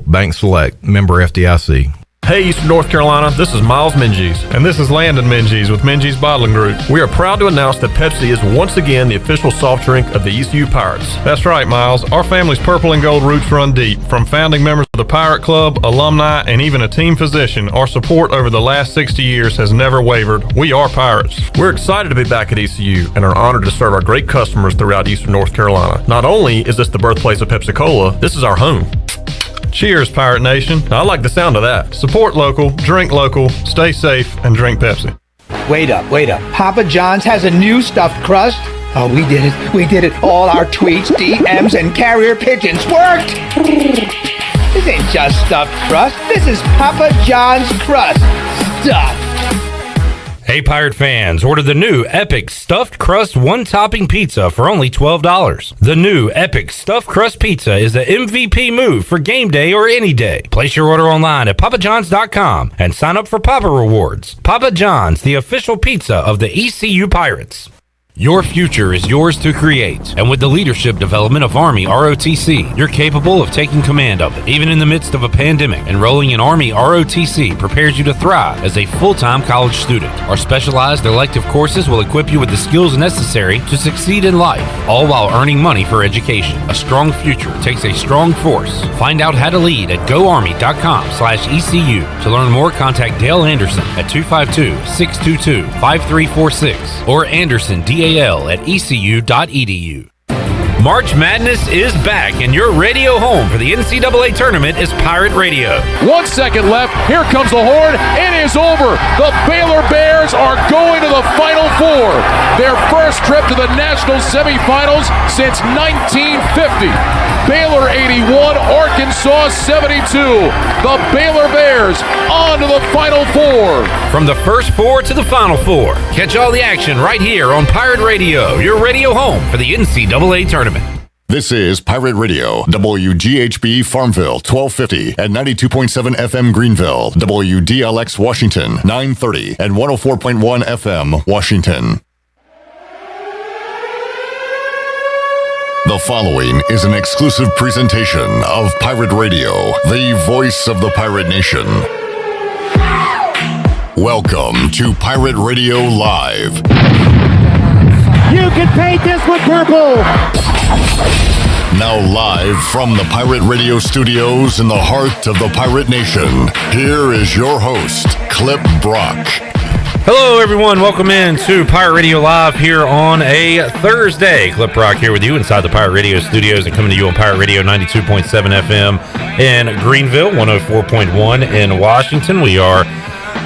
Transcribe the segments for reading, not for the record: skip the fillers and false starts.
Bank Select, member FDIC. Hey, Eastern North Carolina, this is Miles Minges. And this is Landon Minges with Minges Bottling Group. We are proud to announce that Pepsi is once again the official soft drink of the ECU Pirates. That's right, Miles. Our family's purple and gold roots run deep. From founding members of the Pirate Club, alumni, and even a team physician, our support over the last 60 years has never wavered. We are Pirates. We're excited to be back at ECU and are honored to serve our great customers throughout Eastern North Carolina. Not only is this the birthplace of Pepsi-Cola, this is our home. Cheers, Pirate Nation. I like the sound of that. Support local, drink local, stay safe, and drink Pepsi. Wait up. Papa John's has a new stuffed crust? Oh, we did it. All our tweets, DMs, and carrier pigeons worked! This ain't just stuffed crust. This is Papa John's crust. Stuffed. Hey, Pirate fans, order the new Epic Stuffed Crust One-Topping Pizza for only $12. The new Epic Stuffed Crust Pizza is the MVP move for game day or any day. Place your order online at papajohns.com and sign up for Papa Rewards. Papa John's, the official pizza of the ECU Pirates. Your future is yours to create, and with the leadership development of Army ROTC, you're capable of taking command of it. Even in the midst of a pandemic, enrolling in Army ROTC prepares you to thrive as a full-time college student. Our specialized elective courses will equip you with the skills necessary to succeed in life, all while earning money for education. A strong future takes a strong force. Find out how to lead at goarmy.com/ECU. To learn more, contact Dale Anderson at 252-622-5346 or Anderson DAL at ecu.edu. March Madness is back, and your radio home for the NCAA tournament is Pirate Radio. 1 second left. Here comes the horn. It is over. The Baylor Bears are going to the Final Four. Their first trip to the national semifinals since 1950. Baylor 81, Arkansas 72. The Baylor Bears on to the Final Four. From the first four to the Final Four. Catch all the action right here on Pirate Radio, your radio home for the NCAA tournament. This is Pirate Radio, WGHB Farmville, 1250 and 92.7 FM Greenville, WDLX Washington, 930 and 104.1 FM Washington. The following is an exclusive presentation of Pirate Radio, the voice of the pirate nation. Welcome to Pirate Radio Live. You can paint this with purple. Now live from the Pirate Radio studios in the heart of the Pirate Nation, here is your host, Clip Brock. Hello, everyone. Welcome in to Pirate Radio Live here on a Thursday. Clip Brock here with you inside the Pirate Radio studios and coming to you on Pirate Radio 92.7 FM in Greenville, 104.1 in Washington. We are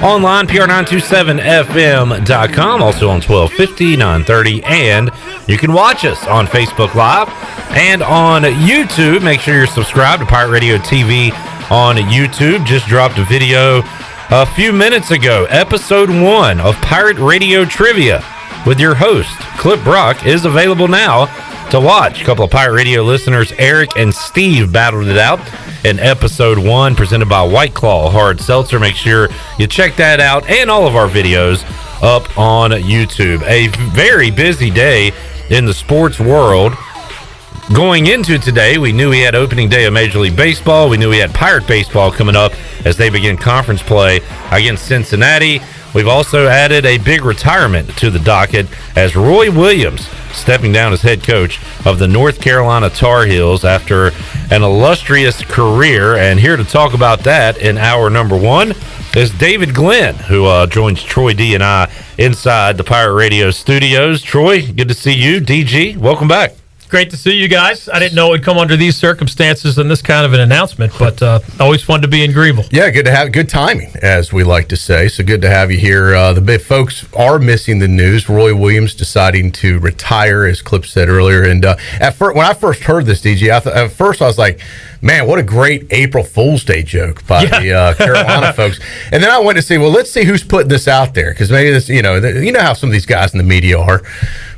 online, PR927FM.com, also on 1250, 930, and you can watch us on Facebook Live and on YouTube. Make sure you're subscribed to Pirate Radio TV on YouTube. Just dropped a video a few minutes ago. Episode 1 of Pirate Radio Trivia with your host, Clip Brock, is available now to watch. A couple of Pirate Radio listeners, Eric and Steve, battled it out in episode 1, presented by White Claw Hard Seltzer. Make sure you check that out and all of our videos up on YouTube. A very busy day in the sports world. Going into today, we knew we had opening day of Major League Baseball. We knew we had Pirate Baseball coming up as they begin conference play against Cincinnati. We've also added a big retirement to the docket as Roy Williams stepping down as head coach of the North Carolina Tar Heels after an illustrious career. And here to talk about that in hour number 1 is David Glenn, who joins Troy D and I inside the Pirate Radio studios. Troy, good to see you. DG, welcome back. Great to see you guys. I didn't know it would come under these circumstances and this kind of an announcement, but always fun to be in Greenville. Yeah, good to have good timing, as we like to say. So good to have you here. The big folks are missing the news. Roy Williams deciding to retire, as Clip said earlier. And when I first heard this, DG, at first I was like, man, what a great April Fool's Day joke by the Carolina folks. And then I went to see, well, let's see who's putting this out there, because maybe this, you know how some of these guys in the media are,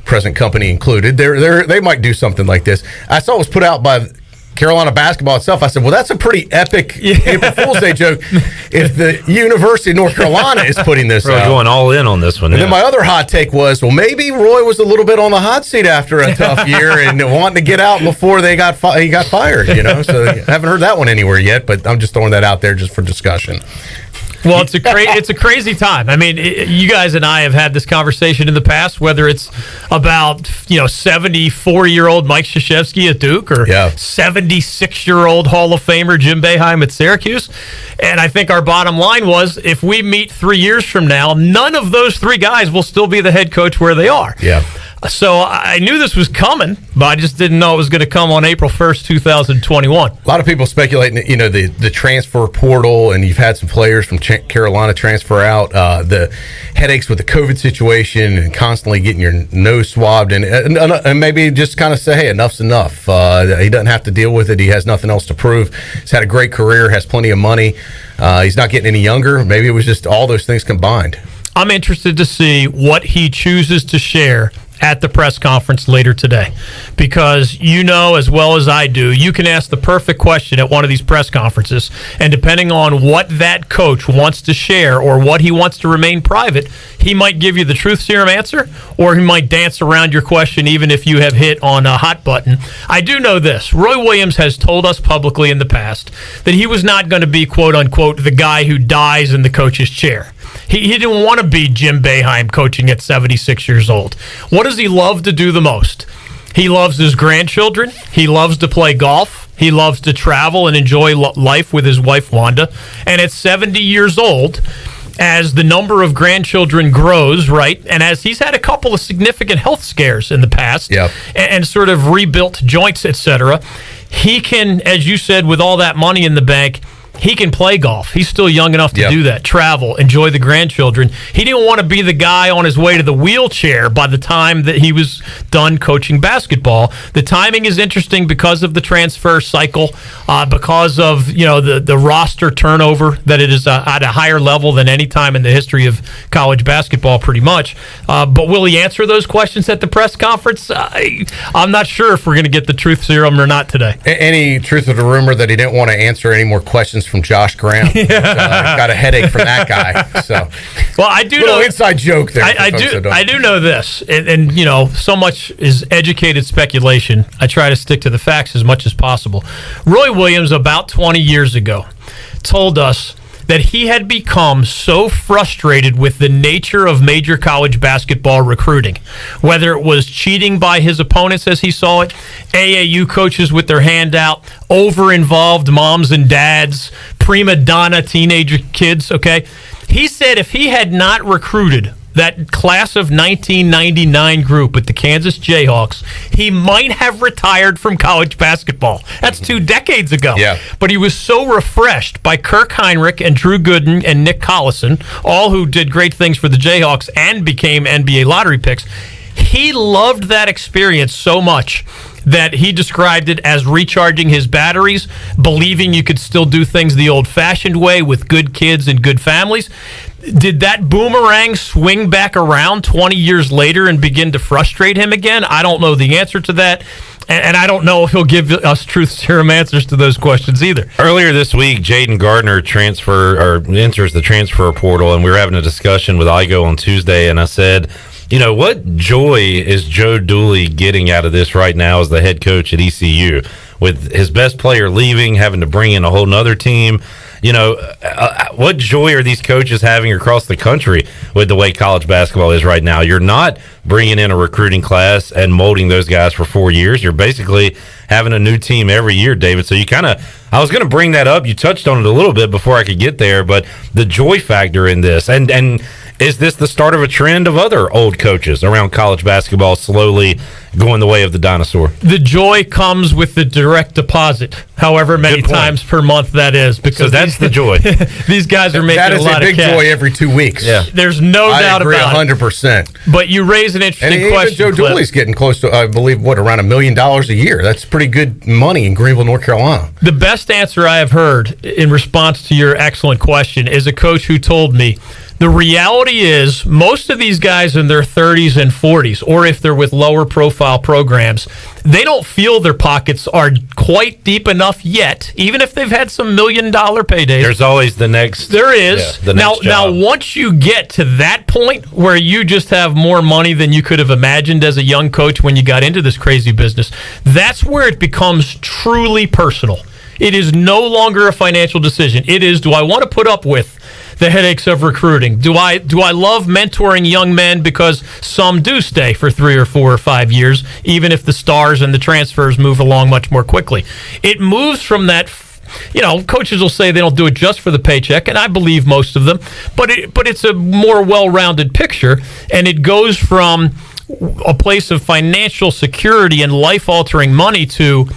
present company included. They might do something like this. I saw it was put out by Carolina basketball itself. I said, well, that's a pretty epic April Fool's Day joke if the University of North Carolina is putting this Really out. going all in on this one. And then my other hot take was, well, maybe Roy was a little bit on the hot seat after a tough year and wanting to get out before he got fired, So I haven't heard that one anywhere yet, but I'm just throwing that out there just for discussion. Well, it's a crazy time. I mean, you guys and I have had this conversation in the past, whether it's about 74-year-old Mike Krzyzewski at Duke or 76-year-old Hall of Famer Jim Boeheim at Syracuse. And I think our bottom line was, if we meet 3 years from now, none of those three guys will still be the head coach where they are. Yeah. So I knew this was coming, but I just didn't know it was going to come on April 1st, 2021. A lot of people speculating, the transfer portal, and you've had some players from Carolina transfer out, the headaches with the COVID situation and constantly getting your nose swabbed, and maybe just kind of say, hey, enough's enough. He doesn't have to deal with it. He has nothing else to prove. He's had a great career, has plenty of money. He's not getting any younger. Maybe it was just all those things combined. I'm interested to see what he chooses to share at the press conference later today, because as well as I do, you can ask the perfect question at one of these press conferences, and depending on what that coach wants to share or what he wants to remain private, he might give you the truth serum answer, or he might dance around your question even if you have hit on a hot button. I do know this: Roy Williams has told us publicly in the past that he was not going to be, quote unquote, the guy who dies in the coach's chair. He didn't want to be Jim Boeheim coaching at 76 years old. What does he love to do the most? He loves his grandchildren. He loves to play golf. He loves to travel and enjoy life with his wife, Wanda. And at 70 years old, as the number of grandchildren grows, right, and as he's had a couple of significant health scares in the past, and sort of rebuilt joints, etc., he can, as you said, with all that money in the bank, he can play golf. He's still young enough to do that. Travel, enjoy the grandchildren. He didn't want to be the guy on his way to the wheelchair by the time that he was done coaching basketball. The timing is interesting because of the transfer cycle, because of the roster turnover, that it is at a higher level than any time in the history of college basketball, pretty much. But will he answer those questions at the press conference? I'm not sure if we're going to get the truth serum or not today. Any truth of the rumor that he didn't want to answer any more questions from Josh Graham? Got a headache from that guy. So, well, I do know inside joke there. I do know this, and so much is educated speculation. I try to stick to the facts as much as possible. Roy Williams, about 20 years ago, told us that he had become so frustrated with the nature of major college basketball recruiting, whether it was cheating by his opponents as he saw it, AAU coaches with their hand out, over-involved moms and dads, prima donna teenager kids, okay? He said if he had not recruited that class of 1999 group with the Kansas Jayhawks, he might have retired from college basketball. That's 2 decades ago. Yeah. But he was so refreshed by Kirk Heinrich and Drew Gooden and Nick Collison, all who did great things for the Jayhawks and became NBA lottery picks. He loved that experience so much that he described it as recharging his batteries, believing you could still do things the old-fashioned way with good kids and good families. Did that boomerang swing back around 20 years later and begin to frustrate him again? I don't know the answer to that, and I don't know if he'll give us truth serum answers to those questions either. Earlier this week, Jaden Gardner enters the transfer portal, and we were having a discussion with Igo on Tuesday, and I said, what joy is Joe Dooley getting out of this right now as the head coach at ECU? With his best player leaving, having to bring in a whole nother team. What joy are these coaches having across the country with the way college basketball is right now? You're not bringing in a recruiting class and molding those guys for 4 years. You're basically having a new team every year, David. So I was going to bring that up. You touched on it a little bit before I could get there, but the joy factor in this, and is this the start of a trend of other old coaches around college basketball slowly going the way of the dinosaur? The joy comes with the direct deposit, however many times per month that is. Because that's the joy. These guys are making a lot of cash. That is a big joy every 2 weeks. Yeah. There's no doubt about it. I agree 100%. But you raise an interesting question. Joe Dooley's getting close to, I believe, around $1 million a year. That's pretty good money in Greenville, North Carolina. The best answer I have heard in response to your excellent question is a coach who told me The reality is most of these guys in their 30s and 40s, or if they're with lower profile programs, they don't feel their pockets are quite deep enough yet, even if they've had some $1 million paydays. There's always the next. There is. Yeah, Now, once you get to that point where you just have more money than you could have imagined as a young coach when you got into this crazy business, that's where it becomes truly personal. It is no longer a financial decision. It is, do I want to put up with the headaches of recruiting? Do I love mentoring young men because some do stay for 3 or 4 or 5 years, even if the stars and the transfers move along much more quickly? It moves from that. Coaches will say they don't do it just for the paycheck, and I believe most of them, but it's a more well-rounded picture, and it goes from a place of financial security and life-altering money to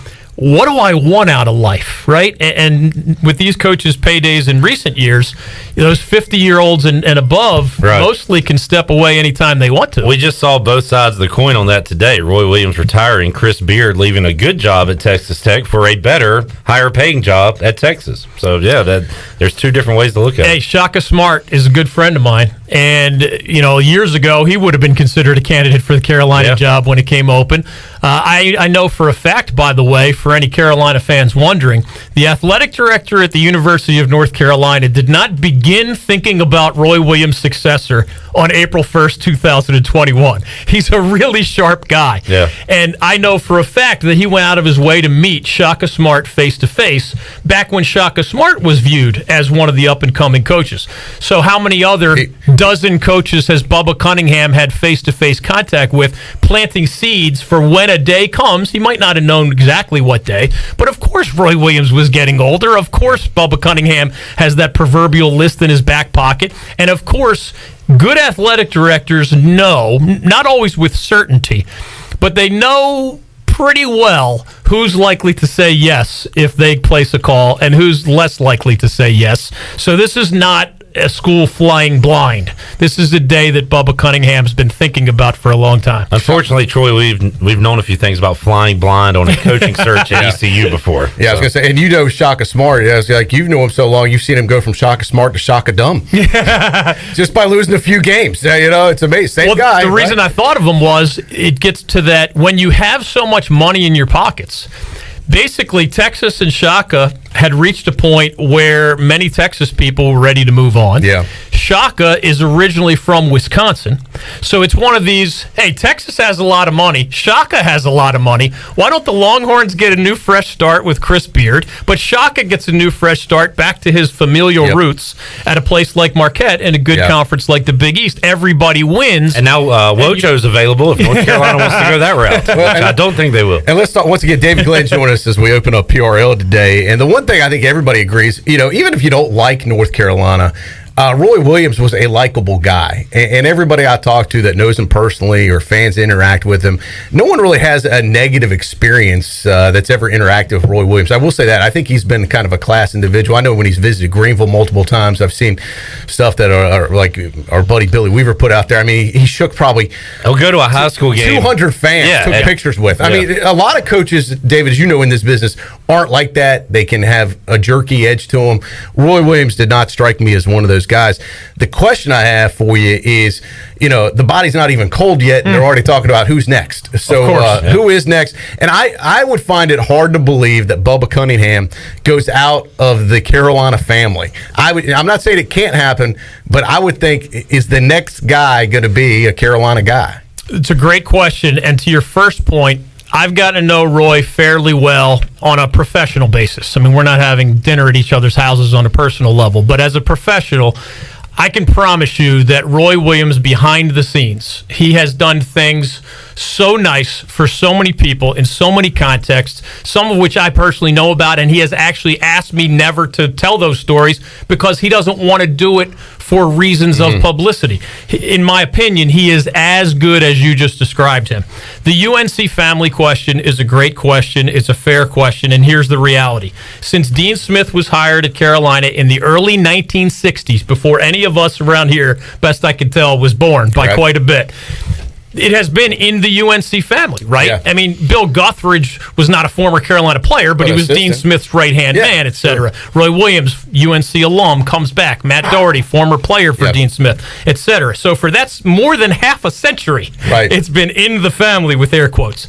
what do I want out of life, right? And with these coaches' paydays in recent years, those 50-year-olds and above mostly can step away anytime they want to. We just saw both sides of the coin on that today. Roy Williams retiring, Chris Beard leaving a good job at Texas Tech for a better, higher-paying job at Texas. So, there's two different ways to look at it. Hey, Shaka Smart is a good friend of mine. And, years ago, he would have been considered a candidate for the Carolina job when it came open. I know for a fact, by the way, for any Carolina fans wondering, the athletic director at the University of North Carolina did not begin thinking about Roy Williams' successor on April 1st, 2021. He's a really sharp guy. Yeah. And I know for a fact that he went out of his way to meet Shaka Smart face-to-face back when Shaka Smart was viewed as one of the up-and-coming coaches. So how many other dozen coaches has Bubba Cunningham had face-to-face contact with, planting seeds for when a day comes? He might not have known exactly what day, but of course Roy Williams was getting older. Of course Bubba Cunningham has that proverbial list in his back pocket. And of course, good athletic directors know, not always with certainty, but they know pretty well who's likely to say yes if they place a call and who's less likely to say yes. So this is not a school flying blind. This is a day that Bubba Cunningham's been thinking about for a long time. Unfortunately, Troy, we've known a few things about flying blind on a coaching search at ECU before. Yeah, I was going to say, and Shaka Smart. You've known him so long, you've seen him go from Shaka Smart to Shaka Dumb. Just by losing a few games. It's amazing. Same guy. The reason I thought of him was it gets to that when you have so much money in your pockets. Basically, Texas and Shaka had reached a point where many Texas people were ready to move on. Yeah. Shaka is originally from Wisconsin. So it's one of these, hey, Texas has a lot of money. Shaka has a lot of money. Why don't the Longhorns get a new fresh start with Chris Beard? But Shaka gets a new fresh start back to his familial roots at a place like Marquette and a good conference like the Big East. Everybody wins. And now Wojo's available if North Carolina wants to go that route. I don't think they will. And let's talk, once again, David Glenn joined us as we open up PRL today. And the one thing I think everybody agrees, even if you don't like North Carolina, Roy Williams was a likable guy, and everybody I talk to that knows him personally or fans interact with him, no one really has a negative experience that's ever interacted with Roy Williams. I will say that. I think he's been kind of a class individual. I know when he's visited Greenville multiple times, I've seen stuff that are like our buddy Billy Weaver put out there. I mean, he shook probably He'll go to a high school game. 200 fans took pictures with. I mean, a lot of coaches, David, as you know in this business, aren't like that. They can have a jerky edge to them. Roy Williams did not strike me as one of those guys. The question I have for you is, the body's not even cold yet, and they're already talking about who's next. So who is next? And I would find it hard to believe that Bubba Cunningham goes out of the Carolina family. I'm not saying it can't happen, but I would think, is the next guy going to be a Carolina guy? It's a great question. And to your first point, I've gotten to know Roy fairly well on a professional basis. I mean, we're not having dinner at each other's houses on a personal level, but as a professional, I can promise you that Roy Williams, behind the scenes, he has done things so nice for so many people in so many contexts, some of which I personally know about, and he has actually asked me never to tell those stories because he doesn't want to do it for reasons of publicity. In my opinion, he is as good as you just described him. The UNC family question is a great question. It's a fair question, and here's the reality. Since Dean Smith was hired at Carolina in the early 1960s, before any of us around here, best I can tell, was born by quite a bit, it has been in the UNC family, right? Yeah. I mean, Bill Guthridge was not a former Carolina player, but he was Dean Smith's right-hand man, etc. Sure. Roy Williams, UNC alum, comes back. Matt Doherty, former player for Dean Smith, etc. So for that's more than half a century, it's been in the family with air quotes.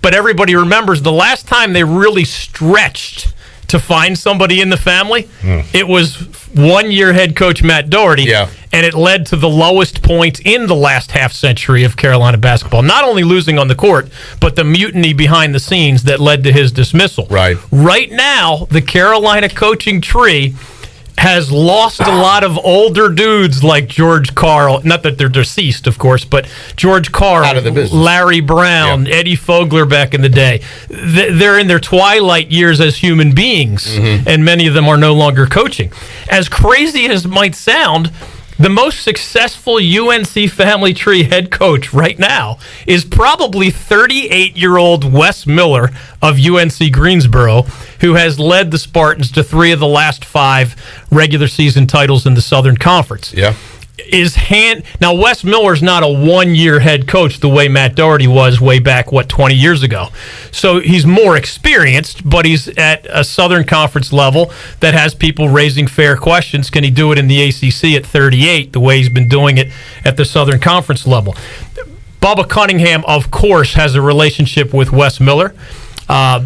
But everybody remembers the last time they really stretched to find somebody in the family, it was one-year head coach Matt Doherty, and it led to the lowest point in the last half century of Carolina basketball. Not only losing on the court, but the mutiny behind the scenes that led to his dismissal. Right now, the Carolina coaching tree has lost a lot of older dudes like George Karl. Not that they're deceased, of course, but George Karl, out of the business. Larry Brown, Eddie Fogler back in the day. They're in their twilight years as human beings, and many of them are no longer coaching. As crazy as it might sound, the most successful UNC family tree head coach right now is probably 38-year-old Wes Miller of UNC Greensboro, who has led the Spartans to 3 of the last 5 regular season titles in the Southern Conference. Now, Wes Miller's not a one-year head coach the way Matt Doherty was way back, 20 years ago. So he's more experienced, but he's at a Southern Conference level that has people raising fair questions. Can he do it in the ACC at 38 the way he's been doing it at the Southern Conference level? Bubba Cunningham, of course, has a relationship with Wes Miller.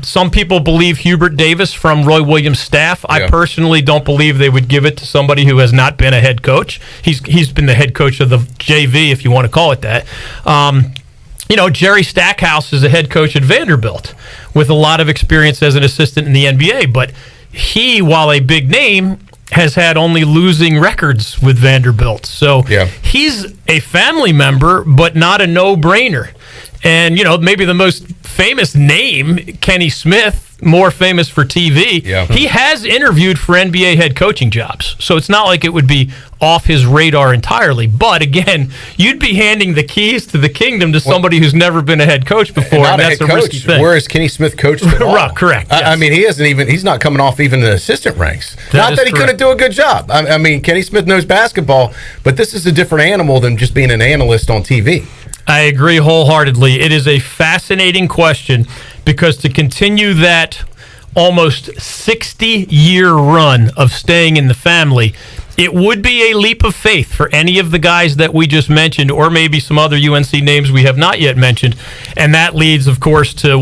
Some people believe Hubert Davis from Roy Williams' staff. I personally don't believe they would give it to somebody who has not been a head coach. He's been the head coach of the JV, if you want to call it that. Jerry Stackhouse is a head coach at Vanderbilt with a lot of experience as an assistant in the NBA. But he, while a big name, has had only losing records with Vanderbilt. So he's a family member, but not a no-brainer. And, maybe the most famous name, Kenny Smith, more famous for TV. He has interviewed for NBA head coaching jobs. So it's not like it would be off his radar entirely. But, again, you'd be handing the keys to the kingdom to somebody who's never been a head coach before, and that's a risky thing. Whereas Kenny Smith coached at all. Correct. I mean, he's not coming off even the assistant ranks. Not that he couldn't do a good job. I mean, Kenny Smith knows basketball, but this is a different animal than just being an analyst on TV. I agree wholeheartedly. It is a fascinating question because to continue that almost 60-year run of staying in the family, it would be a leap of faith for any of the guys that we just mentioned, or maybe some other UNC names we have not yet mentioned. And that leads, of course, to,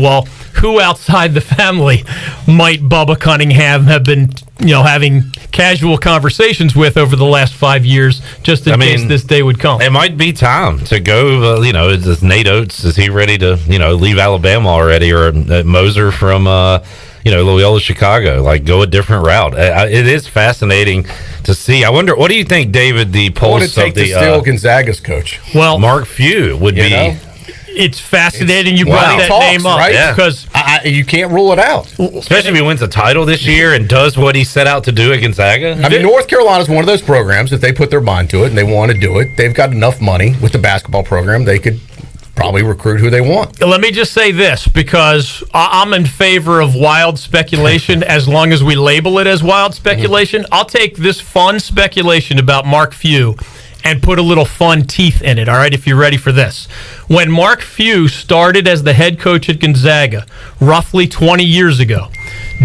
who outside the family might Bubba Cunningham have been, having casual conversations with over the last 5 years, just in case this day would come? It might be time to go, is Nate Oates, is he ready to, leave Alabama already? Or Moser from, Loyola Chicago, go a different route. It is fascinating to see. I wonder, what do you think, David, the pulse what would it take to steal Gonzaga's coach? Well, Mark Few would be... It's fascinating you brought that name up, right? Because you can't rule it out. Especially if he wins a title this year and does what he set out to do at Gonzaga. I mean, North Carolina is one of those programs, if they put their mind to it and they want to do it, they've got enough money with the basketball program, they could probably recruit who they want. Let me just say this, because I'm in favor of wild speculation as long as we label it as wild speculation. I'll take this fun speculation about Mark Few and put a little fun teeth in it, all right, if you're ready for this. When Mark Few started as the head coach at Gonzaga roughly 20 years ago,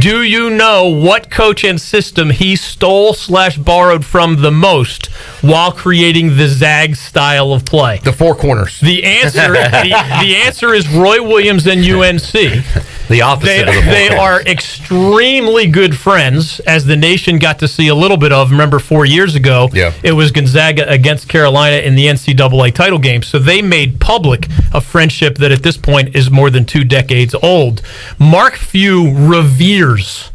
do you know what coach and system he stole/borrowed from the most while creating the Zag style of play? The four corners. The answer is Roy Williams and UNC. The opposite of the They are extremely good friends, as the nation got to see a little bit of. Remember 4 years ago, it was Gonzaga against Carolina in the NCAA title game. So they made public a friendship that at this point is more than 2 decades old. Mark Few reveres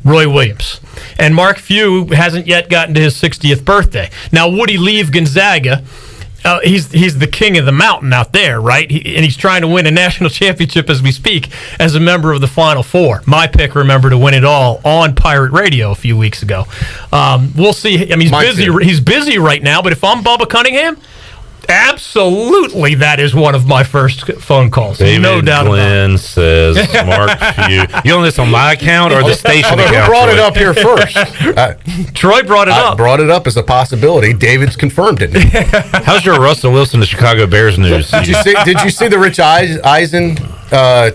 Roy Williams. And Mark Few hasn't yet gotten to his 60th birthday. Now, would he leave Gonzaga? He's the king of the mountain out there, right? And he's trying to win a national championship as we speak as a member of the Final Four. My pick, remember, to win it all on Pirate Radio a few weeks ago. We'll see. I mean, he's busy right now, but if I'm Bubba Cunningham, Absolutely, that is one of my first phone calls. David no doubt Glenn about it. says, Mark Few. You on this on my account or the station Who account? brought it Troy? up here first? Troy brought it I up. brought it up as a possibility. David's confirmed it. How's your Russell Wilson to Chicago Bears news? Did you see the Rich Eisen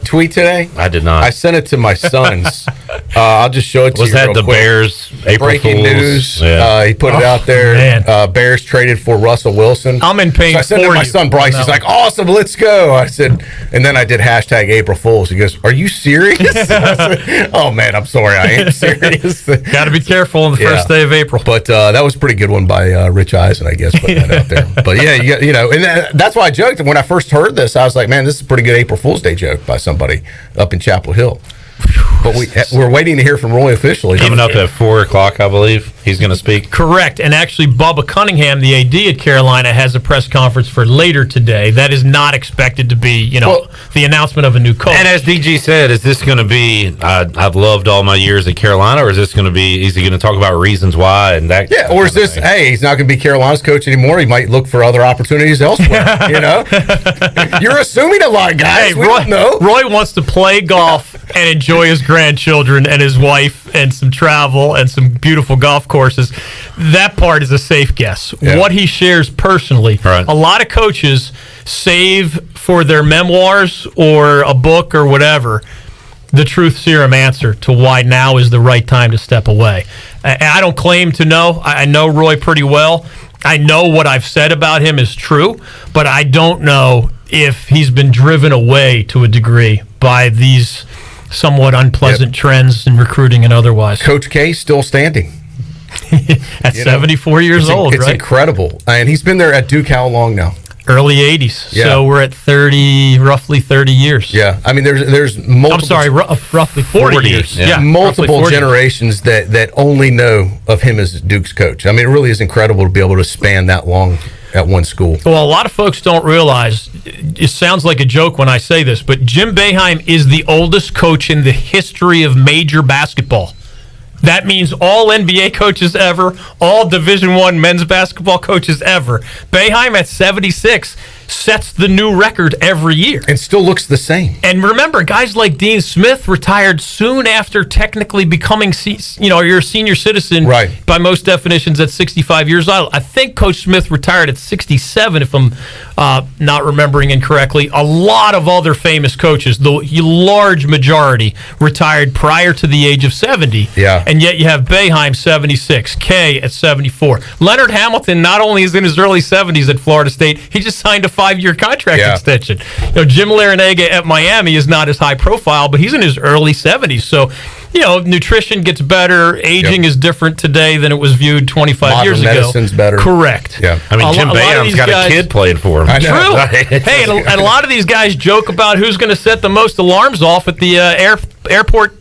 tweet today? I did not. I sent it to my sons. I'll just show it to Was you. that real the quick. Bears April Breaking Fools? news. Yeah. He put it out there. man. Bears traded for Russell Wilson. I'm in pain So I sent it for to my you son Bryce. on He's that like, "Awesome, let's go." I said, and then I did hashtag April Fools. He goes, "Are you serious?" I said, "Oh man, I'm sorry, I ain't serious." Got to be careful on the first day of April. But that was a pretty good one by Rich Eisen, I guess, putting that out there. But yeah, you know, and that's why I joked when I first heard this. I was like, "Man, this is a pretty good April Fool's Day joke by somebody up in Chapel Hill." But we're waiting to hear from Roy officially. Coming up at 4 o'clock, I believe. He's going to speak. Correct. And actually, Bubba Cunningham, the AD at Carolina, has a press conference for later today. That is not expected to be, the announcement of a new coach. And as DG said, is this going to be, I've loved all my years at Carolina, or is this going to be, is he going to talk about reasons why? And that? Yeah, or is this, hey, he's not going to be Carolina's coach anymore. He might look for other opportunities elsewhere, you know? You're assuming a lot, guys. Hey, We don't know. Roy wants to play golf and enjoy his grandchildren and his wife and some travel and some beautiful golf courses. That part is a safe guess. Yeah. What he shares personally, Right. a lot of coaches save for their memoirs or a book or whatever the truth serum answer to why now is the right time to step away. I don't claim to know. I know Roy pretty well. I know what I've said about him is true, but I don't know if he's been driven away to a degree by these somewhat unpleasant trends in recruiting and otherwise. Coach K still standing. At 74 years old, it's right? incredible. And he's been there at Duke how long now? Early 80s. Yeah. So we're at roughly 30 years. Yeah. I mean, there's multiple. I'm sorry, roughly 40 years. yeah. Multiple roughly 40 generations that only know of him as Duke's coach. I mean, it really is incredible to be able to span that long at one school. Well, a lot of folks don't realize, it sounds like a joke when I say this, but Jim Boeheim is the oldest coach in the history of major basketball. That means all NBA coaches ever, all Division I men's basketball coaches ever. Boeheim at 76 sets the new record every year. And still looks the same. And remember, guys like Dean Smith retired soon after technically becoming, you're a senior citizen Right. by most definitions at 65 years old. I think Coach Smith retired at 67, if I'm not remembering incorrectly. A lot of other famous coaches, the large majority, retired prior to the age of 70. Yeah. And yet you have Boeheim, 76, Kay at 74. Leonard Hamilton not only is in his early 70s at Florida State, he just signed a 5-year contract extension. Jim Larinaga at Miami is not as high profile, but he's in his early 70s. So, nutrition gets better. Aging is different today than it was viewed 25 years ago. Medicine's better. Correct. Yeah. I mean, Jim Boeheim's got a kid playing for him. I know. True. Hey, and a lot of these guys joke about who's going to set the most alarms off at the airport,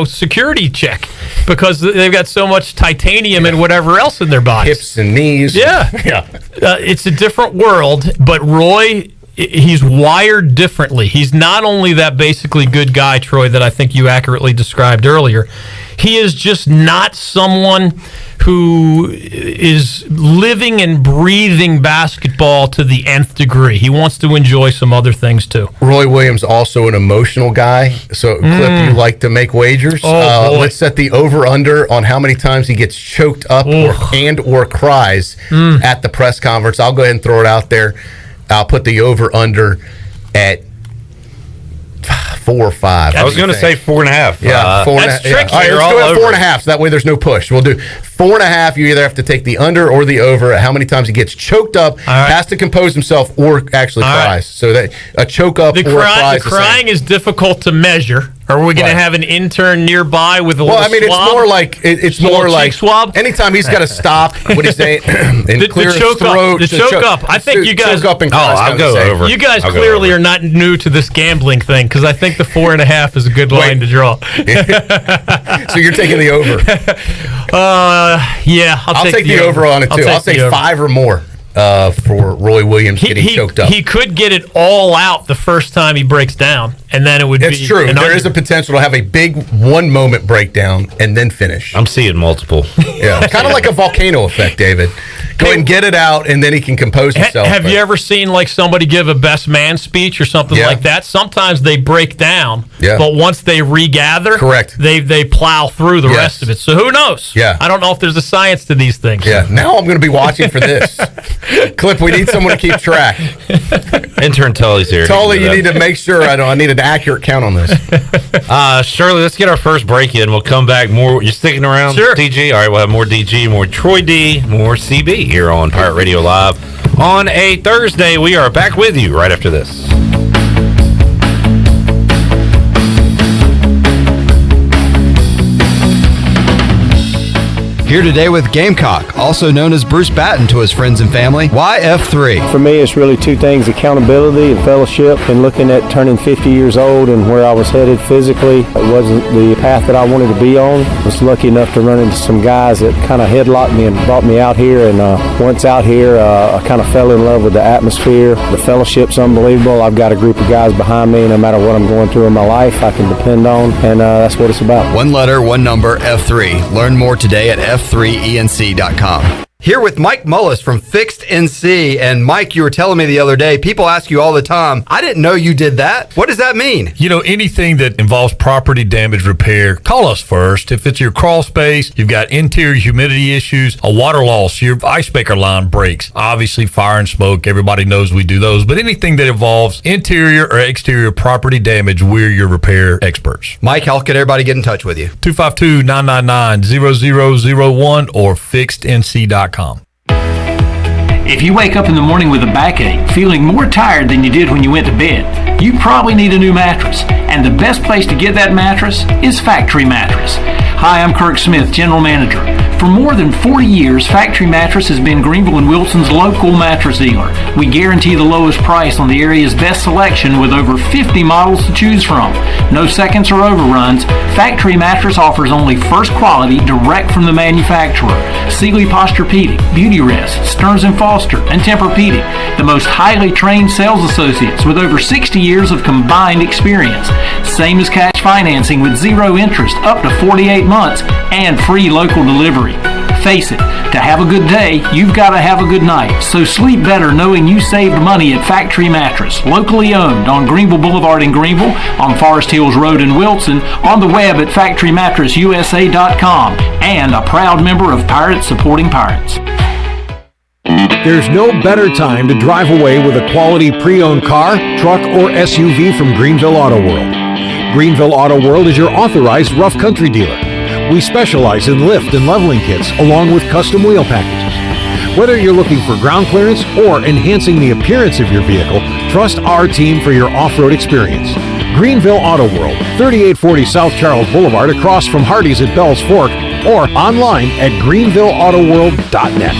security check because they've got so much titanium and whatever else in their bodies. Hips and knees. Yeah. Yeah. It's a different world, but Roy, he's wired differently. He's not only that basically good guy, Troy, that I think you accurately described earlier. He is just not someone who is living and breathing basketball to the nth degree. He wants to enjoy some other things too. Roy Williams, also an emotional guy. So, Clip, you like to make wagers? Oh, boy. Let's set the over-under on how many times he gets choked up or cries at the press conference. I'll go ahead and throw it out there. I'll put the over-under at 4 or 5. I was going to say 4.5. Yeah, 4.5. that's tricky. All right, You're let's all go at over 4.5. So that way there's no push. We'll do 4.5. You either have to take the under or the over at how many times he gets choked up, has to compose himself, or actually cries. So that a choke up or a cry. The crying is difficult to measure. Are we going to have an intern nearby with a little swab? It's more like it's more like swab. Anytime he's got to stop, what he's saying, and clear his choke throat. the choke up. I think you guys. Choke up and cry, I'll go over. You guys clearly are not new to this gambling thing because I think the 4.5 is a good line to draw. So you're taking the over. Yeah, I'll take the over on it too. I'll say 5 or more for Roy Williams getting choked up. He could get it all out the first time he breaks down, and then it would be. It's true. There is a potential to have a big one-moment breakdown and then finish. I'm seeing multiple. Yeah, kind of like a volcano effect, David. Go ahead and get it out, and then he can compose himself. Have you ever seen like somebody give a best man speech or something like that? Sometimes they break down, but once they regather, correct, they plow through the rest of it. So who knows? Yeah, I don't know if there's a science to these things. Yeah, now I'm going to be watching for this. Clip, we need someone to keep track. Intern Tully's here. Tully, you need to make sure I need an accurate count on this. Shirley, let's get our first break in. We'll come back more. You sticking around? Sure. DG? All right, we'll have more DG, more Troy D, more CB here on Pirate Radio Live on a Thursday. We are back with you right after this. Here today with Gamecock, also known as Bruce Batten to his friends and family. Why F3? For me, it's really two things: accountability and fellowship, and looking at turning 50 years old and where I was headed physically. It wasn't the path that I wanted to be on. I was lucky enough to run into some guys that kind of headlocked me and brought me out here, and once out here, I kind of fell in love with the atmosphere. The fellowship's unbelievable. I've got a group of guys behind me, no matter what I'm going through in my life, I can depend on, and that's what it's about. One letter, one number, F3. Learn more today at f3enc.com. Here with Mike Mullis from Fixed NC. And Mike, you were telling me the other day, people ask you all the time, I didn't know you did that. What does that mean? You know, anything that involves property damage repair, call us first. If it's your crawl space, you've got interior humidity issues, a water loss, your ice maker line breaks, obviously fire and smoke, everybody knows we do those. But anything that involves interior or exterior property damage, we're your repair experts. Mike, how can everybody get in touch with you? 252-999-0001 or fixednc.com. If you wake up in the morning with a backache, feeling more tired than you did when you went to bed, you probably need a new mattress. And the best place to get that mattress is Factory Mattress. Hi, I'm Kirk Smith, General Manager. For more than 40 years, Factory Mattress has been Greenville and Wilson's local mattress dealer. We guarantee the lowest price on the area's best selection with over 50 models to choose from. No seconds or overruns. Factory Mattress offers only first quality direct from the manufacturer. Sealy Posturepedic, Beautyrest, Stearns & Foster, and Tempur-Pedic. The most highly trained sales associates with over 60 years of combined experience. Same as cash financing with zero interest up to 48 months and free local delivery. Face it, to have a good day, you've got to have a good night. So sleep better knowing you saved money at Factory Mattress, locally owned on Greenville Boulevard in Greenville, on Forest Hills Road in Wilson, on the web at factorymattressusa.com, and a proud member of Pirates Supporting Pirates. There's no better time to drive away with a quality pre-owned car, truck, or SUV from Greenville Auto World. Greenville Auto World is your authorized rough country dealer. We specialize in lift and leveling kits along with custom wheel packages. Whether you're looking for ground clearance or enhancing the appearance of your vehicle, trust our team for your off-road experience. Greenville Auto World, 3840 South Charles Boulevard across from Hardee's at Bell's Fork, or online at greenvilleautoworld.net.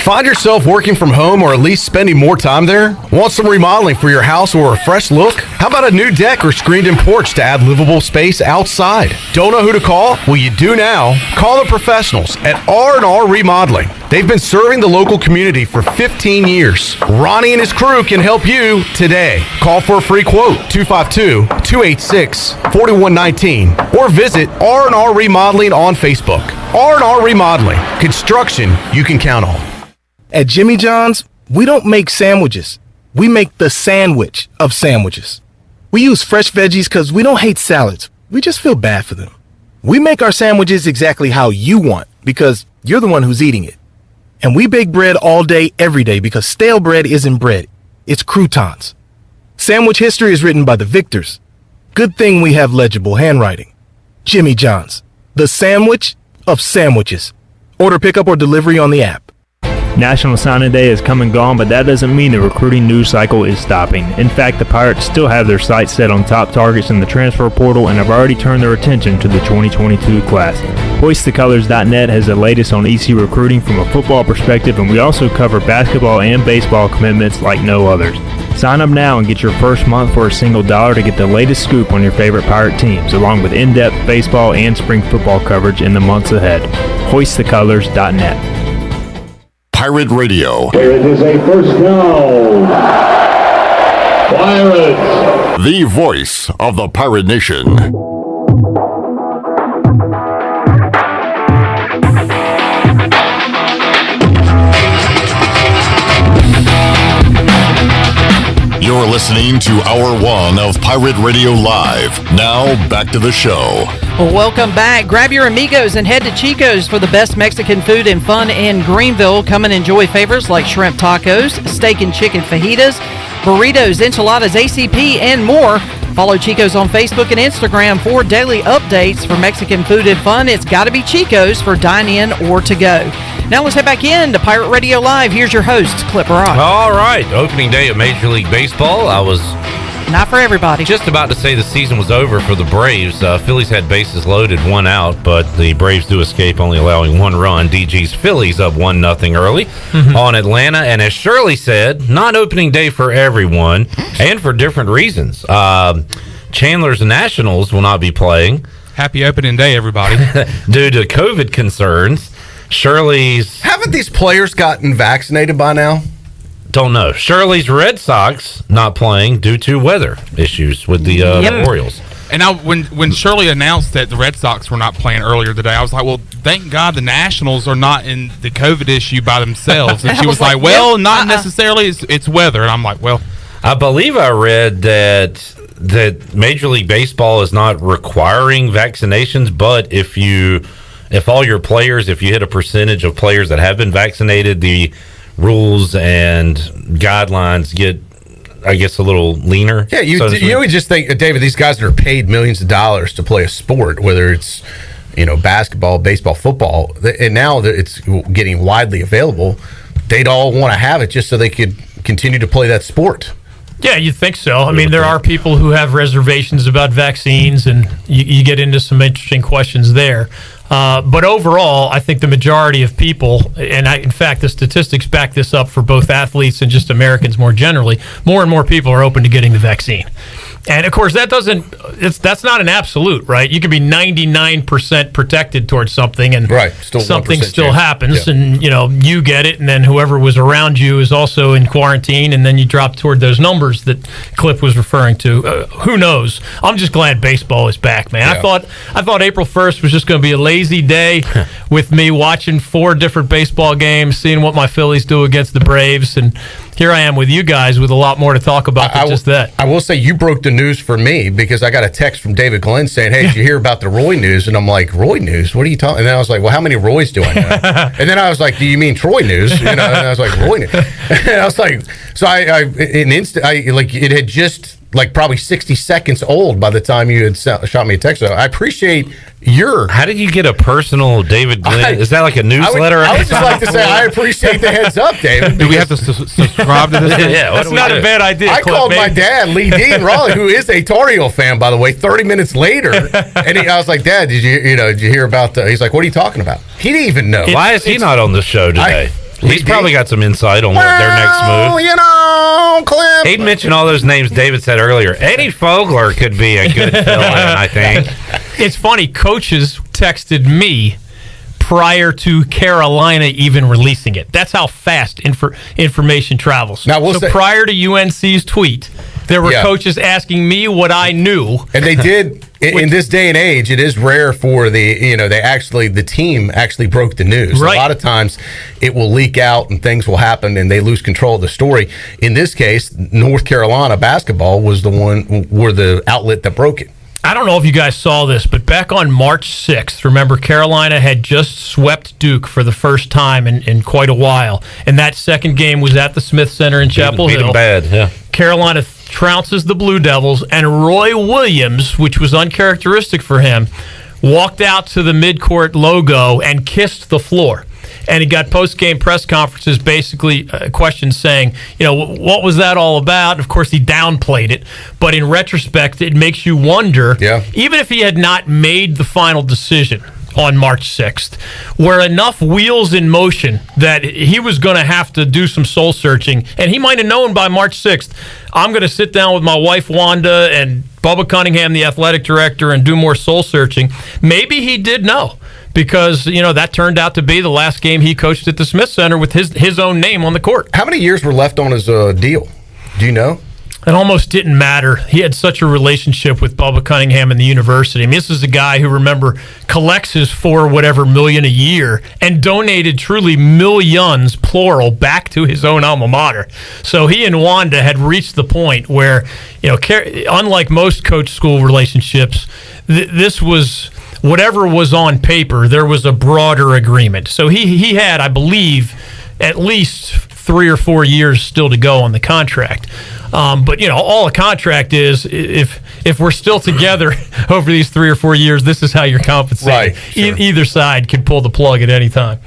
Find yourself working from home or at least spending more time there? Want some remodeling for your house or a fresh look? How about a new deck or screened-in porch to add livable space outside? Don't know who to call? Well, you do now. Call the professionals at R&R Remodeling. They've been serving the local community for 15 years. Ronnie and his crew can help you today. Call for a free quote, 252-286-4119, or visit R&R Remodeling on Facebook. R&R Remodeling, construction you can count on. At Jimmy John's, we don't make sandwiches. We make the sandwich of sandwiches. We use fresh veggies because we don't hate salads. We just feel bad for them. We make our sandwiches exactly how you want because you're the one who's eating it. And we bake bread all day, every day because stale bread isn't bread. It's croutons. Sandwich history is written by the victors. Good thing we have legible handwriting. Jimmy John's, the sandwich of sandwiches. Order pickup or delivery on the app. National Signing Day has come and gone, but that doesn't mean the recruiting news cycle is stopping. In fact, the Pirates still have their sights set on top targets in the transfer portal and have already turned their attention to the 2022 class. HoistTheColors.net has the latest on EC recruiting from a football perspective, and we also cover basketball and baseball commitments like no others. Sign up now and get your first month for a single $1 to get the latest scoop on your favorite Pirate teams, along with in-depth baseball and spring football coverage in the months ahead. HoistTheColors.net. Pirate Radio. Here it is, a first down. Pirates. The voice of the Pirate Nation. You're listening to Hour 1 of Pirate Radio Live. Now, back to the show. Well, welcome back. Grab your amigos and head to Chico's for the best Mexican food and fun in Greenville. Come and enjoy favorites like shrimp tacos, steak and chicken fajitas, burritos, enchiladas, ACP, and more. Follow Chico's on Facebook and Instagram for daily updates for Mexican food and fun. It's got to be Chico's for dine-in or to go. Now let's head back in to Pirate Radio Live. Here's your host, Clip Rock. All right, opening day of Major League Baseball. I was not for everybody. Just about to say the season was over for the Braves. Phillies had bases loaded, 1 out, but the Braves do escape, only allowing 1 run. DG's Phillies up 1-0 early on Atlanta. And as Shirley said, not opening day for everyone, and for different reasons. Chandler's Nationals will not be playing. Happy opening day, everybody. Due to COVID concerns. Shirley's... Haven't these players gotten vaccinated by now? Don't know. Shirley's Red Sox not playing due to weather issues with the Orioles. And now, when Shirley announced that the Red Sox were not playing earlier today, I was like, well, thank God the Nationals are not in the COVID issue by themselves. And she was like, well, not necessarily. It's weather. And I'm like, well. I believe I read that Major League Baseball is not requiring vaccinations, but if all your players, if you hit a percentage of players that have been vaccinated, the rules and guidelines get, I guess, a little leaner. Yeah, you would just think, David, these guys that are paid millions of dollars to play a sport, whether it's basketball, baseball, football, and now that it's getting widely available, they'd all want to have it just so they could continue to play that sport. Yeah, you think so. I mean, there are people who have reservations about vaccines, and you get into some interesting questions there. But overall, I think the majority of people, and in fact, the statistics back this up for both athletes and just Americans more generally, more and more people are open to getting the vaccine. And of course, that's not an absolute, right? You can be 99% protected towards something, and something still happens, and you get it, and then whoever was around you is also in quarantine, and then you drop toward those numbers that Cliff was referring to. Who knows? I'm just glad baseball is back, man. Yeah. I thought April 1st was just going to be a lazy day with me watching 4 different baseball games, seeing what my Phillies do against the Braves, and here I am with you guys with a lot more to talk about than just that. I will say you broke the news for me because I got a text from David Glenn saying, hey, did you hear about the Roy news? And I'm like, Roy news? What are you talking? And then I was like, well, how many Roys do I know? And then I was like, do you mean Troy news? And I was like, Roy news. And I was like, so it had just probably 60 seconds old by the time you had shot me a text. So I appreciate How did you get a personal David Glenn? Is that like a newsletter? I would just like to say I appreciate the heads up, David. Do we have to subscribe to this? Yeah, that's not a bad idea. I called my dad, Lee Dean Raleigh, who is a Tar Heel fan, by the way, 30 minutes later, and I was like, Dad, did you hear about the? He's like, what are you talking about? He didn't even know. Why is he not on the show today? He's probably got some insight on their next move. Clip. He'd mention all those names David said earlier. Eddie Fogler could be a good fill-in, I think. It's funny. Coaches texted me prior to Carolina even releasing it. That's how fast information travels. Now, prior to UNC's tweet, there were coaches asking me what I knew. And they did. In this day and age, it is rare for the team actually broke the news. Right. A lot of times it will leak out and things will happen and they lose control of the story. In this case, North Carolina basketball were the outlet that broke it. I don't know if you guys saw this, but back on March 6th, remember Carolina had just swept Duke for the first time in quite a while. And that second game was at the Smith Center in Chapel Hill. Beat them bad, yeah. Carolina trounces the Blue Devils, and Roy Williams, which was uncharacteristic for him, walked out to the midcourt logo and kissed the floor. And he got post-game press conferences, basically questions saying, what was that all about? Of course, he downplayed it. But in retrospect, it makes you wonder, even if he had not made the final decision on March 6th, were enough wheels in motion that he was going to have to do some soul searching. And he might have known by March 6th, I'm going to sit down with my wife, Wanda, and Bubba Cunningham, the athletic director, and do more soul searching. Maybe he did know. Because, that turned out to be the last game he coached at the Smith Center with his own name on the court. How many years were left on his deal? Do you know? it almost didn't matter. He had such a relationship with Bubba Cunningham and the university. I mean, this is a guy who, remember, collects his $4 million a year and donated truly millions, plural, back to his own alma mater. So he and Wanda had reached the point where, unlike most coach-school relationships, this was whatever was on paper. There was a broader agreement. So he had, I believe, at least 3 or 4 years still to go on the contract. But all a contract is, if we're still together over these 3 or 4 years, this is how you're compensated. Right, sure. Either side can pull the plug at any time.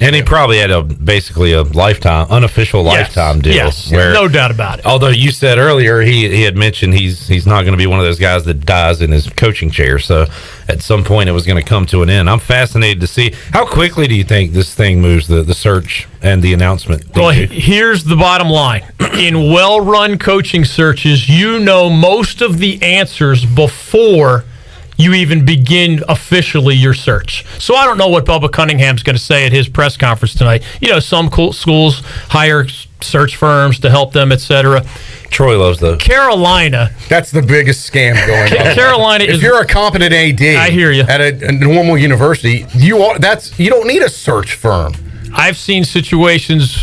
And he probably had basically a unofficial lifetime deal. Yes, no doubt about it. Although you said earlier he had mentioned he's not going to be one of those guys that dies in his coaching chair. So at some point it was going to come to an end. I'm fascinated to see how quickly do you think this thing moves, the search and the announcement. Well, here's the bottom line. In well-run coaching searches, most of the answers before you even begin officially your search. So I don't know what Bubba Cunningham's going to say at his press conference tonight. Some schools hire search firms to help them, etc. Troy loves those. Carolina. That's the biggest scam going on. Carolina if you're a competent AD, I hear you, at a normal university, you don't need a search firm. I've seen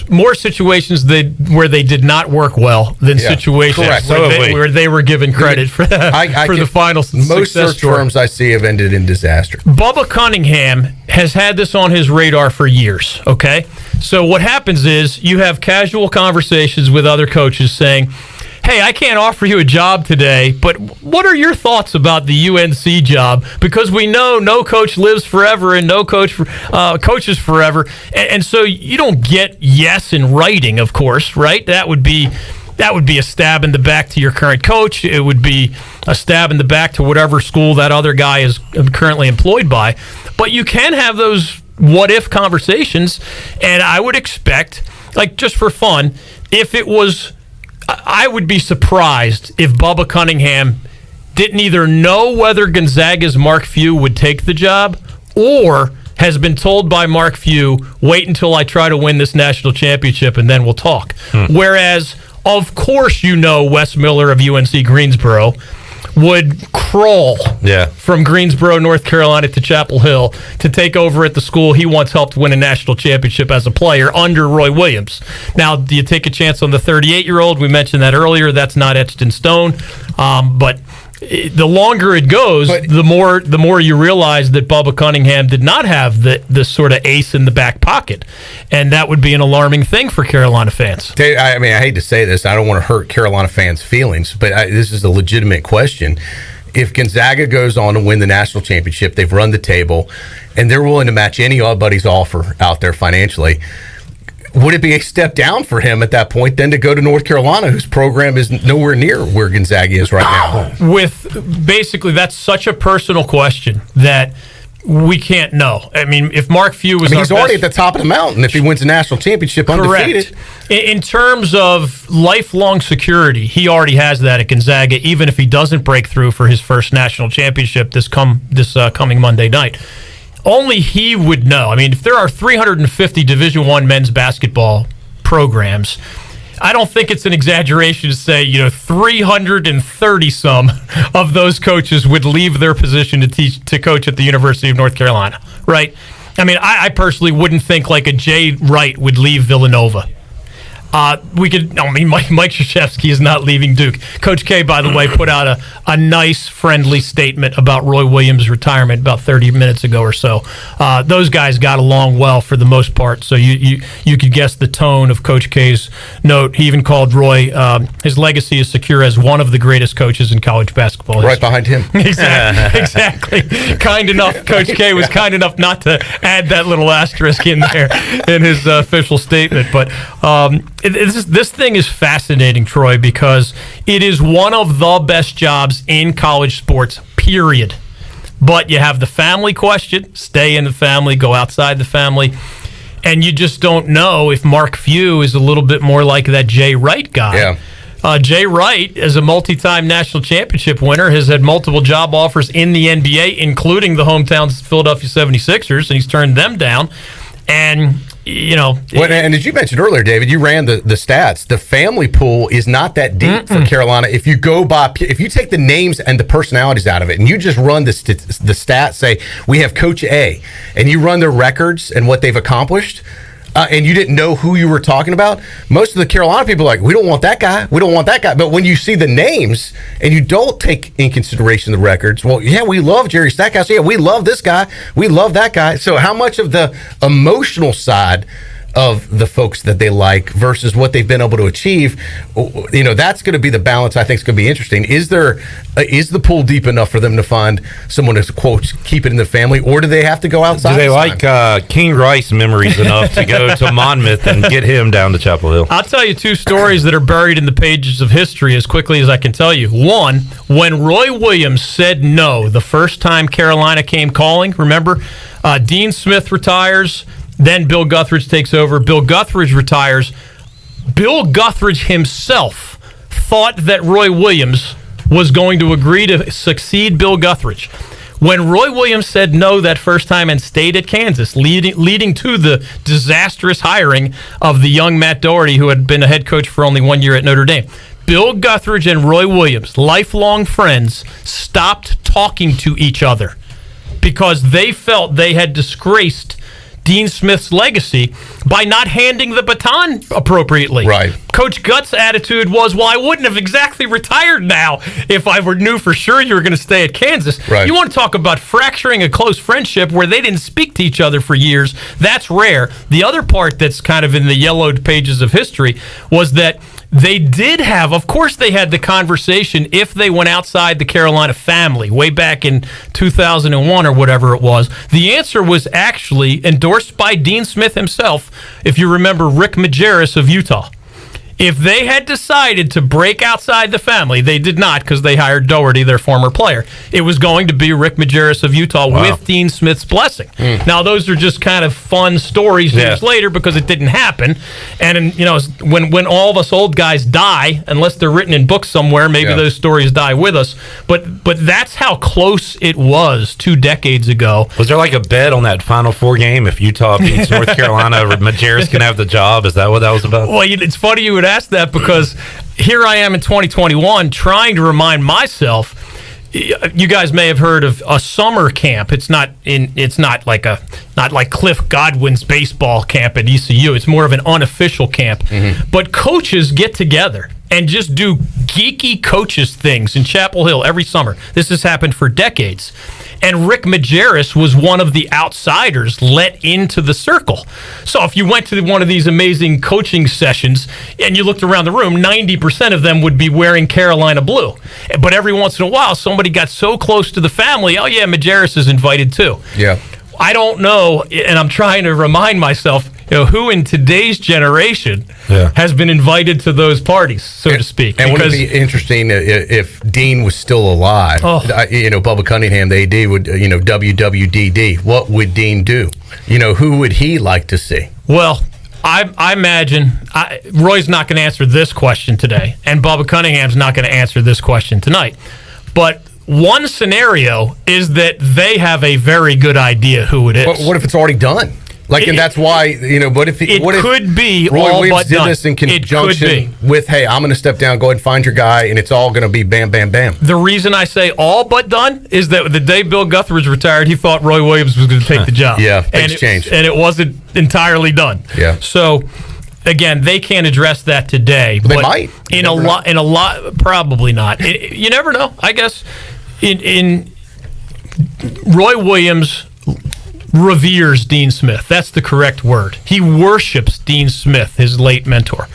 more situations where they did not work well than situations where they were given credit for the final success. Most search firms I see have ended in disaster. Bubba Cunningham has had this on his radar for years, okay? So what happens is you have casual conversations with other coaches saying, hey, I can't offer you a job today, but what are your thoughts about the UNC job? Because we know no coach lives forever and no coach coaches forever. And so you don't get yes in writing, of course, right? That would be a stab in the back to your current coach. It would be a stab in the back to whatever school that other guy is currently employed by. But you can have those what-if conversations, and I would expect, just for fun, I would be surprised if Bubba Cunningham didn't either know whether Gonzaga's Mark Few would take the job or has been told by Mark Few, wait until I try to win this national championship and then we'll talk. Whereas, of course, Wes Miller of UNC Greensboro would crawl from Greensboro, North Carolina to Chapel Hill to take over at the school he once helped win a national championship as a player under Roy Williams. Now, do you take a chance on the 38-year-old? We mentioned that earlier. That's not etched in stone. But the longer it goes, the more you realize that Bubba Cunningham did not have the sort of ace in the back pocket, and that would be an alarming thing for Carolina fans. I hate to say this, I don't want to hurt Carolina fans' feelings, but this is a legitimate question. If Gonzaga goes on to win the national championship, they've run the table, and they're willing to match anybody's offer out there financially, would it be a step down for him at that point then to go to North Carolina, whose program is nowhere near where Gonzaga is right now? Basically, that's such a personal question that we can't know. I mean, if Mark Few was he's already at the top of the mountain if he wins a national championship undefeated. Correct. In terms of lifelong security, he already has that at Gonzaga, even if he doesn't break through for his first national championship this coming Monday night. Only he would know. I mean, if there are 350 Division I men's basketball programs, I don't think it's an exaggeration to say, 330-some of those coaches would leave their position to coach at the University of North Carolina, right? I mean, I personally wouldn't think like a Jay Wright would leave Villanova. Mike Krzyzewski is not leaving Duke. Coach K, by the way, put out a nice, friendly statement about Roy Williams' retirement about 30 minutes ago or so. Those guys got along well for the most part, so you could guess the tone of Coach K's note. He even called Roy, his legacy is secure as one of the greatest coaches in college basketball history. Right behind him. Exactly. Kind enough, Coach K was kind enough not to add that little asterisk in there in his official statement, but this thing is fascinating, Troy, because it is one of the best jobs in college sports, period. But you have the family question, stay in the family, go outside the family, and you just don't know if Mark Few is a little bit more like that Jay Wright guy. Yeah. Jay Wright, as a multi-time national championship winner, has had multiple job offers in the NBA, including the hometown Philadelphia 76ers, and he's turned them down. And Well, and as you mentioned earlier, David, you ran the stats. The family pool is not that deep for Carolina. If you take the names and the personalities out of it, and you just run the stats, say we have Coach A, and you run their records and what they've accomplished. And you didn't know who you were talking about, most of the Carolina people are like, we don't want that guy. We don't want that guy. But when you see the names and you don't take in consideration the records, well, yeah, we love Jerry Stackhouse. Yeah, we love this guy. We love that guy. So how much of the emotional side of the folks that they like versus what they've been able to achieve, that's going to be the balance I think is going to be interesting. Is the pool deep enough for them to find someone to, quote, keep it in the family, or do they have to go outside? Do they like King Rice memories enough to go to Monmouth and get him down to Chapel Hill? I'll tell you two stories that are buried in the pages of history as quickly as I can tell you. One, when Roy Williams said no the first time Carolina came calling, remember, Dean Smith retires. Then Bill Guthridge takes over. Bill Guthridge retires. Bill Guthridge himself thought that Roy Williams was going to agree to succeed Bill Guthridge. When Roy Williams said no that first time and stayed at Kansas, leading to the disastrous hiring of the young Matt Doherty, who had been a head coach for only 1 year at Notre Dame, Bill Guthridge and Roy Williams, lifelong friends, stopped talking to each other because they felt they had disgraced Dean Smith's legacy by not handing the baton appropriately. Right. Coach Gutt's attitude was, well, I wouldn't have exactly retired now if I knew for sure you were going to stay at Kansas. Right. You want to talk about fracturing a close friendship where they didn't speak to each other for years. That's rare. The other part that's kind of in the yellowed pages of history was that they did have, of course they had the conversation if they went outside the Carolina family way back in 2001 or whatever it was. The answer was actually endorsed by Dean Smith himself, if you remember Rick Majerus of Utah. If they had decided to break outside the family, they did not because they hired Doherty, their former player. It was going to be Rick Majerus of Utah with Dean Smith's blessing. Now, those are just kind of fun stories years later because it didn't happen. And, when all of us old guys die, unless they're written in books somewhere, maybe those stories die with us. But that's how close it was 2 decades ago. Was there like a bet on that Final Four game? If Utah beats North Carolina, Majerus can have the job? Is that what that was about? Well, it's funny you would ask that because here I am in 2021 trying to remind myself. You guys may have heard of a summer camp. It's not like Cliff Godwin's baseball camp at ECU. It's more of an unofficial camp. But coaches get together and just do geeky coaches things in Chapel Hill every summer. This has happened for decades. And Rick Majerus was one of the outsiders let into the circle. So if you went to one of these amazing coaching sessions and you looked around the room, 90% of them would be wearing Carolina blue. But every once in a while, somebody got so close to the family, oh yeah, Majerus is invited too. Yeah. I don't know, and I'm trying to remind myself, who in today's generation has been invited to those parties, so to speak. And wouldn't it be interesting if Dean was still alive? Bubba Cunningham, the AD, would, WWDD. What would Dean do? Who would he like to see? Well, I imagine Roy's not going to answer this question today, and Bubba Cunningham's not going to answer this question tonight. But one scenario is that they have a very good idea who it is. What if it's already done? And that's why, what if could be Roy all Williams but did done. this in conjunction with, hey, I'm going to step down, go ahead and find your guy, and it's all going to be bam, bam, bam. The reason I say all but done is that the day Bill Guthridge retired, he thought Roy Williams was going to take the job. Things changed. And it wasn't entirely done. Yeah. So, again, they can't address that today. They might. In a lot, probably not. You never know, I guess. In Roy Williams reveres Dean Smith. That's the correct word. He worships Dean Smith, his late mentor.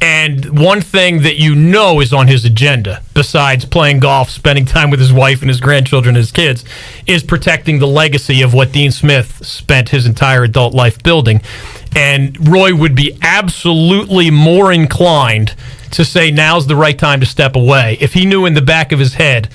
And one thing that is on his agenda, besides playing golf, spending time with his wife and his grandchildren and his kids, is protecting the legacy of what Dean Smith spent his entire adult life building. And Roy would be absolutely more inclined to say now's the right time to step away if he knew in the back of his head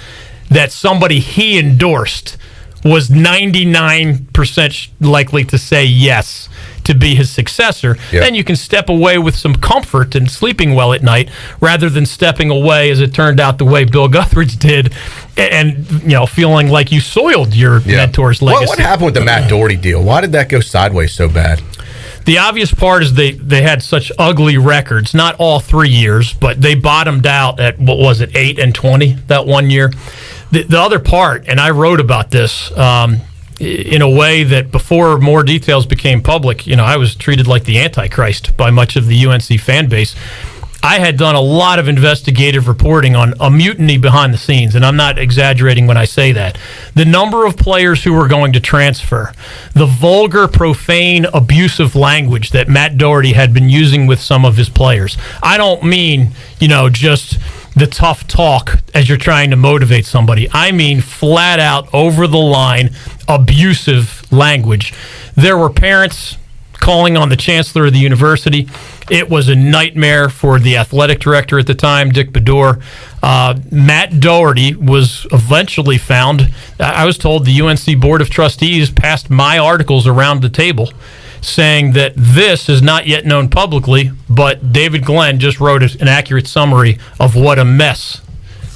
that somebody he endorsed was 99% likely to say yes to be his successor. Then you can step away with some comfort and sleeping well at night rather than stepping away, as it turned out, the way Bill Guthridge did and feeling like you soiled your mentor's legacy. What happened with the Matt Doherty deal? Why did that go sideways so bad? The obvious part is they had such ugly records, not all 3 years, but they bottomed out at, 8-20 that one year. The other part, and I wrote about this in a way that before more details became public, I was treated like the Antichrist by much of the UNC fan base. I had done a lot of investigative reporting on a mutiny behind the scenes, and I'm not exaggerating when I say that. The number of players who were going to transfer, the vulgar, profane, abusive language that Matt Doherty had been using with some of his players. I don't mean, just the tough talk as you're trying to motivate somebody. I mean flat out, over the line, abusive language. There were parents calling on the chancellor of the university. It was a nightmare for the athletic director at the time, Dick Bedore. Matt Doherty was eventually found. I was told the UNC Board of Trustees passed my articles around the table saying that this is not yet known publicly, but David Glenn just wrote an accurate summary of what a mess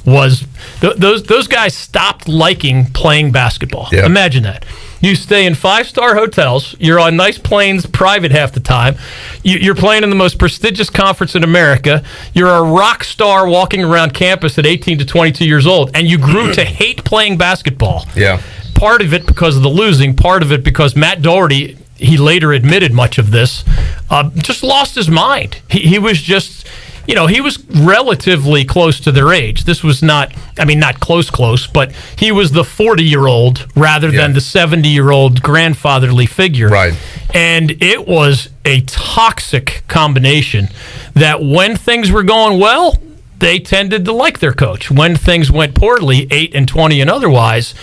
was. Those guys stopped liking playing basketball. Yep. Imagine that. You stay in 5-star hotels. You're on nice planes, private half the time. You're playing in the most prestigious conference in America. You're a rock star walking around campus at 18 to 22 years old, and you grew to hate playing basketball. Yeah. Part of it because of the losing, part of it because Matt Doherty, he later admitted much of this, just lost his mind. He was just... he was relatively close to their age. This was not close, but he was the 40-year-old rather than the 70-year-old grandfatherly figure. Right. And it was a toxic combination that when things were going well, they tended to like their coach. When things went poorly, 8-20 and otherwise,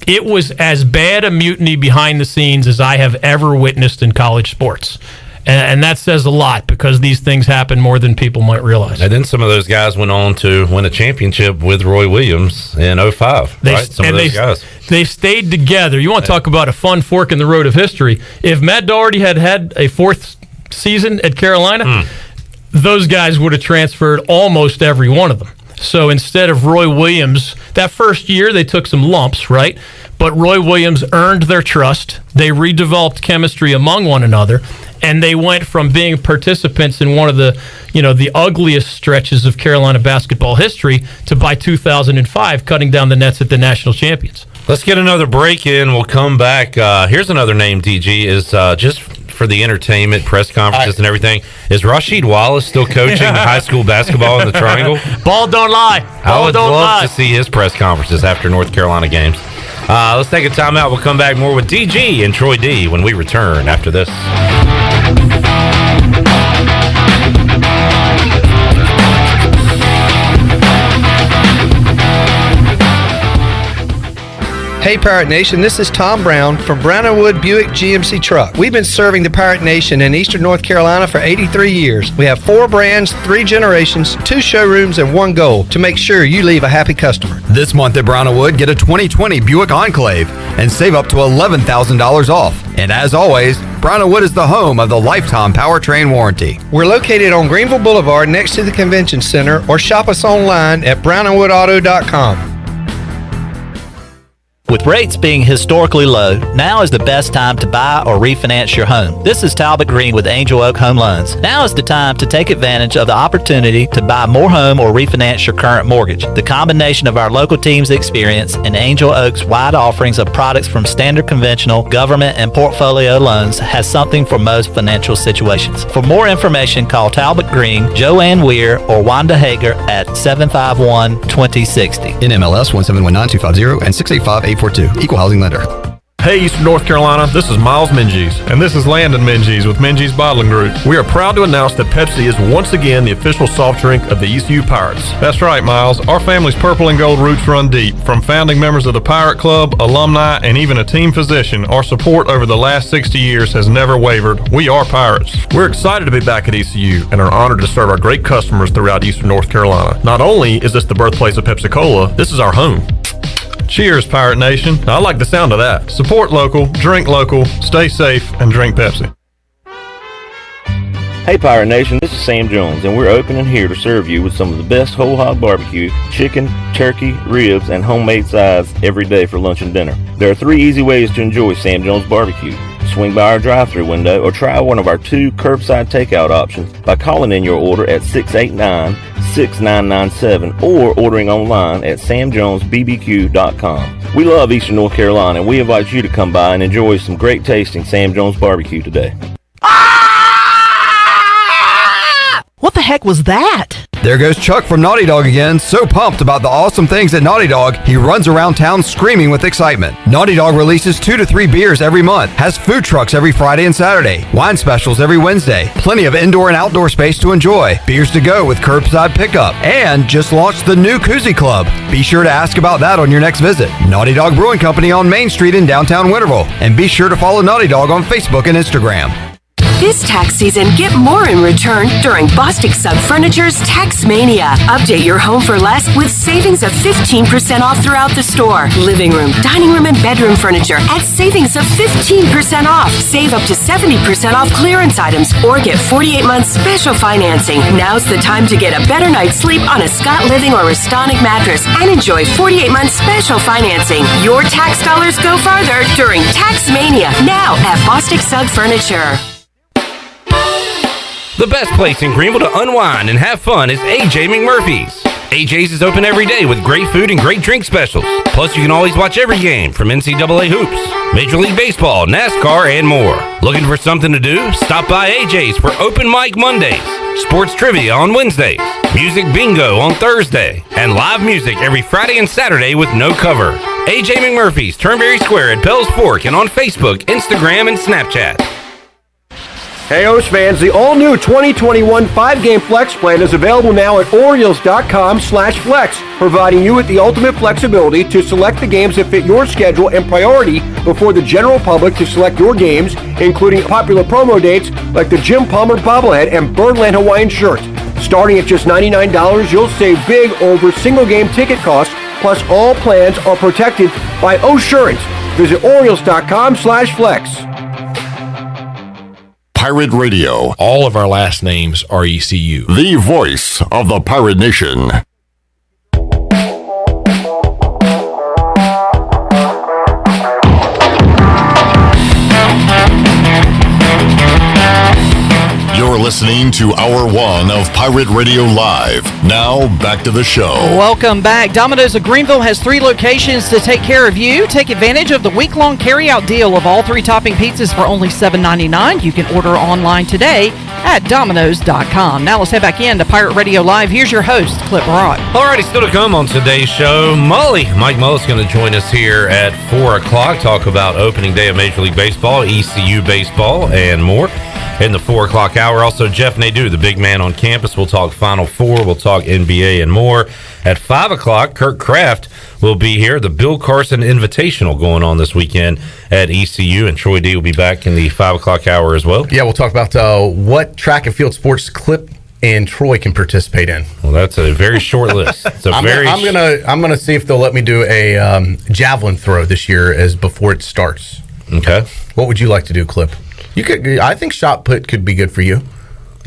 it was as bad a mutiny behind the scenes as I have ever witnessed in college sports. And that says a lot because these things happen more than people might realize. And then some of those guys went on to win a championship with Roy Williams in 2005. Some of those guys. They stayed together. You want to talk about a fun fork in the road of history. If Matt Doherty had a fourth season at Carolina, those guys would have transferred almost every one of them. So instead of Roy Williams, that first year they took some lumps, right? But Roy Williams earned their trust. They redeveloped chemistry among one another. And they went from being participants in one of the, the ugliest stretches of Carolina basketball history to by 2005 cutting down the nets at the national champions. Let's get another break in. We'll come back. Here's another name, DG, is just for the entertainment, press conferences and everything. Is Rasheed Wallace still coaching high school basketball in the Triangle? Ball don't lie. I would love to see his press conferences after North Carolina games. Let's take a timeout. We'll come back more with DG and Troy D when we return after this. Hey Pirate Nation, this is Tom Brown from Brown & Wood Buick GMC Truck. We've been serving the Pirate Nation in Eastern North Carolina for 83 years. We have 4 brands, 3 generations, 2 showrooms, and 1 goal to make sure you leave a happy customer. This month at Brown & Wood, get a 2020 Buick Enclave and save up to $11,000 off. And as always, Brown & Wood is the home of the lifetime powertrain warranty. We're located on Greenville Boulevard next to the Convention Center, or shop us online at brownandwoodauto.com. With rates being historically low, now is the best time to buy or refinance your home. This is Talbot Green with Angel Oak Home Loans. Now is the time to take advantage of the opportunity to buy more home or refinance your current mortgage. The combination of our local team's experience and Angel Oak's wide offerings of products from standard conventional, government, and portfolio loans has something for most financial situations. For more information, call Talbot Green, Joanne Weir, or Wanda Hager at 751-2060. NMLS 1719250 and 685-842. Equal housing lender. Hey, Eastern North Carolina, this is Miles Minges. And this is Landon Minges with Minges Bottling Group. We are proud to announce that Pepsi is once again the official soft drink of the ECU Pirates. That's right, Miles. Our family's purple and gold roots run deep. From founding members of the Pirate Club, alumni, and even a team physician, our support over the last 60 years has never wavered. We are Pirates. We're excited to be back at ECU and are honored to serve our great customers throughout Eastern North Carolina. Not only is this the birthplace of Pepsi-Cola, this is our home. Cheers, Pirate Nation. I like the sound of that. Support local, drink local, stay safe, and drink Pepsi. Hey Pirate Nation, this is Sam Jones, and we're open and here to serve you with some of the best whole hog barbecue, chicken, turkey, ribs, and homemade sides every day for lunch and dinner. There are 3 easy ways to enjoy Sam Jones barbecue. swing by our drive-thru window or try one of our 2 curbside takeout options by calling in your order at 689-6997 or ordering online at samjonesbbq.com. We love Eastern North Carolina, and we invite you to come by and enjoy some great tasting Sam Jones barbecue today. What the heck was that? There goes Chuck from Naughty Dog again, so pumped about the awesome things at Naughty Dog, he runs around town screaming with excitement. Naughty Dog releases 2 to 3 beers every month, has food trucks every Friday and Saturday, wine specials every Wednesday, plenty of indoor and outdoor space to enjoy, beers to go with curbside pickup, and just launched the new Koozie Club. Be sure to ask about that on your next visit. Naughty Dog Brewing Company on Main Street in downtown Winterville, and be sure to follow Naughty Dog on Facebook and Instagram. This tax season, get more in return during Bostic Sub Furniture's Tax Mania. Update your home for less with savings of 15% off throughout the store. Living room, dining room, and bedroom furniture at savings of 15% off. Save up to 70% off clearance items or get 48 months special financing. Now's the time to get a better night's sleep on a Scott Living or Restonic mattress and enjoy 48 months special financing. Your tax dollars go farther during Tax Mania now at Bostic Sub Furniture. The best place in Greenville to unwind and have fun is AJ McMurphy's. AJ's is open every day with great food and great drink specials. Plus, you can always watch every game from NCAA hoops, Major League Baseball, NASCAR, and more. Looking for something to do? Stop by AJ's for open mic Mondays, sports trivia on Wednesdays, music bingo on Thursday, and live music every Friday and Saturday with no cover. AJ McMurphy's, Turnberry Square at Bell's Fork, and on Facebook, Instagram, and Snapchat. Hey, O's fans, the all-new 2021 5-game flex plan is available now at Orioles.com/flex, providing you with the ultimate flexibility to select the games that fit your schedule and priority before the general public to select your games, including popular promo dates like the Jim Palmer bobblehead and Birdland Hawaiian shirt. Starting at just $99, you'll save big over single-game ticket costs, plus all plans are protected by O'Surance. Visit Orioles.com/flex. Pirate Radio. All of our last names are ECU. The voice of the Pirate Nation. You're listening to Hour 1 of Pirate Radio Live. Now, back to the show. Welcome back. Domino's of Greenville has 3 locations to take care of you. Take advantage of the week-long carry-out deal of all 3 topping pizzas for only $7.99. You can order online today at Domino's.com. Now let's head back in to Pirate Radio Live. Here's your host, Clip Rock. Alrighty, still to come on today's show, Mike Mullis going to join us here at 4 o'clock, talk about opening day of Major League Baseball, ECU baseball, and more. In the 4 o'clock hour, also Jeff Nadu, the big man on campus. We'll talk Final Four, we'll talk NBA and more. At 5 o'clock, Kirk Kraft will be here. The Bill Carson Invitational going on this weekend at ECU, and Troy D will be back in the 5 o'clock hour as well. Yeah, we'll talk about what track and field sports Clip and Troy can participate in. Well, that's a very short list. It's I'm gonna see if they'll let me do a javelin throw this year as before it starts. Okay. What would you like to do, Clip? You could. I think shot put could be good for you.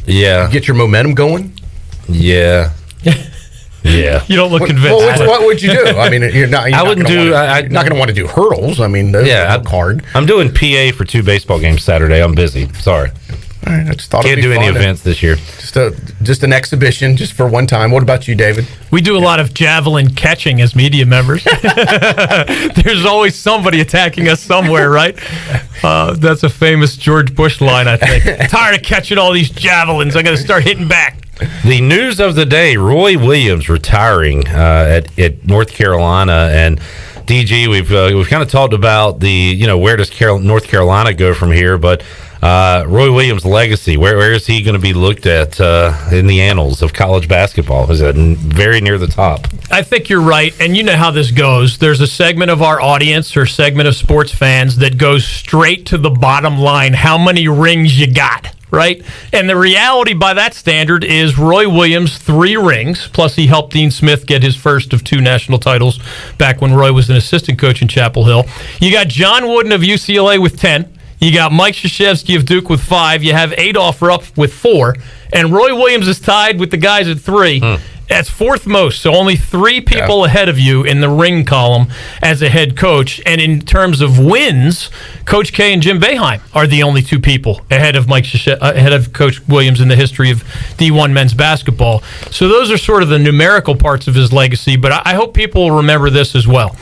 Yeah. Get your momentum going. Yeah. Yeah. You don't look convinced. Well, what would you do? I mean, you're not. I wouldn't do. I'm not going to want to do hurdles. I mean, those look hard. I'm doing PA for 2 baseball games Saturday. I'm busy. Sorry. All right, I just thought can't do any events this year. Just an exhibition, just for one time. What about you, David? We do a lot of javelin catching as media members. There's always somebody attacking us somewhere, right? That's a famous George Bush line, I think. Tired of catching all these javelins. I got to start hitting back. The news of the day: Roy Williams retiring at North Carolina, and DG. We've kind of talked about where does North Carolina go from here, but. Roy Williams' legacy, where is he going to be looked at in the annals of college basketball? Is it very near the top? I think you're right, and you know how this goes. There's a segment of our audience or segment of sports fans that goes straight to the bottom line. How many rings you got, right? And the reality by that standard is Roy Williams, 3 rings, plus he helped Dean Smith get his first of 2 national titles back when Roy was an assistant coach in Chapel Hill. You got John Wooden of UCLA with 10. You got Mike Krzyzewski of Duke with 5. You have Adolph Rupp with 4. And Roy Williams is tied with the guys at 3. That's fourth most, so only 3 people ahead of you in the ring column as a head coach. And in terms of wins, Coach K and Jim Boeheim are the only 2 people ahead of ahead of Coach Williams in the history of D1 men's basketball. So those are sort of the numerical parts of his legacy, but I hope people will remember this as well.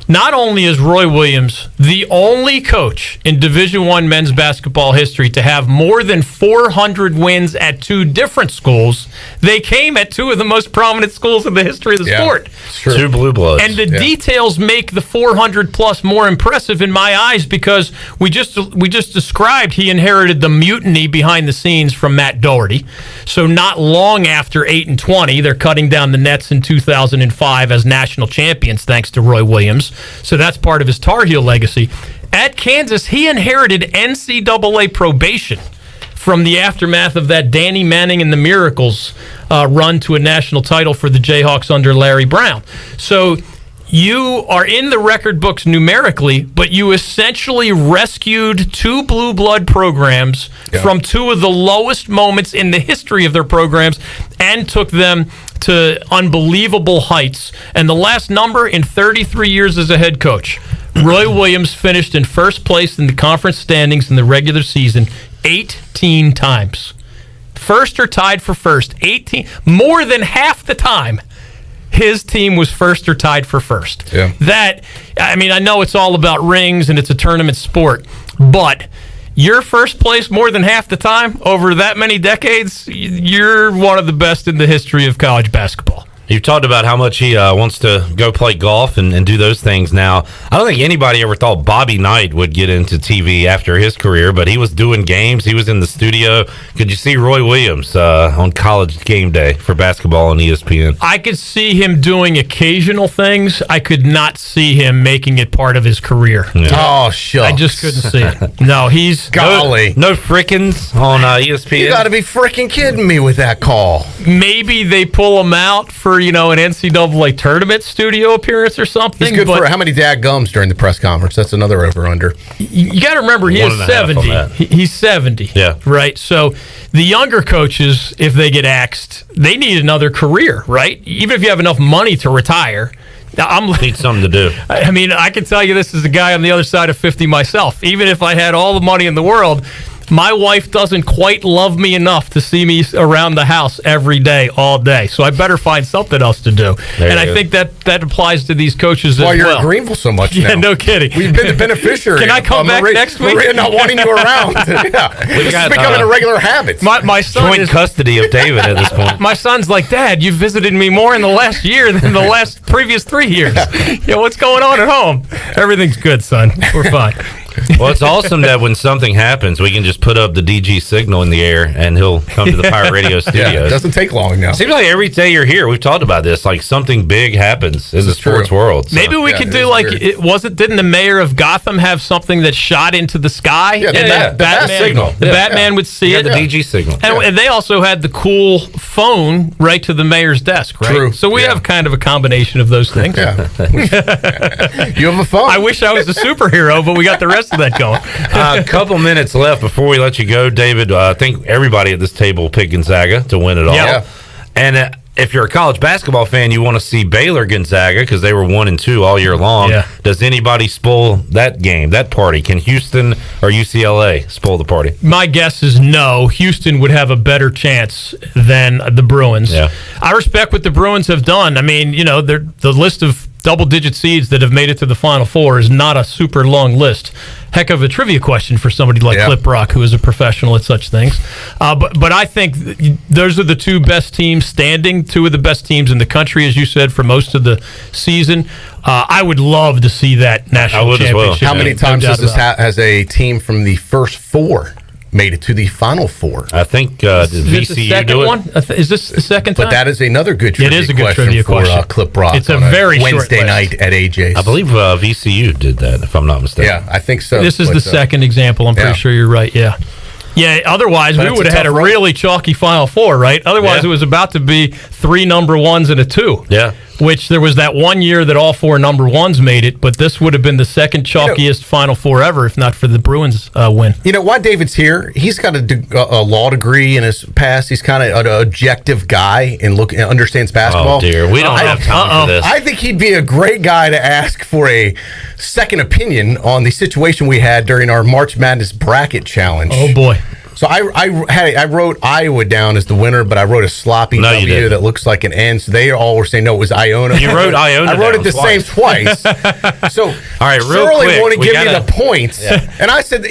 Not only is Roy Williams the only coach in Division I men's basketball history to have more than 400 wins at 2 different schools, they came at 2 of the most prominent schools in the history of the sport. True. 2 blue bloods. And the details make the 400-plus more impressive in my eyes because we just described he inherited the mutiny behind the scenes from Matt Doherty. So not long after 8-20, they're cutting down the nets in 2005 as national champions thanks to Roy Williams. So that's part of his Tar Heel legacy. At Kansas, he inherited NCAA probation from the aftermath of that Danny Manning and the Miracles run to a national title for the Jayhawks under Larry Brown. So you are in the record books numerically, but you essentially rescued 2 blue blood programs from 2 of the lowest moments in the history of their programs and took them to unbelievable heights. And the last number in 33 years as a head coach, Roy Williams finished in first place in the conference standings in the regular season 18 times. First or tied for first, 18. More than half the time, his team was first or tied for first. Yeah. That, I mean, I know it's all about rings and it's a tournament sport, but you're first place more than half the time over that many decades, you're one of the best in the history of college basketball. You've talked about how much he wants to go play golf and do those things now. I don't think anybody ever thought Bobby Knight would get into TV after his career, but he was doing games. He was in the studio. Could you see Roy Williams on College Game Day for basketball on ESPN? I could see him doing occasional things. I could not see him making it part of his career. Yeah. Oh, shucks. I just couldn't see it. No, he's... Golly. No frickins on ESPN? You got to be freaking kidding me with that call. Maybe they pull him out for, an NCAA tournament studio appearance or something. He's good for how many dadgums during the press conference? That's another over-under. You got to remember, he is 70. He's 70. Yeah. Right? So the younger coaches, if they get axed, they need another career, right? Even if you have enough money to retire. Need something to do. I mean, I can tell you this as a guy on the other side of 50 myself. Even if I had all the money in the world, my wife doesn't quite love me enough to see me around the house every day, all day. So I better find something else to do. And I think that applies to these coaches as well. Why you're at Greenville so much now. now. No kidding. We've been the beneficiary. Can I come back next week? Maria not wanting you around. This is becoming a regular habit. My son joint custody of David at this point. My son's like, Dad, you visited me more in the last year than the previous 3 years. What's going on at home? Everything's good, son. We're fine. Well, it's awesome that when something happens, we can just put up the DG signal in the air and he'll come to the Pirate Radio studios. Yeah, it doesn't take long now. Seems like every day you're here, we've talked about this, like something big happens in the sports world. So. Maybe we could do didn't the mayor of Gotham have something that shot into the sky? Yeah, the Batman signal. The Batman would see it. The DG signal. And they also had the cool phone right to the mayor's desk, right? True. So we have kind of a combination of those things. Yeah. You have a phone. I wish I was a superhero, but we got the rest of that going. A couple minutes left before we let you go, David. I think everybody at this table picked Gonzaga to win it all. Yeah. And if you're a college basketball fan, you want to see Baylor Gonzaga because they were 1-2 all year long. Yeah. Does anybody spoil that game, that party? Can Houston or UCLA spoil the party? My guess is no. Houston would have a better chance than the Bruins. Yeah. I respect what the Bruins have done. I mean, the list of double-digit seeds that have made it to the Final Four is not a super long list. Heck of a trivia question for somebody like Clip Rock, who is a professional at such things. But I think those are the 2 best teams standing, 2 of the best teams in the country, as you said, for most of the season. I would love to see that national championship. How many times has a team from the first 4 made it to the Final Four? I think VCU do it. One? Is this the second time? But that is another good trivia question. It is a good trivia for question. Clip Rock. It's a very Wednesday short night at AJ's. I believe VCU did that, if I'm not mistaken. Yeah, I think so. This is the second example. I'm pretty sure you're right. Yeah. Yeah, otherwise we would have had a really chalky Final Four, right? Otherwise it was about to be 3 number 1s and a 2. Yeah. which there was that one year that all 4 number ones made it, but this would have been the second chalkiest Final Four ever if not for the Bruins win. You know why David's here? He's got a law degree in his past. He's kind of an objective guy and understands basketball. Oh dear, we don't have time for this. I think he'd be a great guy to ask for a second opinion on the situation we had during our March Madness bracket challenge. Oh boy. So I wrote Iowa down as the winner, but I wrote a sloppy W that looks like an N. So they all were saying no, it was Iona. You wrote Iona. I wrote it the same twice. So all right, real Shirley quick, wanted to give me the points, and I said,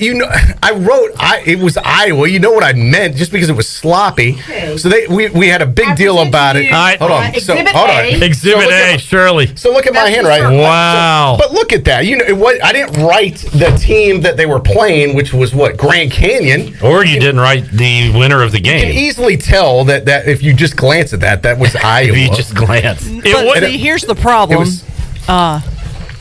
I wrote it was Iowa. You know what I meant, just because it was sloppy. So we had a big deal about it. All right, hold on. Exhibit A. Exhibit A, Shirley. So look at my handwriting. Wow. But look at that. You know, I didn't write the team that they were playing, which was what, Grand Canyon. Or you didn't write the winner of the game. You can easily tell that if you just glance at that was Iowa. If you just glance. But see, here's the problem.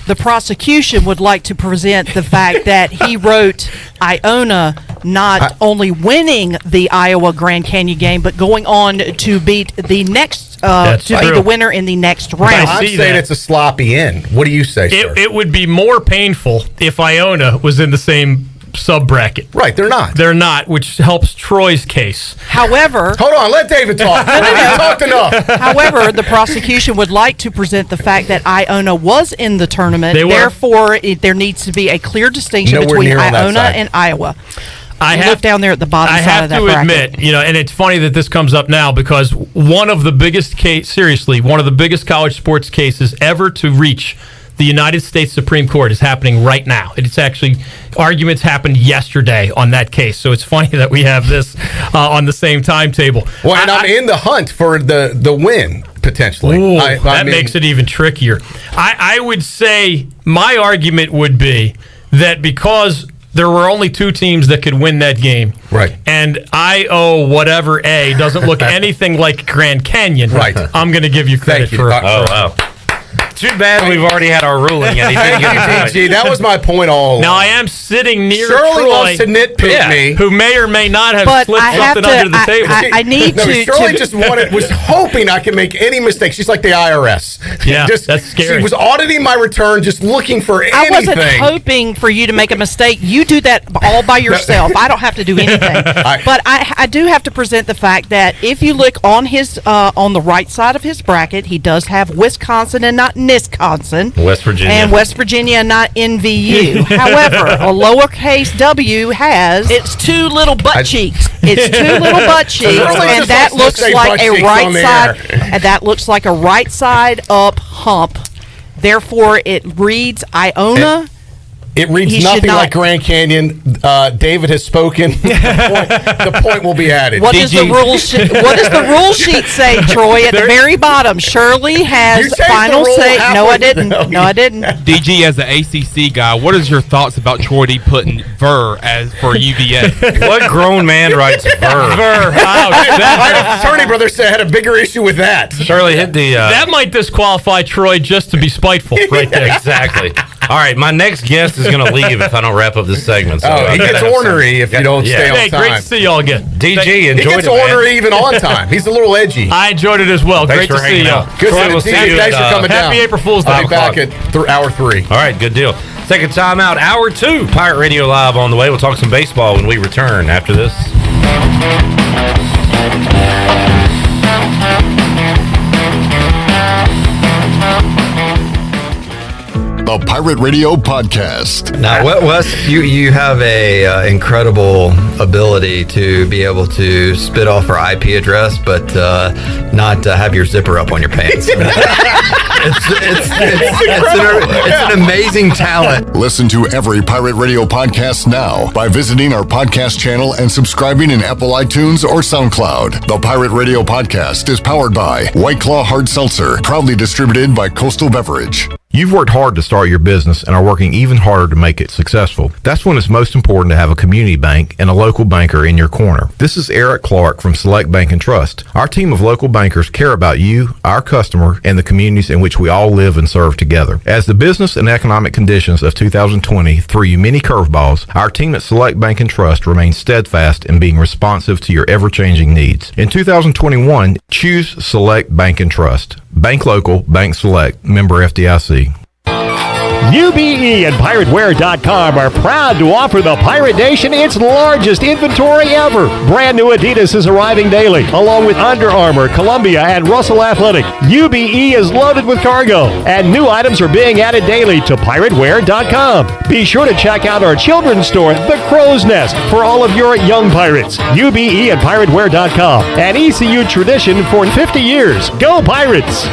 The prosecution would like to present the fact that he wrote Iona not only winning the Iowa Grand Canyon game, but going on to beat the next, to be the winner in the next round. I'm saying it's a sloppy end. What do you say, sir? It would be more painful if Iona was in the same sub-bracket. Right, they're not. They're not, which helps Troy's case. However... Hold on, let David talk. You talked enough. However, the prosecution would like to present the fact that Iona was in the tournament. They were. Therefore, there needs to be a clear distinction between Iona and Iowa. I look down there at the bottom side of that bracket. I have to admit, and it's funny that this comes up now because one of the biggest college sports cases ever to reach the United States Supreme Court is happening right now. It's actually, arguments happened yesterday on that case. So it's funny that we have this on the same timetable. Well, and I'm in the hunt for the win, potentially. Ooh, that makes it even trickier. I would say my argument would be that because there were only 2 teams that could win that game. Right. And IO whatever A doesn't look anything like Grand Canyon. Right. I'm going to give you credit for it. Oh, wow. Too bad we've already had our ruling and he didn't get it. DG, that was my point all along. Now I am sitting near Shirley Troy, loves to nitpick me, who may or may not have But slipped I have something under the table. I need no, to... Shirley just was hoping I could make any mistake. She's like the IRS. Yeah, that's scary. She was auditing my return, just looking for anything. I wasn't hoping for you to make a mistake. You do that all by yourself. I don't have to do anything. But I do have to present the fact that if you look on his on the right side of his bracket, he does have Wisconsin and not Nisconsin. West Virginia. And West Virginia and not NVU. However, a lowercase W has its 2 little butt cheeks. It's 2 little butt cheeks, and that looks like a right side. And that looks like a right side up hump. Therefore, it reads Iona. It reads nothing like Grand Canyon. David has spoken. The point will be added. What does the rule sheet say, Troy? At the very bottom, Shirley has final say. No, I didn't. No, I didn't. DG, as an ACC guy, what is your thoughts about Troy D putting ver as for UVA? What grown man writes ver? My attorney brother said had a bigger issue with that. Shirley hit the. That might disqualify Troy just to be spiteful, right there. Exactly. All right, my next guest is going to leave if I don't wrap up this segment. So he gets ornery if you don't stay on hey, time. Great to see y'all again. DG, enjoyed it. He gets ornery even on time. He's a little edgy. I enjoyed it as well. Thanks great for to see y'all. Good Troy, we'll see you. Thanks for coming down. Happy April Fool's Day. I'll be back at hour 3. All right, good deal. Take a time out. Hour 2, Pirate Radio Live on the way. We'll talk some baseball when we return after this. The Pirate Radio Podcast. Now, Wes, you have a incredible ability to be able to spit off our IP address, but not have your zipper up on your pants. It's an amazing talent. Listen to every Pirate Radio podcast now by visiting our podcast channel and subscribing in Apple iTunes or SoundCloud. The Pirate Radio Podcast is powered by White Claw Hard Seltzer, proudly distributed by Coastal Beverage. You've worked hard to start your business and are working even harder to make it successful. That's when it's most important to have a community bank and a local banker in your corner. This is Eric Clark from Select Bank and Trust. Our team of local bankers care about you, our customer, and the communities in which we all live and serve together. As the business and economic conditions of 2020 threw you many curveballs, our team at Select Bank and Trust remains steadfast in being responsive to your ever-changing needs. In 2021, choose Select Bank and Trust. Bank local, bank select, member FDIC. UBE and PirateWear.com are proud to offer the Pirate Nation its largest inventory ever. Brand new Adidas is arriving daily, along with Under Armour, Columbia, and Russell Athletic. UBE is loaded with cargo, and new items are being added daily to PirateWear.com. Be sure to check out our children's store, The Crow's Nest, for all of your young pirates. UBE and PirateWear.com, an ECU tradition for 50 years. Go Pirates!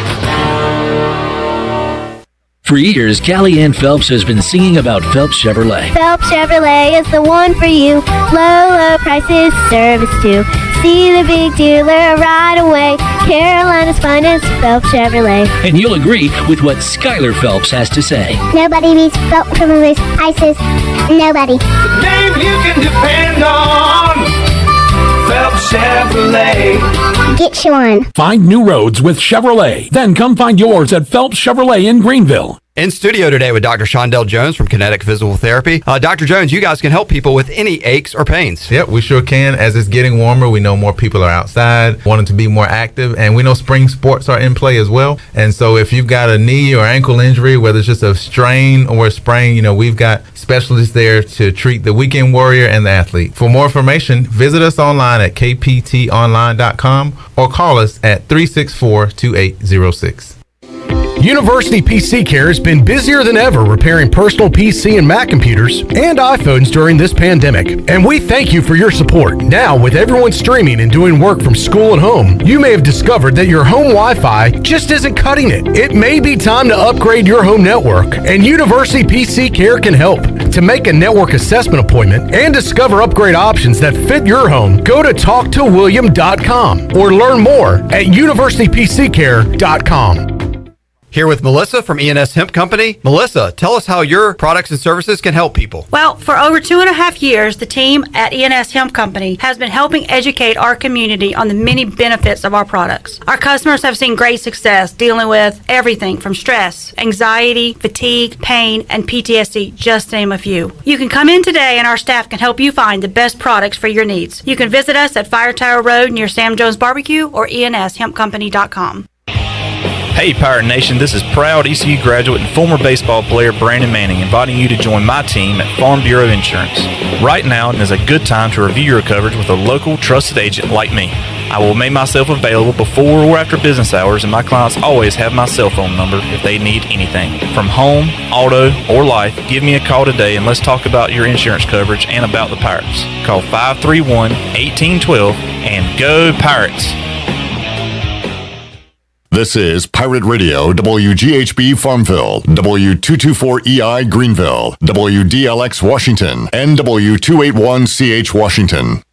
For years, Callie Ann Phelps has been singing about Phelps Chevrolet. Phelps Chevrolet is the one for you. Low prices, service too. See the big dealer right away. Carolina's finest, Phelps Chevrolet. And you'll agree with what Skylar Phelps has to say. Nobody beats Phelps Chevrolet's prices. Nobody. The name you can depend on. Phelps Chevrolet. Get you one. Find new roads with Chevrolet. Then come find yours at Phelps Chevrolet in Greenville. In studio today with Dr. Shondell Jones from Kinetic Physical Therapy. Dr. Jones, you guys can help people with any aches or pains. Yep, we sure can. As it's getting warmer, we know more people are outside, wanting to be more active, and we know spring sports are in play as well. And so if you've got a knee or ankle injury, whether it's just a strain or a sprain, we've got specialists there to treat the weekend warrior and the athlete. For more information, visit us online at kptonline.com or call us at 364-2806. University PC Care has been busier than ever repairing personal PC and Mac computers and iPhones during this pandemic. And we thank you for your support. Now, with everyone streaming and doing work from school and home, you may have discovered that your home Wi-Fi just isn't cutting it. It may be time to upgrade your home network, and University PC Care can help. To make a network assessment appointment and discover upgrade options that fit your home, go to talktowilliam.com or learn more at universitypccare.com. Here with Melissa from ENS Hemp Company. Melissa, tell us how your products and services can help people. Well, for over 2.5 years, the team at ENS Hemp Company has been helping educate our community on the many benefits of our products. Our customers have seen great success dealing with everything from stress, anxiety, fatigue, pain, and PTSD, just to name a few. You can come in today and our staff can help you find the best products for your needs. You can visit us at Fire Tower Road near Sam Jones Barbecue or enshempcompany.com. Hey Pirate Nation, this is proud ECU graduate and former baseball player Brandon Manning inviting you to join my team at Farm Bureau Insurance. Right now is a good time to review your coverage with a local trusted agent like me. I will make myself available before or after business hours, and my clients always have my cell phone number if they need anything. From home, auto, or life, give me a call today and let's talk about your insurance coverage and about the Pirates. Call 531-1812 and go Pirates! This is Pirate Radio, WGHB Farmville, W224EI Greenville, WDLX Washington, and W281CH Washington.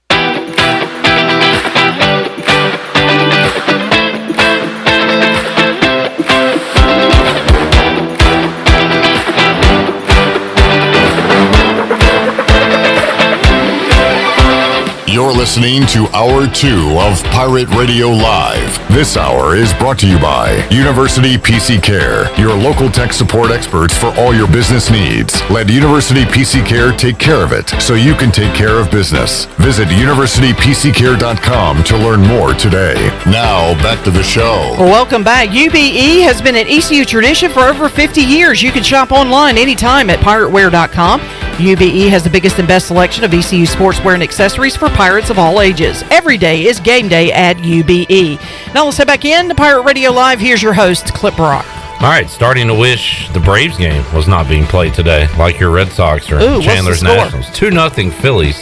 You're listening to Hour 2 of Pirate Radio Live. This hour is brought to you by University PC Care, your local tech support experts for all your business needs. Let University PC Care take care of it so you can take care of business. Visit universitypccare.com to learn more today. Now, back to the show. Well, welcome back. UBE has been an ECU tradition for over 50 years. You can shop online anytime at piratewear.com. UBE has the biggest and best selection of ECU sportswear and accessories for pirates of all ages. Every day is game day at UBE. Now let's head back in to Pirate Radio Live. Here's your host, Clip Brock. All right, starting to wish the Braves game was not being played today, like your Red Sox or Chandler's Nationals. 2-0 Phillies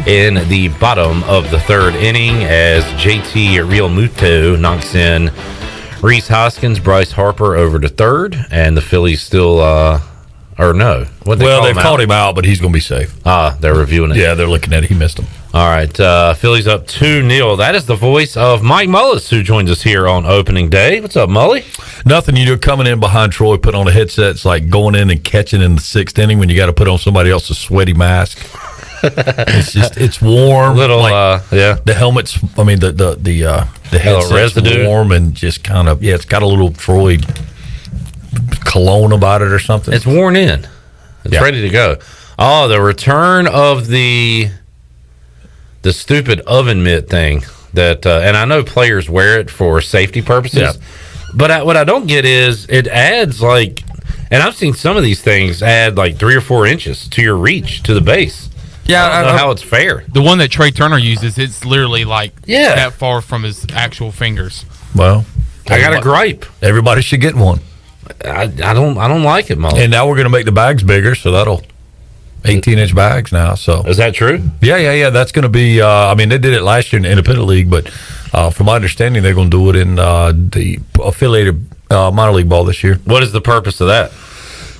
in the bottom of the third inning as JT Realmuto knocks in Rhys Hoskins, Bryce Harper over to third, and the Phillies still they've called him out, but he's going to be safe. They're reviewing it. Yeah, they're looking at it. He missed him. All right, Phillies up 2-0. That is the voice of Mike Mullis, who joins us here on opening day. What's up, Mully? Nothing. You do coming in behind Troy, put on a headset. It's like going in and catching in the sixth inning when you got to put on somebody else's sweaty mask. It's warm. The helmet's. I mean the headset's warm and just kind of it's got a little Troy cologne about it or something. It's worn in. It's ready to go. Oh, the return of the stupid oven mitt thing that, and I know players wear it for safety purposes, But what I don't get is it adds like, and I've seen some of these things add like 3 or 4 inches to your reach to the base. Yeah, I don't know how it's fair. The one that Trey Turner uses, it's literally like that far from his actual fingers. Well, I got a gripe. Everybody should get one. I don't like it, Mo. And now we're going to make the bags bigger, so that'll 18-inch bags now. So is that true? Yeah. That's going to be. I mean, they did it last year in the Independent League, but from my understanding, they're going to do it in the affiliated minor league ball this year. What is the purpose of that?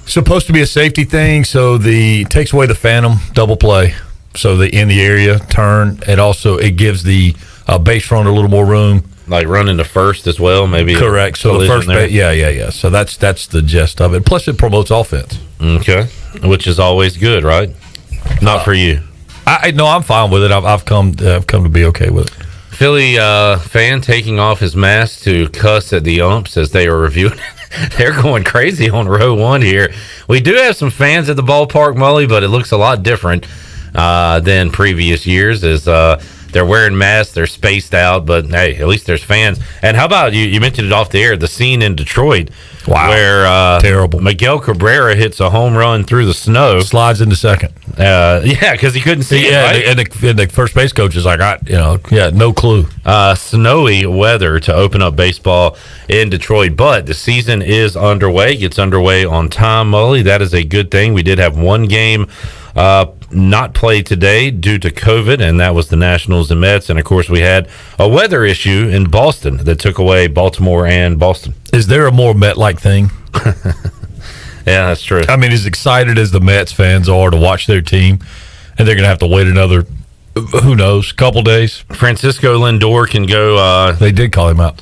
Supposed to be a safety thing, so takes away the phantom double play, so in the area turn, and also it gives the base runner a little more room, like running to first as well, maybe. Correct. So the first base, yeah. So that's the gist of it. Plus, it promotes offense. Okay, which is always good, right? Not for you. No, I'm fine with it. I've come to be okay with it. Philly fan taking off his mask to cuss at the umps as they are reviewing. They're going crazy on row 1 here. We do have some fans at the ballpark, Mully, but it looks a lot different than previous years as they're wearing masks, they're spaced out, but hey, at least there's fans. And how about you mentioned it off the air, the scene in Detroit where terrible. Miguel Cabrera hits a home run through the snow. Slides into second. Yeah, because he couldn't see it, right? And the first base coach is like, no clue. Snowy weather to open up baseball in Detroit, but the season is underway. Gets underway on time, Mully. That is a good thing. We did have one game not played today due to COVID, and that was the Nationals and Mets. And of course, we had a weather issue in Boston that took away Baltimore and Boston. Is there a more Met-like thing? Yeah, that's true. I mean, as excited as the Mets fans are to watch their team, and they're going to have to wait another, who knows, couple days. Francisco Lindor can go. They did call him out.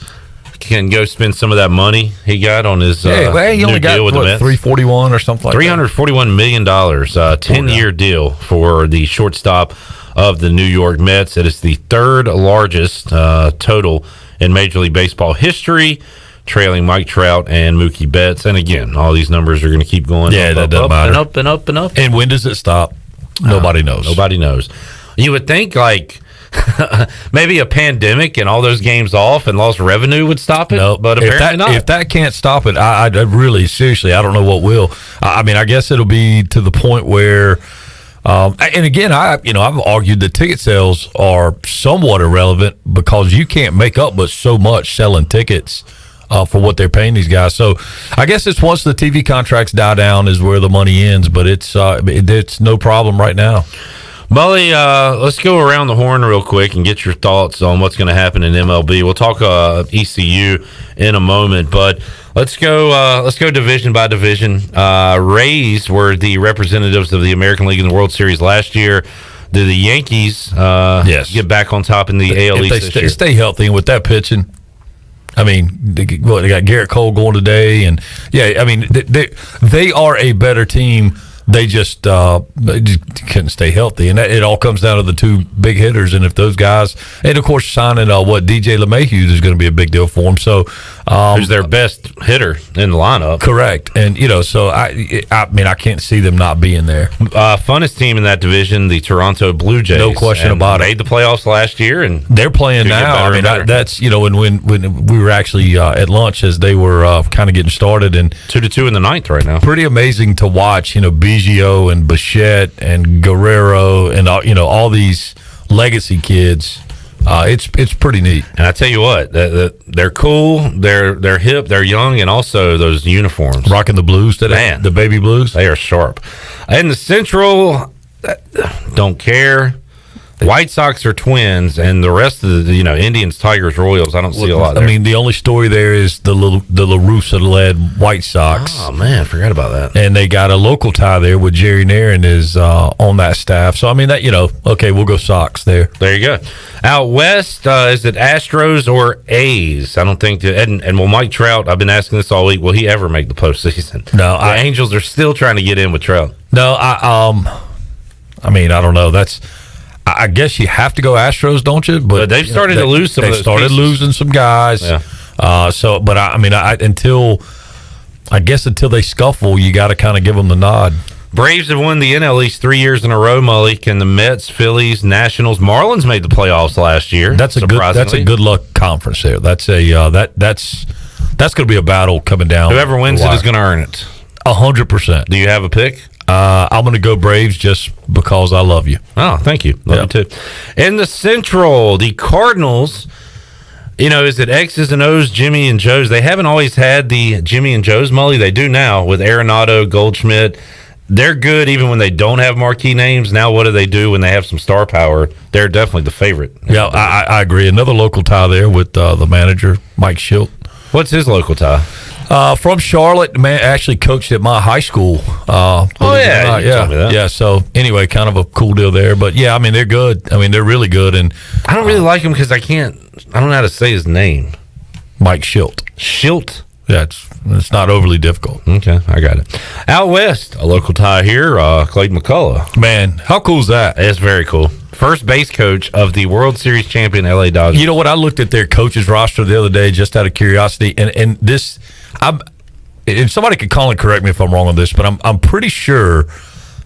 Can go spend some of that money he got on his he only got deal with the Mets. $341 or something like $341 million, 10-year deal for the shortstop of the New York Mets. It is the third largest total in Major League Baseball history, trailing Mike Trout and Mookie Betts. And again, all these numbers are going to keep going up and up and up and up. And when does it stop? Nobody knows. Nobody knows. You would think like maybe a pandemic and all those games off and lost revenue would stop it. No, but apparently not. If that can't stop it, I really, seriously, I don't know what will. I mean, I guess it'll be to the point where, and again, I've argued that ticket sales are somewhat irrelevant because you can't make up but so much selling tickets for what they're paying these guys. So I guess it's once the TV contracts die down is where the money ends, but it's no problem right now. Mully, let's go around the horn real quick and get your thoughts on what's going to happen in MLB. We'll talk ECU in a moment, but let's go division by division. Rays were the representatives of the American League in the World Series last year. Did the Yankees get back on top in the AL East this year? Stay healthy, and with that pitching, I mean, they got Garrett Cole going today, and I mean, they are a better team. They just couldn't stay healthy, and it all comes down to the two big hitters. And if those guys, and of course signing DJ LeMahieu is going to be a big deal for them. So, who's their best hitter in the lineup? Correct, and so I mean I can't see them not being there. Funnest team in that division, the Toronto Blue Jays, no question about it. Made the playoffs last year, and they're playing now. I mean that's when we were actually at lunch as they were kind of getting started, and 2-2 in the ninth right now. Pretty amazing to watch. Biggio and Bichette and Guerrero and all these legacy kids. It's pretty neat. And I tell you what, they're cool, they're hip, they're young, and also those uniforms. Rocking the blues today, man, the baby blues. They are sharp. In the Central, don't care. White Sox are Twins, and the rest of the Indians, Tigers, Royals. I don't see a lot there. I mean, the only story there is the La Russa-led White Sox. Oh man, forgot about that. And they got a local tie there with Jerry Nairn is on that staff. So I mean that okay, we'll go Sox there. There you go. Out west, is it Astros or A's? I don't think and will Mike Trout? I've been asking this all week. Will he ever make the postseason? No, the Angels are still trying to get in with Trout. No, I mean I don't know. I guess you have to go Astros, don't you? But they've started to lose some. They started losing some guys. Yeah. But I mean, until they scuffle, you got to kind of give them the nod. Braves have won the NL East 3 years in a row, Mully. Can the Mets, Phillies, Nationals, Marlins made the playoffs last year? That's a good luck conference there. That's That's going to be a battle coming down. Whoever wins it is going to earn it. 100%. Do you have a pick? I'm going to go Braves just because I love you. Oh, thank you. Love you too. In the Central, the Cardinals, is it X's and O's, Jimmy and Joe's? They haven't always had the Jimmy and Joe's, Mully. They do now with Arenado, Goldschmidt. They're good even when they don't have marquee names. Now what do they do when they have some star power? They're definitely the favorite. Yeah, I agree. Another local tie there with the manager, Mike Schilt. What's his local tie? From Charlotte, man, actually coached at my high school. Yeah. So anyway, kind of a cool deal there. But yeah, I mean they're good. I mean they're really good, and I don't really like him because I don't know how to say his name. Mike Schilt. Schilt. Yeah, it's not overly difficult. Okay, I got it. Out west, a local tie here, Clayton McCullough. Man, how cool is that? It's very cool. First base coach of the World Series champion LA Dodgers. You know what? I looked at their coaches roster the other day just out of curiosity, and this, and somebody could call and correct me if I'm wrong on this, but I'm pretty sure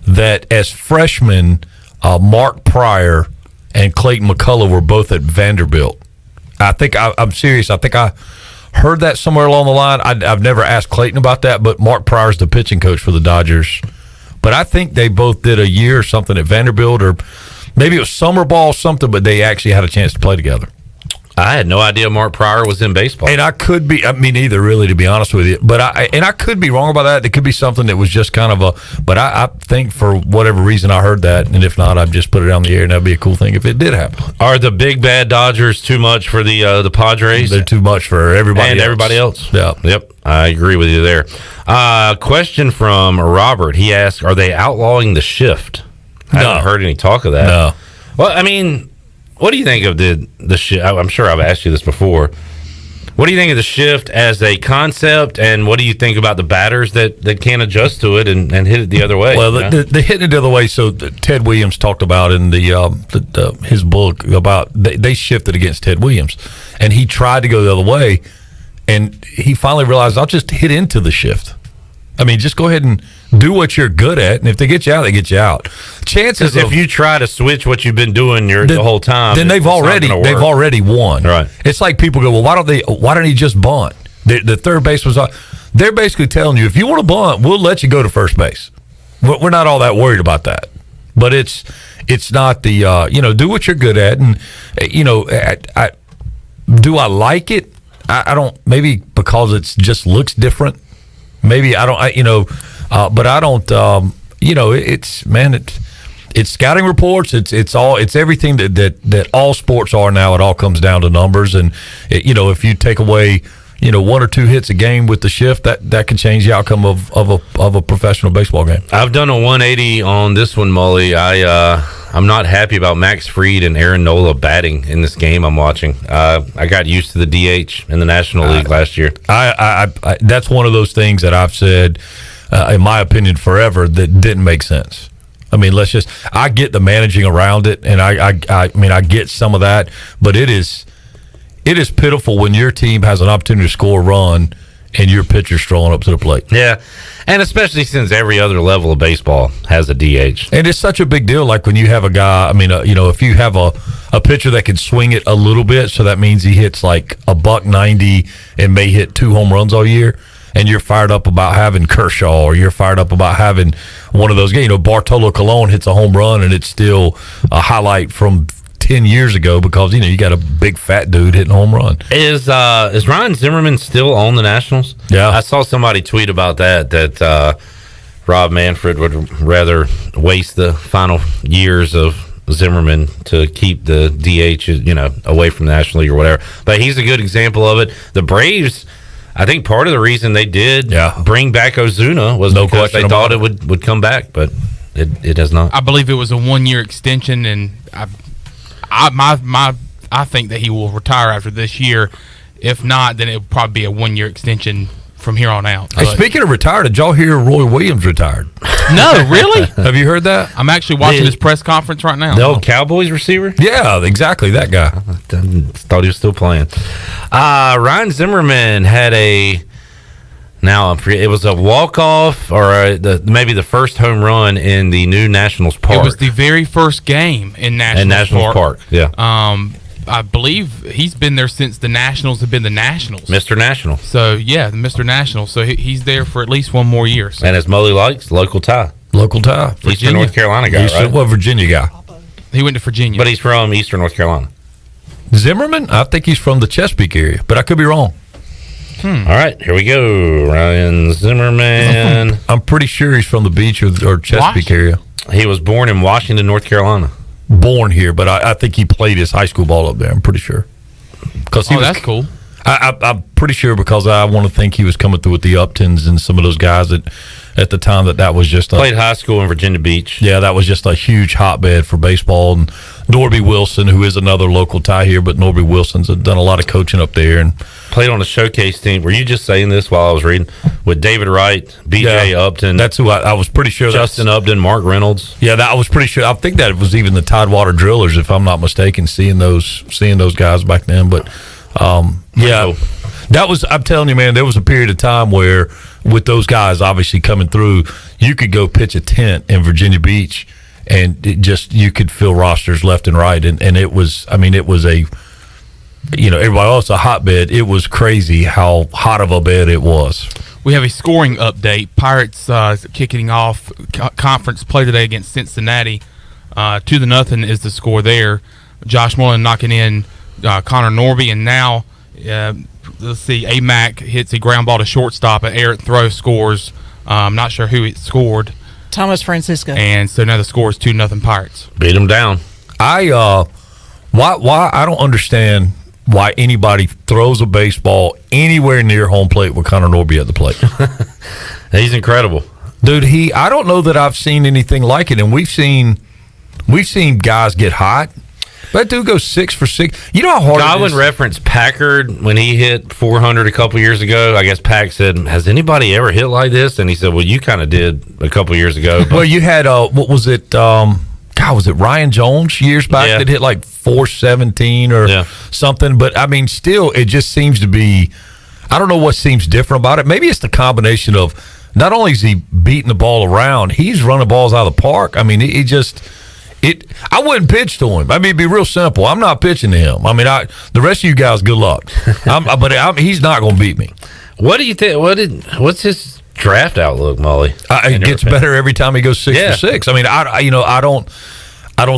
that as freshmen, Mark Pryor and Clayton McCullough were both at Vanderbilt. I think I'm serious. I think I heard that somewhere along the line. I've never asked Clayton about that, but Mark Pryor's the pitching coach for the Dodgers. But I think they both did a year or something at Vanderbilt, or maybe it was summer ball or something, but they actually had a chance to play together. I had no idea Mark Pryor was in baseball. And I could be, neither really, to be honest with you. But I could be wrong about that. It could be something that was just kind of but I think for whatever reason I heard that, and if not, I'd just put it on the air, and that'd be a cool thing if it did happen. Are the big bad Dodgers too much for the Padres? They're too much for everybody else. Yeah. Yep. I agree with you there. Question from Robert. He asked, are they outlawing the shift? I haven't heard any talk of that. No. Well, I mean, what do you think of the shift? I'm sure I've asked you this before. What do you think of the shift as a concept, and what do you think about the batters that can't adjust to it and hit it the other way? Well, the hitting it the other way. So Ted Williams talked about in his book about they shifted against Ted Williams, and he tried to go the other way, and he finally realized, I'll just hit into the shift. I mean, just go ahead and do what you're good at, and if they get you out, they get you out. Chances if you try to switch what you've been doing the whole time, then they've already won. Right. It's like people go, well, why don't he just bunt? The third base was. They're basically telling you, if you want to bunt, we'll let you go to first base. We're not all that worried about that. But it's not the do what you're good at, and do I like it? I don't. Maybe because it just looks different. Maybe I don't. But I don't. It's scouting reports. It's everything that all sports are now. It all comes down to numbers, and if you take away one or two hits a game with the shift, that can change the outcome of a professional baseball game. I've done a 180 on this one, Mully. I'm not happy about Max Fried and Aaron Nola batting in this game I'm watching. I got used to the DH in the National League last year. I that's one of those things that I've said, in my opinion, forever, that didn't make sense. I mean, I get the managing around it, and I get some of that, but it is pitiful when your team has an opportunity to score a run and your pitcher's strolling up to the plate. Yeah, and especially since every other level of baseball has a DH. And it's such a big deal, like when you have a guy, if you have a pitcher that can swing it a little bit, so that means he hits like $190 and may hit 2 home runs all year, and you're fired up about having Kershaw, or you're fired up about having one of those guys. Bartolo Colon hits a home run, and it's still a highlight from 10 years ago because you got a big fat dude hitting a home run. Is Ryan Zimmerman still on the Nationals? Yeah, I saw somebody tweet about that Rob Manfred would rather waste the final years of Zimmerman to keep the DH away from the National League or whatever. But he's a good example of it. The Braves, I think part of the reason they did bring back Ozuna was because they thought it would come back, but it has not. I believe it was a 1-year extension, and I think that he will retire after this year. If not, then it will probably be a 1-year extension from here on out. Hey, speaking of retired, did y'all hear Roy Williams retired? No, really? Have you heard that? I'm actually watching his press conference right now. The old Cowboys receiver? Yeah, exactly, that guy. I thought he was still playing. Ryan Zimmerman had it was a walk-off or maybe the first home run in the new Nationals Park. It was the very first game in Nationals Park. Yeah. I believe he's been there since the Nationals have been the Nationals. Mr. National. So, yeah, the Mr. National. So he's there for at least one more year. So. And as Molly likes, local tie. Local tie. Eastern Virginia. North Carolina guy, right? Well, Virginia guy. He went to Virginia. But he's from Eastern North Carolina. Zimmerman? I think he's from the Chesapeake area, but I could be wrong. All right, here we go. Ryan Zimmerman. I'm pretty sure he's from the beach or Chesapeake area. He was born in Washington, North Carolina. Born here, but I think he played his high school ball up there. I'm pretty sure. That's cool. I'm pretty sure because I want to think he was coming through with the Uptons and some of those guys that at the time that was just played high school in Virginia Beach. Yeah, that was just a huge hotbed for baseball. And Norby Wilson, who is another local tie here, but Norby Wilson's done a lot of coaching up there and played on the showcase team. Were you just saying this while I was reading with David Wright, BJ Upton? That's who I was pretty sure. Justin Upton, Mark Reynolds. Yeah, I was pretty sure. I think that it was even the Tidewater Drillers, if I'm not mistaken, seeing those guys back then. But yeah. That was, I'm telling you, man, there was a period of time where with those guys obviously coming through, you could go pitch a tent in Virginia Beach and you could fill rosters left and right. And it was, it was everybody else a hotbed. It was crazy how hot of a bed it was. We have a scoring update. Pirates kicking off conference play today against Cincinnati. 2-0 is the score there. Josh Moreland knocking in Connor Norby, and now let's see, A-Mac hits a ground ball to shortstop, and Eric Throw scores. I'm not sure who it scored. Thomas Francisco. And so now the score is 2-0 Pirates. Beat them down. Why I don't understand why anybody throws a baseball anywhere near home plate with Connor Norby at the plate. He's incredible. Dude, I don't know that I've seen anything like it, and we've seen guys get hot. That dude goes 6 for 6. You know how hard Godwin referenced Packard when he hit 400 a couple years ago. I guess Pack said, has anybody ever hit like this? And he said, well, you kind of did a couple years ago. Well, you had, what was it? Was it Ryan Jones years back that hit like 417 or something? But, still, it just seems to be, I don't know what seems different about it. Maybe it's the combination of not only is he beating the ball around, he's running balls out of the park. I wouldn't pitch to him. It'd be real simple. I'm not pitching to him. The rest of you guys, good luck. He's not going to beat me. What do you think? What's his draft outlook, Molly? It gets better every time he goes 6 for 6. I don't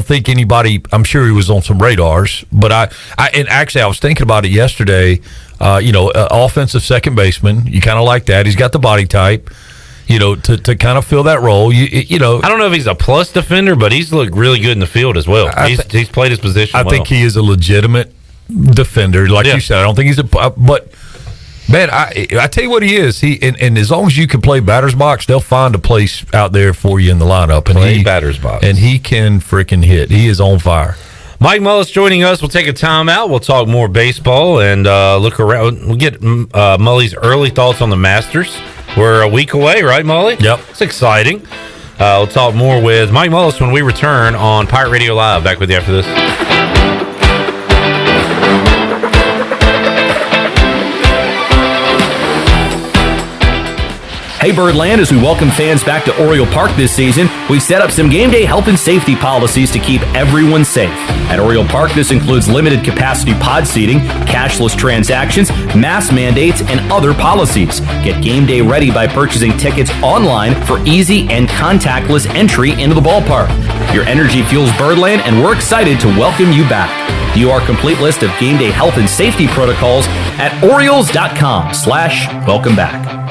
think anybody. I'm sure he was on some radars, but and actually I was thinking about it yesterday. Offensive second baseman. You kind of like that. He's got the body type. To kind of fill that role. I don't know if he's a plus defender, but he's looked really good in the field as well. He's played his position well. I think he is a legitimate defender, like you said. I don't think he's but man, I tell you what he is. And as long as you can play batter's box, they'll find a place out there for you in the lineup. And batter's box. And he can freaking hit. He is on fire. Mike Mullis joining us. We'll take a timeout. We'll talk more baseball and look around. We'll get Mully's early thoughts on the Masters. We're a week away, right, Molly? Yep. It's exciting. We'll talk more with Mike Mullis when we return on Pirate Radio Live. Back with you after this. Hey Birdland, as we welcome fans back to Oriole Park this season, we've set up some game day health and safety policies to keep everyone safe. At Oriole Park, this includes limited capacity pod seating, cashless transactions, mask mandates, and other policies. Get game day ready by purchasing tickets online for easy and contactless entry into the ballpark. Your energy fuels Birdland, and we're excited to welcome you back. View our complete list of game day health and safety protocols at Orioles.com/welcome back.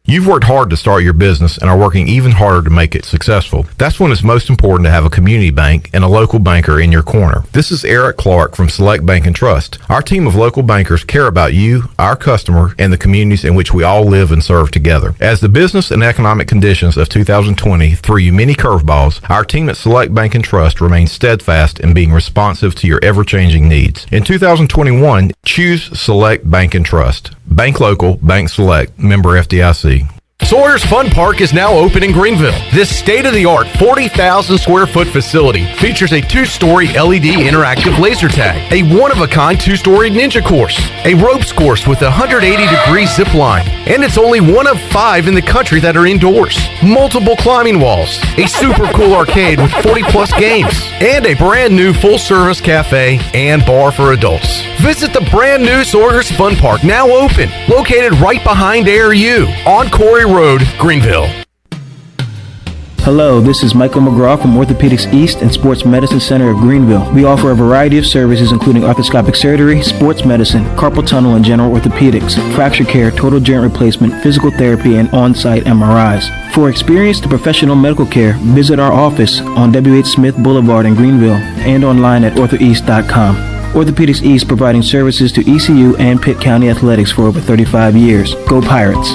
You've worked hard to start your business and are working even harder to make it successful. That's when it's most important to have a community bank and a local banker in your corner. This is Eric Clark from Select Bank and Trust. Our team of local bankers care about you, our customer, and the communities in which we all live and serve together. As the business and economic conditions of 2020 threw you many curveballs, our team at Select Bank and Trust remains steadfast in being responsive to your ever-changing needs. In 2021, choose Select Bank and Trust. Bank local, bank select, member FDIC. Sawyer's Fun Park is now open in Greenville. This state-of-the-art 40,000 square foot facility features a 2-story LED interactive laser tag, a one-of-a-kind 2-story ninja course, a ropes course with a 180-degree zip line, and it's only one of 5 in the country that are indoors. Multiple climbing walls, a super cool arcade with 40-plus games, and a brand new full-service cafe and bar for adults. Visit the brand new Sawyer's Fun Park, now open, located right behind ARU on Corey Road, Greenville. Hello, this is Michael McGraw from Orthopedics East and Sports Medicine Center of Greenville. We offer a variety of services including arthroscopic surgery, sports medicine, carpal tunnel and general orthopedics, fracture care, total joint replacement, physical therapy, and on-site MRIs. For experienced professional medical care, visit our office on W.H. Smith Boulevard in Greenville and online at orthoeast.com. Orthopedics East providing services to ECU and Pitt County athletics for over 35 years. Go Pirates!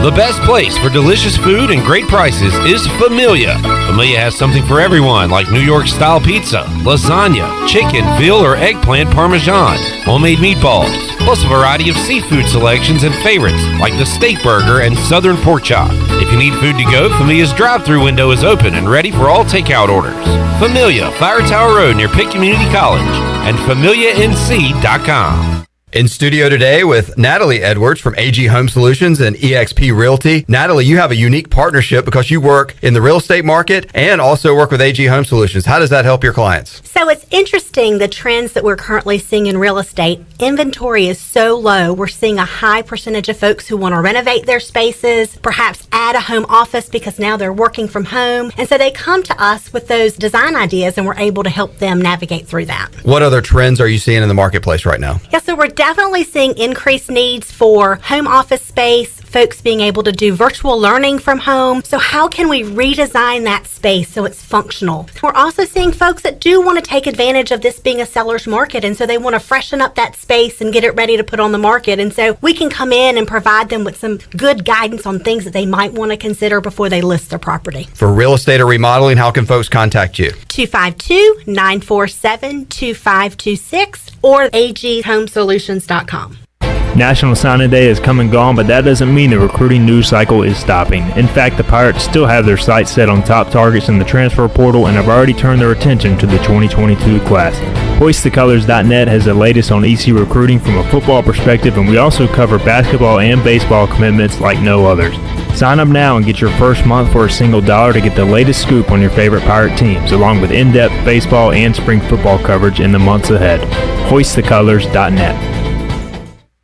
The best place for delicious food and great prices is Familia. Familia has something for everyone, like New York-style pizza, lasagna, chicken, veal, or eggplant parmesan, homemade meatballs, plus a variety of seafood selections and favorites, like the steak burger and southern pork chop. If you need food to go, Familia's drive-thru window is open and ready for all takeout orders. Familia, Fire Tower Road near Pitt Community College, and FamiliaNC.com. In studio today with Natalie Edwards from AG Home Solutions and eXp Realty. Natalie, you have a unique partnership because you work in the real estate market and also work with AG Home Solutions. How does that help your clients? So it's interesting, the trends that we're currently seeing in real estate. Inventory is so low. We're seeing a high percentage of folks who want to renovate their spaces, perhaps add a home office because now they're working from home. And so they come to us with those design ideas and we're able to help them navigate through that. What other trends are you seeing in the marketplace right now? Yeah, so we're definitely seeing increased needs for home office space, folks being able to do virtual learning from home. So how can we redesign that space so it's functional? We're also seeing folks that do want to take advantage of this being a seller's market, and so they want to freshen up that space and get it ready to put on the market. And so we can come in and provide them with some good guidance on things that they might want to consider before they list their property. For real estate or remodeling, how can folks contact you? 252-947-2526 or aghomesolutions.com. National Signing Day has come and gone, but that doesn't mean the recruiting news cycle is stopping. In fact, the Pirates still have their sights set on top targets in the transfer portal and have already turned their attention to the 2022 class. HoistTheColors.net has the latest on ECU recruiting from a football perspective, and we also cover basketball and baseball commitments like no others. Sign up now and get your first month for a single $1 to get the latest scoop on your favorite Pirate teams, along with in-depth baseball and spring football coverage in the months ahead. HoistTheColors.net.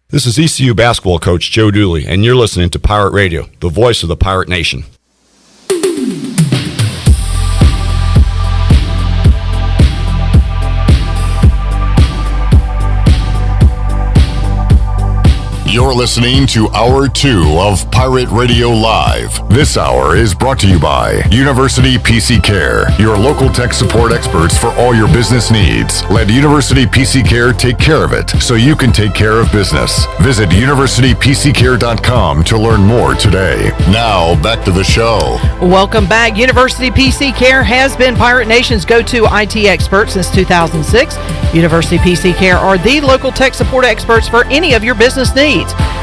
This is ECU basketball coach Joe Dooley, and you're listening to Pirate Radio, the voice of the Pirate Nation. You're listening to Hour 2 of Pirate Radio Live. This hour is brought to you by University PC Care, your local tech support experts for all your business needs. Let University PC Care take care of it so you can take care of business. Visit universitypccare.com to learn more today. Now, back to the show. Welcome back. University PC Care has been Pirate Nation's go-to IT expert since 2006. University PC Care are the local tech support experts for any of your business needs.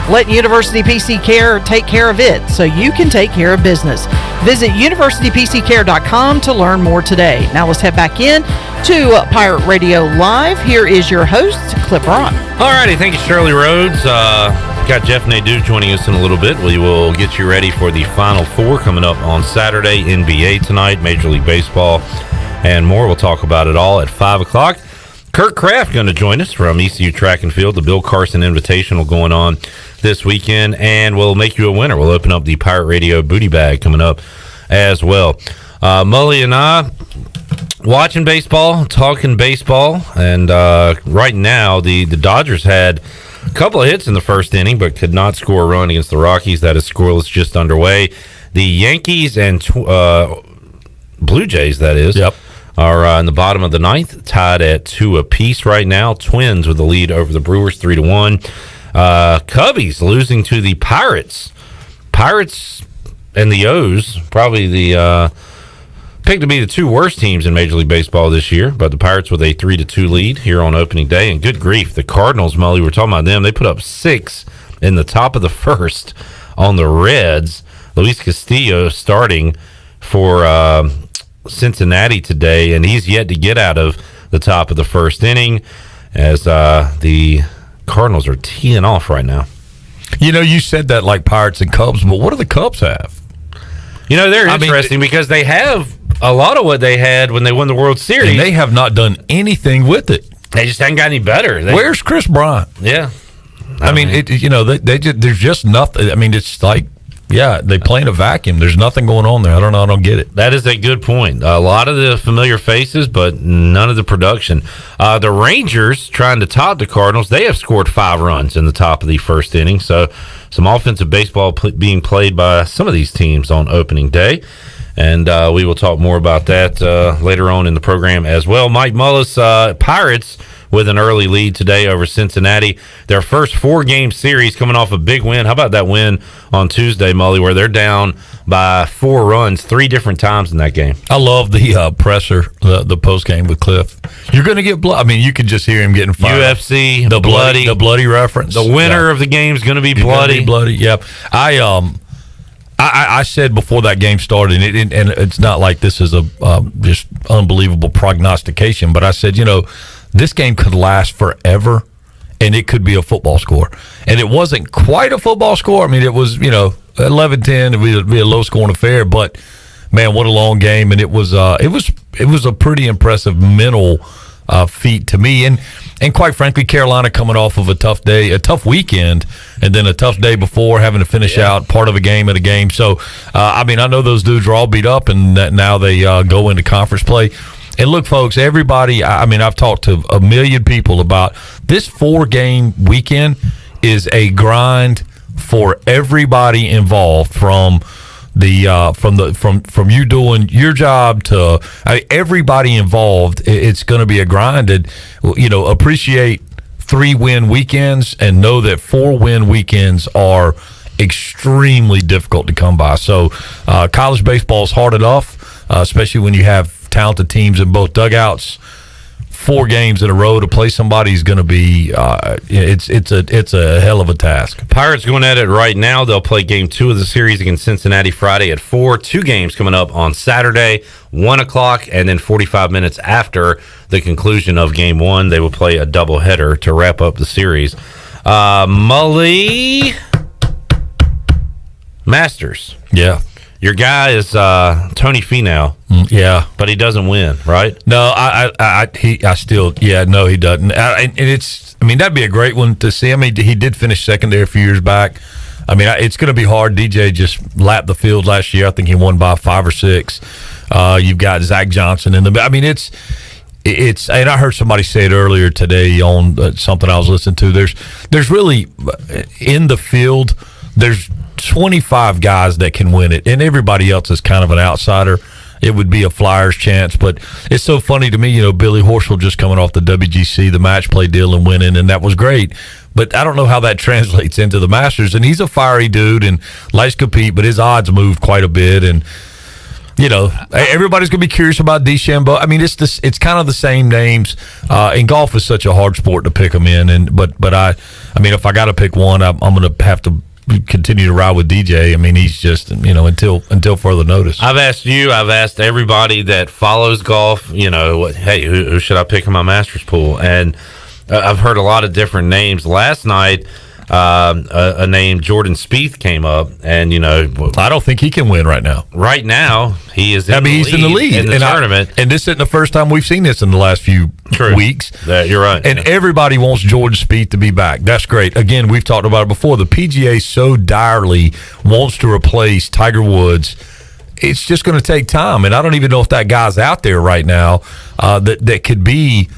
Let University PC Care take care of it so you can take care of business. Visit universitypccare.com to learn more today. Now let's head back in to Pirate Radio Live. Here is your host, Clip Rock. All righty, thank you, Shirley Rhodes. Got Jeff Nadu joining us in a little bit. We will get you ready for the Final Four coming up on Saturday, NBA tonight, Major League Baseball, and more. We'll talk about it all at 5 o'clock. Kurt Kraft going to join us from ECU Track and Field, the Bill Carson Invitational going on this weekend, and we'll make you a winner. We'll open up the Pirate Radio booty bag coming up as well. Mully and I watching baseball, talking baseball, and right now the Dodgers had a couple of hits in the first inning, but could not score a run against the Rockies. That is scoreless, just underway. The Yankees and Blue Jays, that is. Yep. Are in the bottom of the ninth, tied at 2 apiece right now. Twins with the lead over the Brewers 3-1. Cubbies losing to the Pirates. Pirates and the O's, probably the picked to be the two worst teams in Major League Baseball this year, but the Pirates with a 3-2 lead here on opening day. And good grief, the Cardinals, Molly, we're talking about them. They put up 6 in the top of the first on the Reds. Luis Castillo starting for Cincinnati today, and he's yet to get out of the top of the first inning as the Cardinals are teeing off right now. You know, you said that like Pirates and Cubs, but what do the Cubs have? You know, they're interesting because they have a lot of what they had when they won the World Series. And they have not done anything with it. They just haven't got any better. Where's Chris Bryant? Yeah. I mean, they just, there's just nothing. I mean, it's like, yeah, they play in a vacuum. There's nothing going on there. I don't get it. That is a good point. A lot of the familiar faces, but none of the production. The Rangers, trying to top the Cardinals, they have scored 5 runs in the top of the first inning. So some offensive baseball being played by some of these teams on opening day. And we will talk more about that later on in the program as well. Mike Mullis, Pirates with an early lead today over Cincinnati. Their first 4-game series coming off a big win. How about that win on Tuesday, Mully, where they're down by 4 runs 3 different times in that game? I love the presser, the post game with Cliff. You're going to get blood. I mean, you can just hear him getting fired. UFC, the bloody reference. The winner of the game is going to be bloody. Yep. I said before that game started, and it's not like this is a just unbelievable prognostication, but I said, this game could last forever, and it could be a football score. And it wasn't quite a football score. I mean, it was, 11-10. It would be a low-scoring affair, but, man, what a long game. And it was a pretty impressive mental feat to me. And quite frankly, Carolina coming off of a tough day, a tough weekend, and then a tough day before, having to finish out part of a game at a game. So, I know those dudes are all beat up, and now they go into conference play. And look, folks, everybody, I've talked to a million people about this 4-game weekend is a grind for everybody involved, from you doing your job to everybody involved. It's going to be a grind. And, appreciate 3-win weekends and know that 4-win weekends are extremely difficult to come by. So college baseball is hard enough, especially when you have talented teams in both dugouts. 4 games in a row to play somebody is going to be it's a hell of a task. Pirates going at it right now. They'll play game 2 of the series against Cincinnati Friday at 4. 2 games coming up on Saturday, 1 o'clock, and then 45 minutes after the conclusion of game 1, they will play a doubleheader to wrap up the series. Mully Masters. Yeah. Your guy is Tony Finau. Yeah, but he doesn't win, right? No, he doesn't. And it's, that'd be a great one to see. He did finish second there a few years back. It's going to be hard. DJ just lapped the field last year. I think he won by 5 or 6. You've got Zach Johnson in the. It's. And I heard somebody say it earlier today on something I was listening to. There's really in the field. There's 25 guys that can win it, and everybody else is kind of an outsider. It would be a Flyers chance, but it's so funny to me, Billy Horschel just coming off the WGC, the match play deal, and winning, and that was great. But I don't know how that translates into the Masters, and he's a fiery dude and likes to compete, but his odds moved quite a bit, and everybody's going to be curious about DeChambeau. It's kind of the same names. And golf is such a hard sport to pick them in, but if I got to pick one, I'm going to have to continue to ride with DJ. He's just, until further notice. I've asked everybody that follows golf, hey, who should I pick in my Masters pool? And I've heard a lot of different names. Last night, a name, Jordan Spieth, came up, and I don't think he can win right now. Right now, he is. He's in the lead in the tournament, and this isn't the first time we've seen this in the last few weeks. You're right, and everybody wants Jordan Spieth to be back. That's great. Again, we've talked about it before. The PGA so direly wants to replace Tiger Woods. It's just going to take time, and I don't even know if that guy's out there right now that could be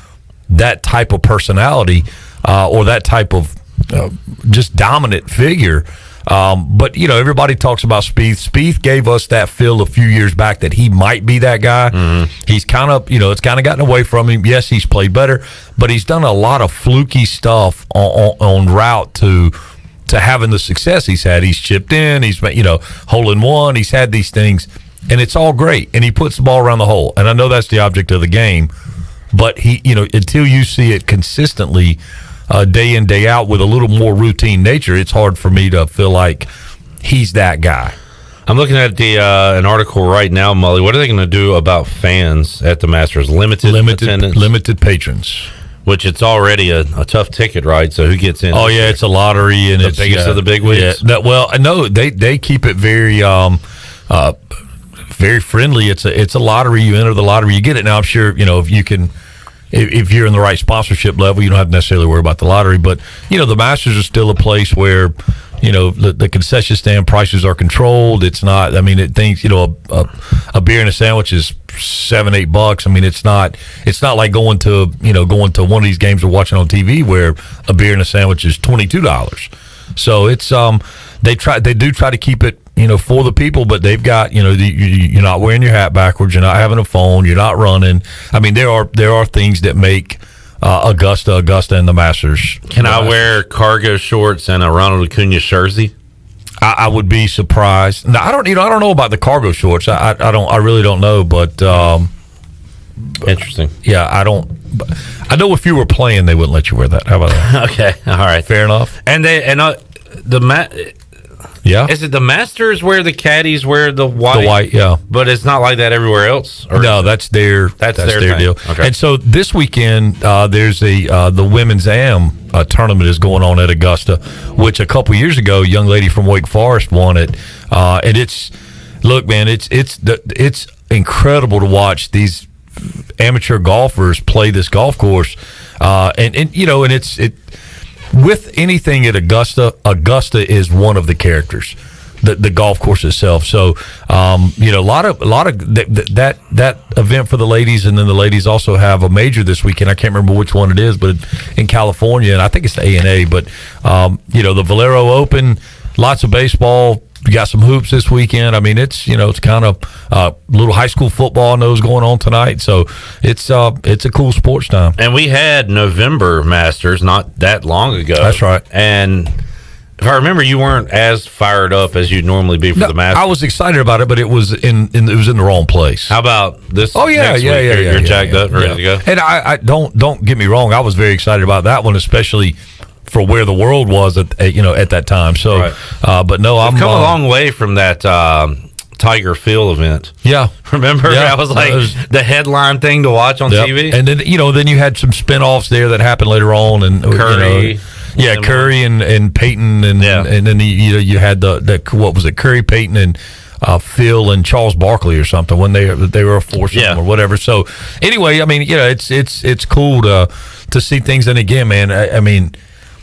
that type of personality or that type of just dominant figure. But everybody talks about Spieth. Spieth gave us that feel a few years back that he might be that guy. Mm-hmm. He's kind of, it's kind of gotten away from him. Yes, he's played better, but he's done a lot of fluky stuff on route to having the success he's had. He's chipped in. He's hole in one. He's had these things. and it's all great, and he puts the ball around the hole, and I know that's the object of the game, but he, until you see it consistently, day in, day out, with a little more routine nature, it's hard for me to feel like he's that guy. I'm looking at an article right now, Mully. What are they going to do about fans at the Masters? Limited attendance? Limited patrons. Which it's already a tough ticket, right? So who gets in? Oh, yeah, it's a lottery. And the biggest of the big wigs? Yeah, no, they keep it very very friendly. It's a lottery. You enter the lottery, you get it. Now, I'm sure, if you're in the right sponsorship level, you don't have to necessarily worry about the lottery. But, the Masters are still a place where, the concession stand prices are controlled. It's not, a beer and a sandwich is $7-8. It's not like going to one of these games we're watching on TV where a beer and a sandwich is $22. So it's, they do try to keep it, for the people, but they've got, you're not wearing your hat backwards, you're not having a phone, you're not running. There are things that make Augusta and the Masters. Can I wear cargo shorts and a Ronald Acuna jersey? I would be surprised. No, I don't know about the cargo shorts. I really don't know, but interesting. Yeah, I don't. I know if you were playing, they wouldn't let you wear that. How about that? Okay, all right, fair enough. And yeah. Is it the Masters where the caddies wear the white? The white, yeah. But it's not like that everywhere else? No, that's their deal. Okay. And so this weekend, there's the Women's Am tournament is going on at Augusta, which a couple years ago, a young lady from Wake Forest won it. And it's incredible to watch these amateur golfers play this golf course. With anything at Augusta is one of the characters, the golf course itself. So, a lot of that event for the ladies, and then the ladies also have a major this weekend. I can't remember which one it is, but in California, and I think it's the A&A. But the Valero Open, lots of baseball. You got some hoops this weekend. It's kind of little high school football and those going on tonight. So it's a cool sports time. And we had November Masters not that long ago. That's right. And if I remember, you weren't as fired up as you'd normally be for the Masters. I was excited about it, but it was in the wrong place. How about this? Oh yeah, next week? You're jacked up, ready to go. And I don't get me wrong. I was very excited about that one, especially for where the world was at that time. So, right. But no, I've come a long way from that Tiger Phil event. Yeah, remember? Yeah. That was like the headline thing to watch on TV. And then then you had some spinoffs there that happened later on, and Curry. Curry and Peyton, and then you had the what was it? Curry, Peyton, and Phil and Charles Barkley or something when they were a foursome or whatever. So anyway, it's cool to see things. And again, man,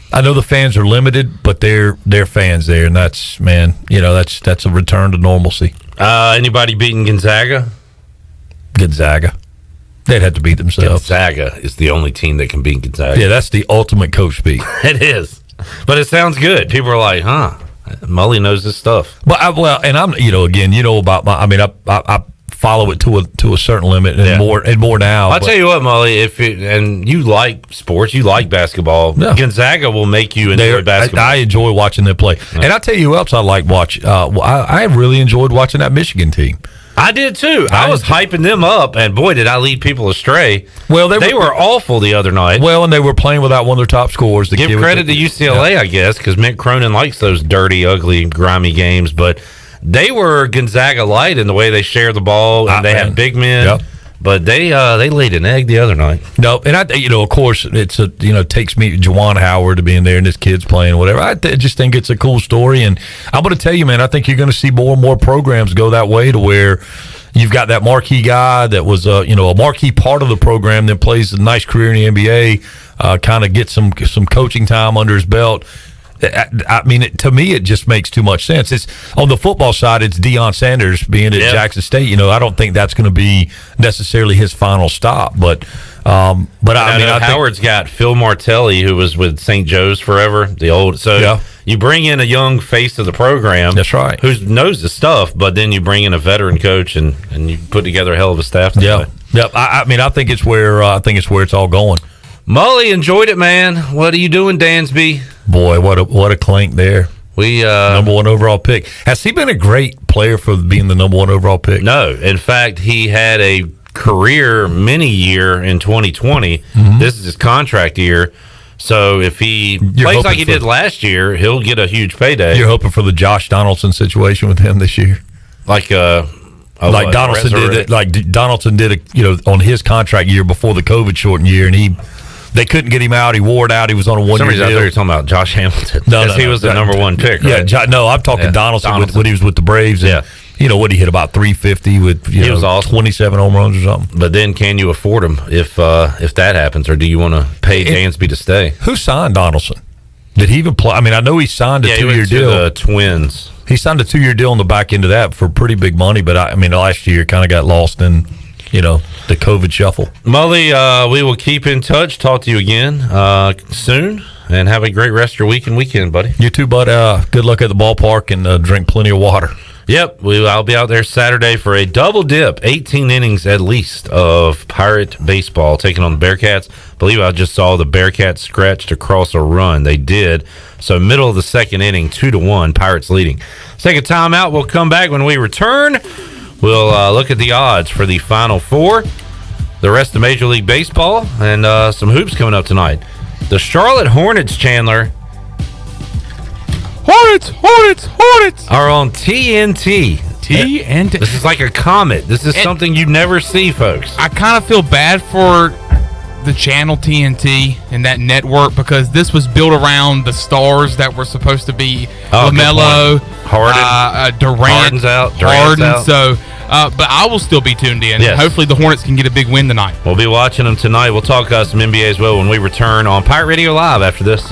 I know the fans are limited, but they're fans there, and that's a return to normalcy. Anybody beating Gonzaga? Gonzaga. They'd have to beat themselves. Gonzaga is the only team that can beat Gonzaga. Yeah, that's the ultimate coach beat. It is. But it sounds good. People are like, Mully knows this stuff. But I'm about my. I follow it to a certain limit and more now. I'll tell you what, Mully, you like sports, you like basketball. Yeah. Gonzaga will make you enjoy basketball. I enjoy watching them play. Yeah. And I'll tell you who else I like watch. I really enjoyed watching that Michigan team. I did too. I was hyping them up, and boy, did I lead people astray. Well, they were awful the other night. Well, and they were playing without one of their top scorers. Give credit to UCLA, I guess, because Mick Cronin likes those dirty, ugly, grimy games. But they were Gonzaga light in the way they share the ball, and they had big men. Yep. But they laid an egg the other night. No, and of course, it's takes me Juwan Howard to be in there and his kids playing whatever. I just think it's a cool story, and I'm going to tell you, man, I think you're going to see more and more programs go that way to where you've got that marquee guy that was a marquee part of the program that plays a nice career in the NBA, kind of get some coaching time under his belt. To me, it just makes too much sense. It's on the football side. It's Deion Sanders being at Jackson State. I don't think that's going to be necessarily his final stop. But I think Howard's got Phil Martelli, who was with St. Joe's forever. You bring in a young face of the program. That's right. Who knows the stuff, but then you bring in a veteran coach and you put together a hell of a staff. Yep. I think it's where it's all going. Mully, enjoyed it, man. What are you doing, Dansby? Boy, what a clink there. number one overall pick. Has he been a great player for being the number one overall pick? No. In fact, he had a career mini year in 2020. This is his contract year. So if he plays like he did last year, he'll get a huge payday. You're hoping for the Josh Donaldson situation with him this year, like Donaldson did. Like Donaldson did, on his contract year before the COVID shortened year, and they couldn't get him out. He wore it out. He was on a 1 year deal. I thought you were talking about Josh Hamilton. No, he was the number one pick. Right? Yeah, I'm talking Donaldson. When he was with the Braves. And, what he hit about 350 with he was awesome. 27 home runs or something. But then, can you afford him if that happens, or do you want to pay Dansby to stay? Who signed Donaldson? Did he even play? I mean, I know he signed a 2 year deal. The Twins. He signed a 2 year deal on the back end of that for pretty big money. But last year kind of got lost in the COVID shuffle. Mully, we will keep in touch. Talk to you again soon, and have a great rest of your week and weekend, buddy. You too, bud. Good luck at the ballpark, and drink plenty of water. Yep, I'll be out there Saturday for a double dip, 18 innings at least of Pirate baseball, taking on the Bearcats. I believe I just saw the Bearcats scratched across a run. They did. So middle of the second inning, 2-1, Pirates leading. Let's take a timeout. We'll come back when we return. We'll look at the odds for the Final Four, the rest of Major League Baseball, and some hoops coming up tonight. The Charlotte Hornets, Chandler, Hornets are on TNT. TNT. This is like a comet. This is something you never see, folks. I kind of feel bad for the channel TNT and that network, because this was built around the stars that were supposed to be LaMelo, Harden, Durant, Durant's out. So, but I will still be tuned in. Yes. Hopefully the Hornets can get a big win tonight. We'll be watching them tonight. We'll talk some NBA as well when we return on Pirate Radio Live after this.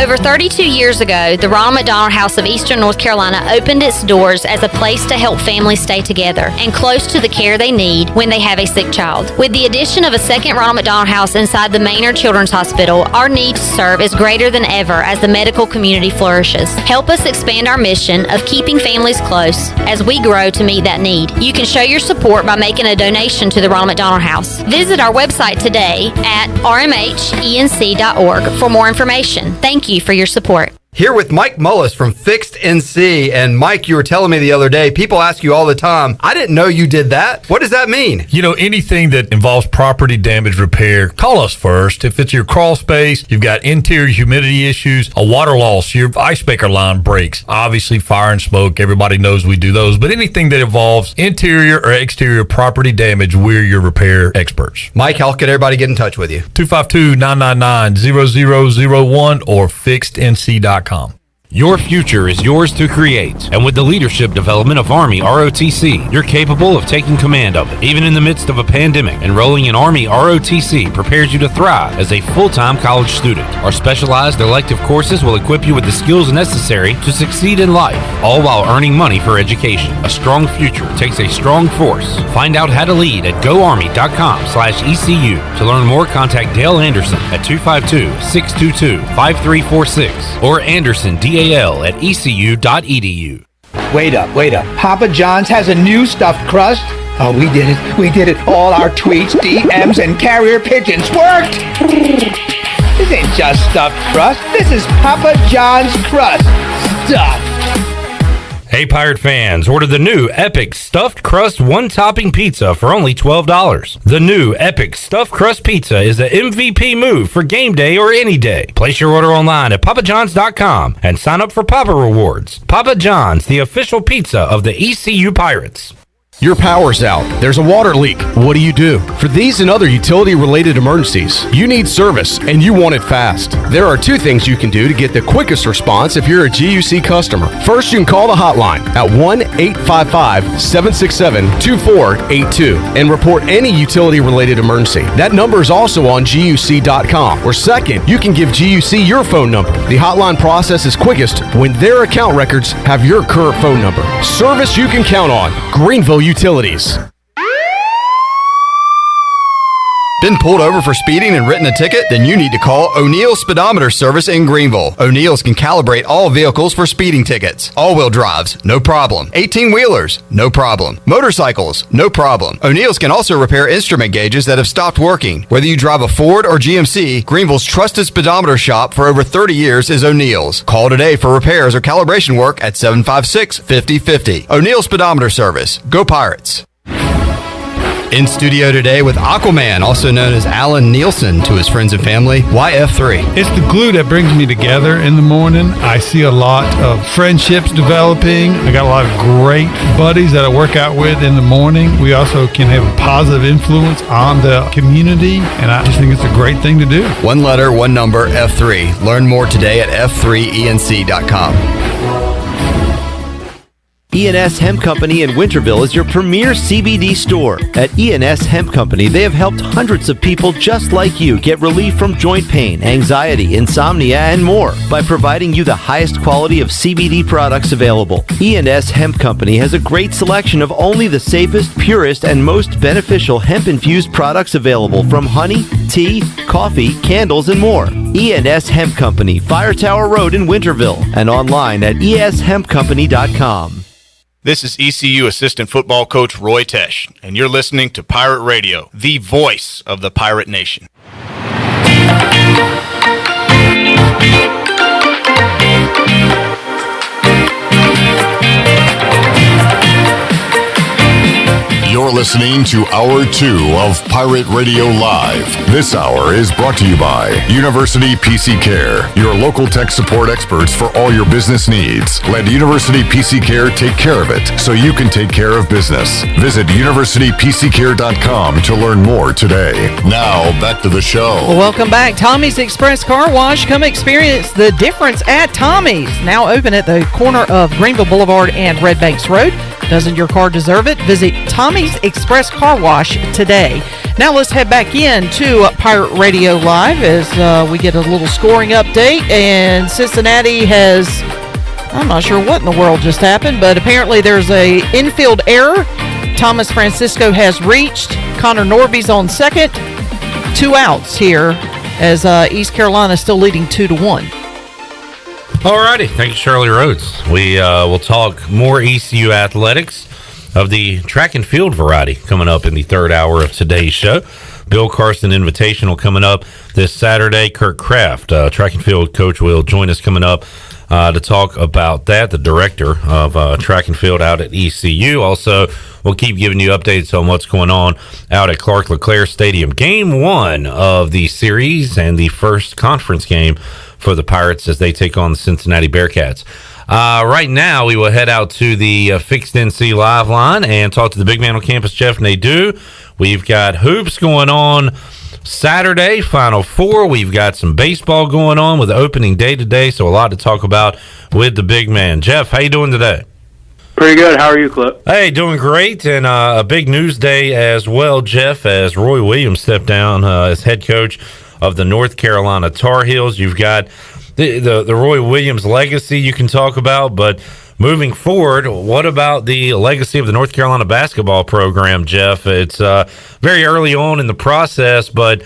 Over 32 years ago, the Ronald McDonald House of Eastern North Carolina opened its doors as a place to help families stay together and close to the care they need when they have a sick child. With the addition of a second Ronald McDonald House inside the Maynard Children's Hospital, our need to serve is greater than ever as the medical community flourishes. Help us expand our mission of keeping families close as we grow to meet that need. You can show your support by making a donation to the Ronald McDonald House. Visit our website today at rmhenc.org for more information. Thank you for your support. Here with Mike Mullis from Fixed NC. And Mike, you were telling me the other day, people ask you all the time, I didn't know you did that. What does that mean? Anything that involves property damage repair, call us first. If it's your crawl space, you've got interior humidity issues, a water loss, your ice maker line breaks, obviously fire and smoke, everybody knows we do those. But anything that involves interior or exterior property damage, we're your repair experts. Mike, how can everybody get in touch with you? 252-999-0001 or fixednc.com. Your future is yours to create, and with the leadership development of Army ROTC, you're capable of taking command of it. Even in the midst of a pandemic, enrolling in Army ROTC prepares you to thrive as a full-time college student. Our specialized elective courses will equip you with the skills necessary to succeed in life, all while earning money for education. A strong future takes a strong force. Find out how to lead at goarmy.com/ECU. To learn more, contact Dale Anderson at 252-622-5346 or Anderson DAL at ECU.edu. Wait up. Papa John's has a new stuffed crust. Oh, we did it. All our tweets, DMs, and carrier pigeons worked. This ain't just stuffed crust. This is Papa John's crust. Stuffed. Hey, Pirate fans, order the new Epic Stuffed Crust One-Topping Pizza for only $12. The new Epic Stuffed Crust Pizza is an MVP move for game day or any day. Place your order online at papajohns.com and sign up for Papa Rewards. Papa John's, the official pizza of the ECU Pirates. Your power's out. There's a water leak. What do? For these and other utility-related emergencies, you need service, and you want it fast. There are two things you can do to get the quickest response if you're a GUC customer. First, you can call the hotline at 1-855-767-2482 and report any utility-related emergency. That number is also on GUC.com. Or second, you can give GUC your phone number. The hotline process is quickest when their account records have your current phone number. Service you can count on. Greenville Utilities. Been pulled over for speeding and written a ticket? Then you need to call O'Neill's Speedometer Service in Greenville. O'Neill's can calibrate all vehicles for speeding tickets. All-wheel drives, no problem. 18-wheelers, no problem. Motorcycles, no problem. O'Neill's can also repair instrument gauges that have stopped working. Whether you drive a Ford or GMC, Greenville's trusted speedometer shop for over 30 years is O'Neill's. Call today for repairs or calibration work at 756-5050. O'Neill's Speedometer Service. Go Pirates! In studio today with Aquaman, also known as Alan Nielsen to his friends and family, YF3. It's the glue that brings me together in the morning. I see a lot of friendships developing. I got a lot of great buddies that I work out with in the morning. We also can have a positive influence on the community, and I just think it's a great thing to do. One letter, one number, F3. Learn more today at f3enc.com. E&S Hemp Company in Winterville is your premier CBD store. At E&S Hemp Company, they have helped hundreds of people just like you get relief from joint pain, anxiety, insomnia, and more by providing you the highest quality of CBD products available. E&S Hemp Company has a great selection of only the safest, purest, and most beneficial hemp-infused products available from honey, tea, coffee, candles, and more. E&S Hemp Company, Fire Tower Road in Winterville, and online at eshempcompany.com. This is ECU Assistant Football Coach Roy Tesh, and you're listening to Pirate Radio, the voice of the Pirate Nation. You're listening to Hour 2 of Pirate Radio Live. This hour is brought to you by University PC Care, your local tech support experts for all your business needs. Let University PC Care take care of it so you can take care of business. Visit universitypccare.com to learn more today. Now, back to the show. Well, welcome back. Tommy's Express Car Wash. Come experience the difference at Tommy's. Now open at the corner of Greenville Boulevard and Red Banks Road. Doesn't your car deserve it? Visit Tommy's Express Car Wash today. Now let's head back in to Pirate Radio Live as we get a little scoring update. And Cincinnati has, I'm not sure what in the world just happened, but apparently there's a infield error. Thomas Francisco has reached. Connor Norby's on second. 2 outs here as East Carolina is still leading 2-1. Alrighty, thank you, Shirley Rhodes. We will talk more ECU athletics of the track and field variety coming up in the third hour of today's show. Bill Carson Invitational coming up this Saturday. Kirk Kraft, track and field coach, will join us coming up to talk about that. The director of track and field out at ECU. Also, we'll keep giving you updates on what's going on out at Clark LeClaire Stadium. Game 1 of the series and the first conference game for the Pirates as they take on the Cincinnati Bearcats. Right now, we will head out to the Fixed NC Live line and talk to the big man on campus, Jeff Nadu. We've got hoops going on Saturday, Final Four. We've got some baseball going on with the opening day today, so a lot to talk about with the big man. Jeff, how you doing today? Pretty good. How are you, Clip? Hey, doing great, and a big news day as well, Jeff, as Roy Williams stepped down as head coach of the North Carolina Tar Heels. You've got the Roy Williams legacy you can talk about, but moving forward, what about the legacy of the North Carolina basketball program, Jeff? It's very early on in the process, but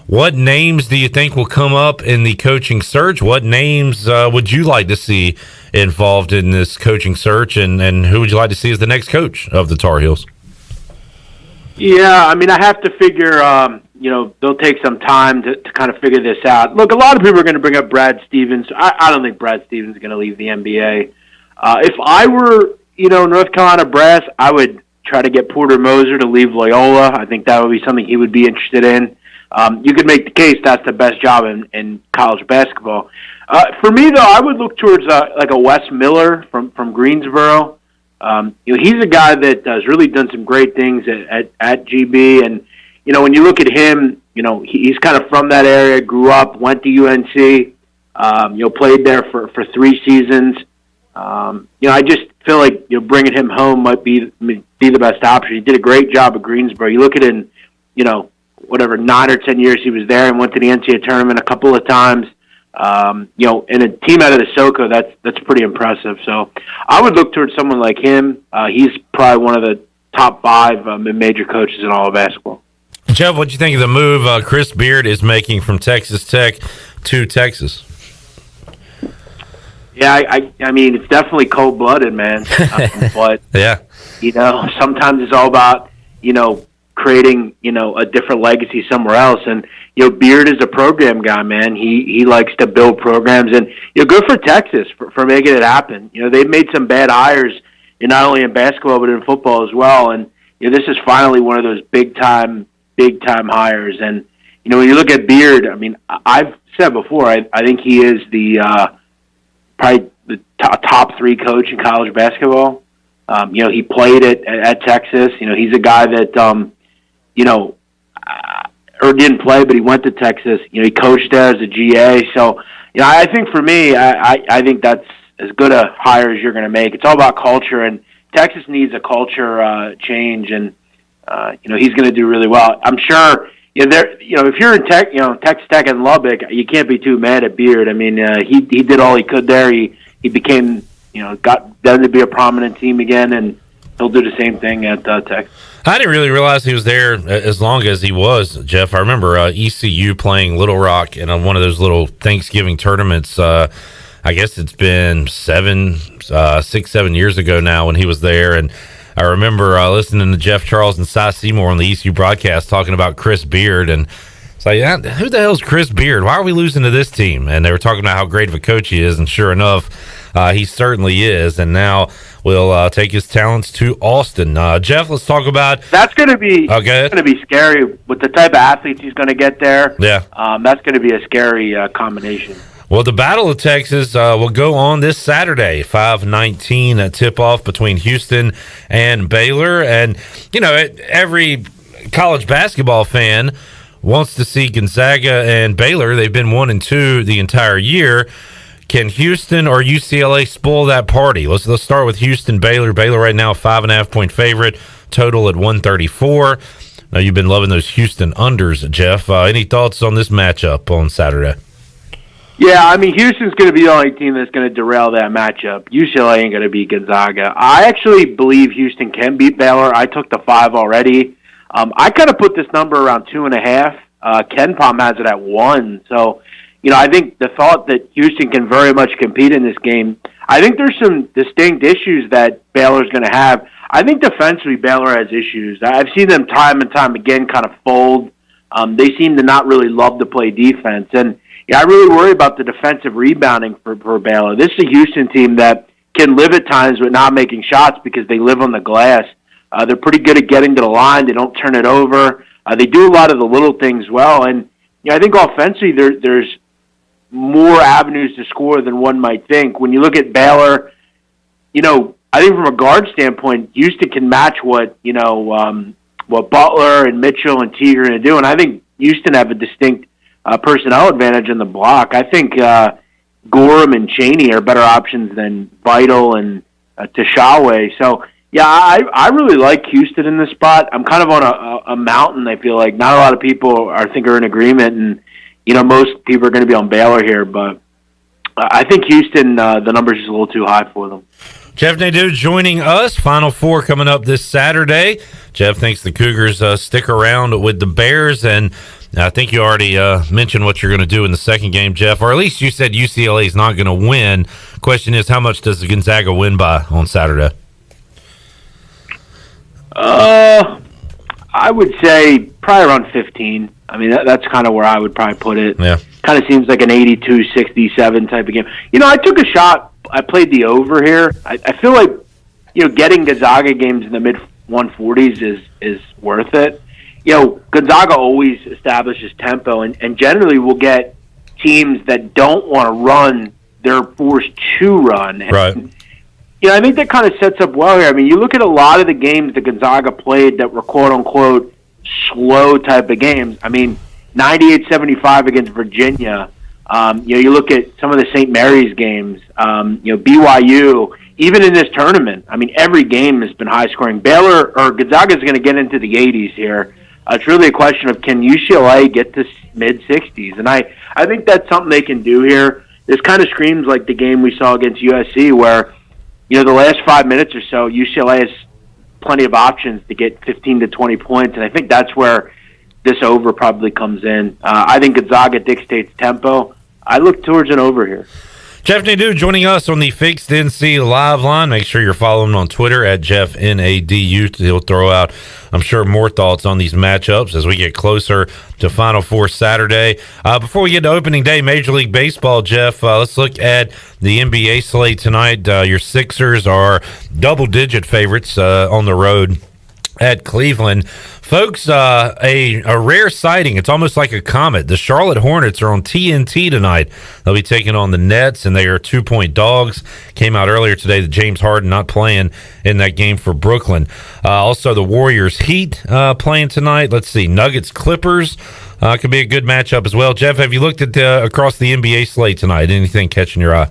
what names do you think will come up in the coaching search? What names would you like to see involved in this coaching search, and who would you like to see as the next coach of the Tar Heels? Yeah, I mean, I have to figure, they'll take some time to kind of figure this out. Look, a lot of people are going to bring up Brad Stevens. I don't think Brad Stevens is going to leave the NBA. If I were, North Carolina brass, I would try to get Porter Moser to leave Loyola. I think that would be something he would be interested in. You could make the case that's the best job in college basketball. For me, though, I would look towards like a Wes Miller from Greensboro. He's a guy that has really done some great things at GB, and when you look at him, he's kind of from that area, grew up, went to UNC, played there for 3 seasons. I just feel like bringing him home might be the best option. He did a great job at Greensboro. You look at him, 9 or 10 years he was there and went to the NCAA tournament a couple of times. And a team out of the SoCo, that's pretty impressive. So I would look towards someone like him. He's probably one of the top 5 major coaches in all of basketball. Jeff, what do you think of the move Chris Beard is making from Texas Tech to Texas? Yeah, I mean, it's definitely cold-blooded, man. But, yeah, sometimes it's all about, creating, a different legacy somewhere else. And, Beard is a program guy, man. He likes to build programs. And, good for Texas for making it happen. They've made some bad hires, not only in basketball but in football as well. And, this is finally one of those big-time hires. And, when you look at Beard, I mean, I've said before, I think he is probably the top 3 coach in college basketball. He played at Texas. He's a guy that, or didn't play, but he went to Texas. He coached there as a GA. So, I think for me, I think that's as good a hire as you're going to make. It's all about culture, and Texas needs a culture change, and he's going to do really well. I'm sure. If you're in Texas Tech and Lubbock, you can't be too mad at Beard. I mean, he did all he could there. He became, got them to be a prominent team again, and he'll do the same thing at Tech. I didn't really realize he was there as long as he was, Jeff. I remember ECU playing Little Rock in one of those little Thanksgiving tournaments. I guess it's been 6, 7 years ago now when he was there, and I remember listening to Jeff Charles and Cy Seymour on the ECU broadcast talking about Chris Beard, and it's like, who the hell is Chris Beard? Why are we losing to this team? And they were talking about how great of a coach he is, and sure enough, he certainly is. And now we'll take his talents to Austin. Jeff, let's talk about that's going to be scary with the type of athletes he's going to get there. Yeah, that's going to be a scary combination. Well, the Battle of Texas will go on this Saturday, 5:19 tip-off between Houston and Baylor. And, every college basketball fan wants to see Gonzaga and Baylor. They've been 1-2 the entire year. Can Houston or UCLA spoil that party? Let's start with Houston, Baylor. Baylor right now, 5.5-point favorite, total at 134. Now, you've been loving those Houston unders, Jeff. Any thoughts on this matchup on Saturday? Yeah, I mean, Houston's going to be the only team that's going to derail that matchup. UCLA ain't going to beat Gonzaga. I actually believe Houston can beat Baylor. I took the 5 already. I kind of put this number around 2.5. Ken Palm has it at 1. So, I think the thought that Houston can very much compete in this game, I think there's some distinct issues that Baylor's going to have. I think defensively Baylor has issues. I've seen them time and time again kind of fold. They seem to not really love to play defense. And I really worry about the defensive rebounding for Baylor. This is a Houston team that can live at times with not making shots because they live on the glass. They're pretty good at getting to the line. They don't turn it over. They do a lot of the little things well. And I think offensively there's more avenues to score than one might think. When you look at Baylor, I think from a guard standpoint, Houston can match what Butler and Mitchell and Teague are going to do. And I think Houston have a distinct personnel advantage in the block. I think Gorham and Chaney are better options than Vital and Tashawe. So, yeah, I really like Houston in this spot. I'm kind of on a mountain, I feel like. Not a lot of people are in agreement, and, most people are going to be on Baylor here. But I think Houston, the number's just a little too high for them. Jeff Nadu joining us. Final Four coming up this Saturday. Jeff thinks the Cougars stick around with the Bears, and I think you already mentioned what you're going to do in the second game, Jeff, or at least you said UCLA is not going to win. Question is, how much does Gonzaga win by on Saturday? I would say probably around 15. I mean, that's kind of where I would probably put it. Yeah. Kind of seems like an 82-67 type of game. I took a shot. I played the over here. I feel like, getting Gonzaga games in the mid-140s is worth it. Gonzaga always establishes tempo, and generally will get teams that don't want to run, they're forced to run. Right. And, I think that kind of sets up well here. I mean, you look at a lot of the games that Gonzaga played that were quote-unquote slow type of games. I mean, 98-75 against Virginia. You look at some of the St. Mary's games, BYU, even in this tournament. I mean, every game has been high-scoring. Baylor or Gonzaga is going to get into the 80s here. It's really a question of, can UCLA get to mid-60s? And I think that's something they can do here. This kind of screams like the game we saw against USC where, the last 5 minutes or so, UCLA has plenty of options to get 15 to 20 points. And I think that's where this over probably comes in. I think Gonzaga dictates tempo. I look towards an over here. Jeff Nadu joining us on the Fixed NC Live line. Make sure you're following him on Twitter at Jeff Nadu. He'll throw out, I'm sure, more thoughts on these matchups as we get closer to Final Four Saturday. Before we get to opening day, Major League Baseball, Jeff, let's look at the NBA slate tonight. Your Sixers are double-digit favorites on the road at Cleveland. Folks, a rare sighting. It's almost like a comet. The Charlotte Hornets are on TNT tonight. They'll be taking on the Nets, and they are 2-point dogs. Came out earlier today that James Harden not playing in that game for Brooklyn. Also, the Warriors Heat playing tonight. Let's see, Nuggets Clippers could be a good matchup as well. Jeff, have you looked at across the NBA slate tonight? Anything catching your eye?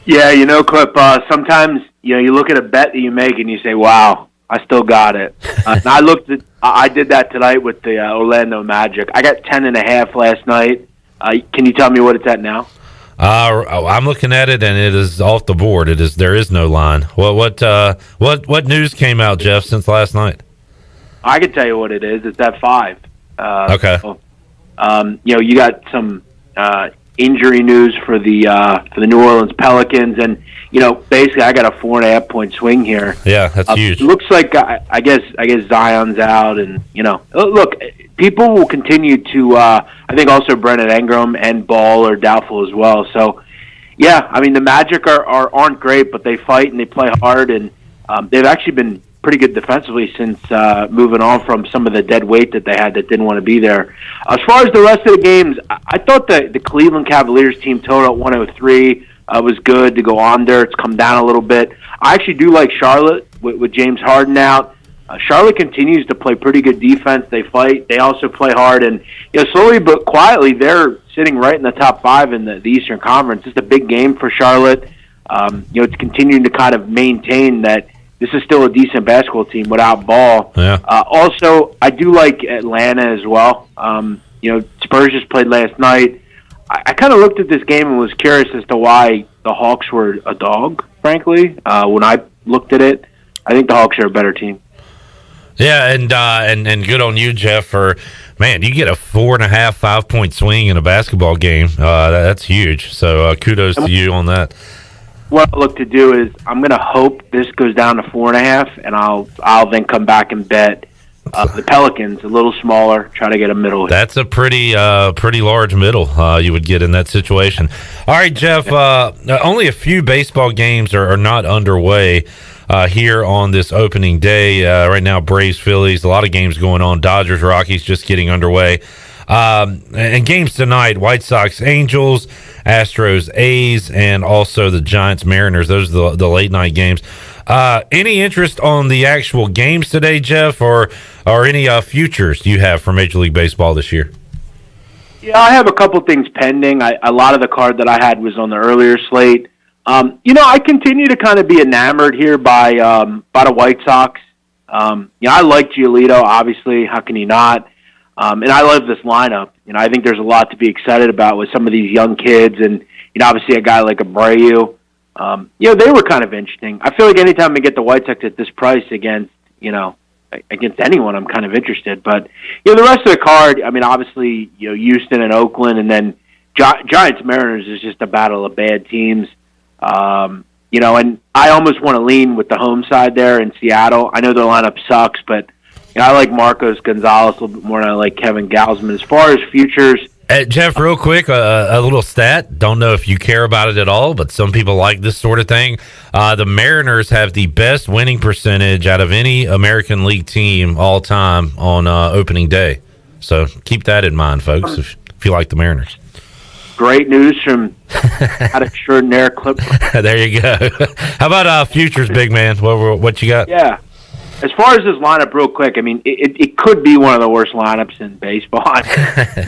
Yeah, Clip, sometimes you look at a bet that you make and you say, wow, I still got it. And I did that tonight with the Orlando Magic. I got 10.5 last night. Can you tell me what it's at now? I'm looking at it, and it is off the board. There is no line. What news came out, Jeff, since last night? I can tell you what it is. It's at 5. Okay. So, you got some injury news for the New Orleans Pelicans, and basically I got a 4.5 point swing here. Yeah, that's huge. It looks like I guess Zion's out, and look, people will continue to. I think also Brandon Ingram and Ball are doubtful as well. So, yeah, I mean the Magic aren't great, but they fight and they play hard, and they've actually been pretty good defensively since moving on from some of the dead weight that they had that didn't want to be there. As far as the rest of the games, I thought the Cleveland Cavaliers team total at 103 was good to go on there. It's come down a little bit. I actually do like Charlotte with James Harden out. Charlotte continues to play pretty good defense. They fight. They also play hard. And slowly but quietly, they're sitting right in the top 5 in the Eastern Conference. It's a big game for Charlotte. It's continuing to kind of maintain that this is still a decent basketball team without Ball. Yeah. Also, I do like Atlanta as well. Spurs just played last night. I kind of looked at this game and was curious as to why the Hawks were a dog, frankly. When I looked at it, I think the Hawks are a better team. Yeah, and good on you, Jeff, for, man, you get a 4.5, 5 point swing in a basketball game. That's huge. So kudos to you on that. What I look to do is I'm going to hope this goes down to 4.5, and I'll then come back and bet the Pelicans a little smaller, try to get a middle. That's a pretty large middle you would get in that situation. All right, Jeff, only a few baseball games are not underway here on this opening day. Right now, Braves, Phillies, a lot of games going on. Dodgers, Rockies just getting underway. And games tonight, White Sox, Angels, Astros, A's, and also the Giants, Mariners. Those are the late night games. Any interest on the actual games today, Jeff, or any futures do you have for Major League Baseball this year? Yeah, I have a couple things pending. A lot of the card that I had was on the earlier slate. I continue to kind of be enamored here by the White Sox. I like Giolito, obviously. How can you not? And I love this lineup. I think there's a lot to be excited about with some of these young kids, and obviously a guy like Abreu. They were kind of interesting. I feel like anytime we get the White Sox at this price against anyone, I'm kind of interested. But the rest of the card, I mean, obviously, Houston and Oakland, and then Giants Mariners is just a battle of bad teams. And I almost want to lean with the home side there in Seattle. I know their lineup sucks, but I like Marcos Gonzalez a little bit more than I like Kevin Gausman. As far as futures, Jeff, real quick, a little stat. Don't know if you care about it at all, but some people like this sort of thing. The Mariners have the best winning percentage out of any American League team all time on opening day. So keep that in mind, folks, if you like the Mariners. Great news from that extraordinary clip. There you go. How about futures, big man? What you got? Yeah. As far as this lineup, real quick, I mean, it could be one of the worst lineups in baseball.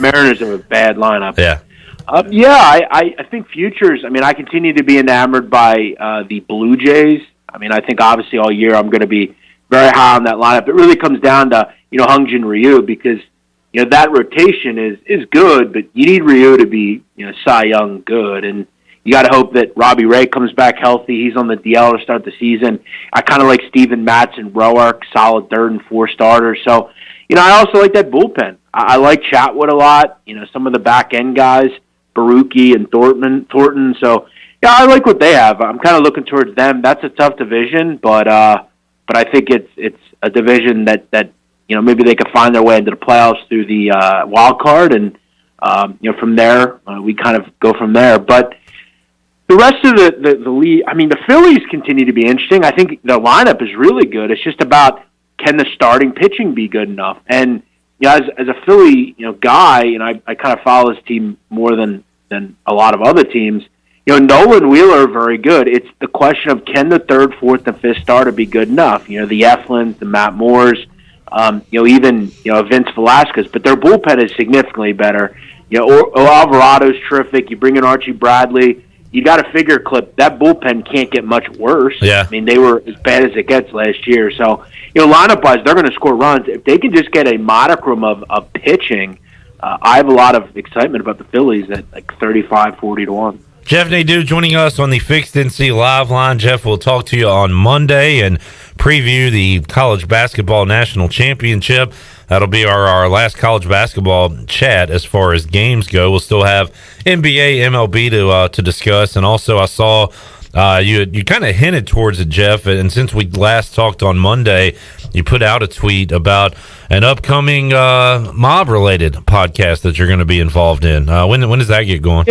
Mariners have a bad lineup. Yeah. I think futures, I mean, I continue to be enamored by the Blue Jays. I mean, I think obviously all year I'm going to be very high on that lineup. It really comes down to, Hungjin Ryu, because, that rotation is good, but you need Ryu to be, Cy Young good. And you got to hope that Robbie Ray comes back healthy. He's on the DL to start the season. I kind of like Steven Matz and Roark, solid third and fourth starters. So, I also like that bullpen. I like Chatwood a lot. Some of the back end guys, Baruki and Thornton. So yeah, I like what they have. I'm kind of looking towards them. That's a tough division, but I think it's a division that maybe they could find their way into the playoffs through the wild card, and from there we kind of go from there. But the rest of the league, the Phillies continue to be interesting. I think the lineup is really good. It's just about, can the starting pitching be good enough? And as a Philly guy, I kind of follow this team more than a lot of other teams. Nolan Wheeler are very good. It's the question of, can the third, fourth, and fifth starter be good enough? The Eflins, the Matt Moores, even Vince Velasquez, but their bullpen is significantly better. Alvarado's terrific. You bring in Archie Bradley. You got to figure, Clip, that bullpen can't get much worse. Yeah. They were as bad as it gets last year. So, lineup-wise, they're going to score runs. If they can just get a modicum of pitching, I have a lot of excitement about the Phillies at like 35-40-1. Jeff Nadu joining us on the Fixed NC Live line. Jeff, we'll talk to you on Monday and preview the College Basketball National Championship. That'll be our last college basketball chat as far as games go. We'll still have NBA, MLB to discuss. And also I saw you kind of hinted towards it, Jeff, and since we last talked on Monday, you put out a tweet about an upcoming mob-related podcast that you're going to be involved in. When does that get going?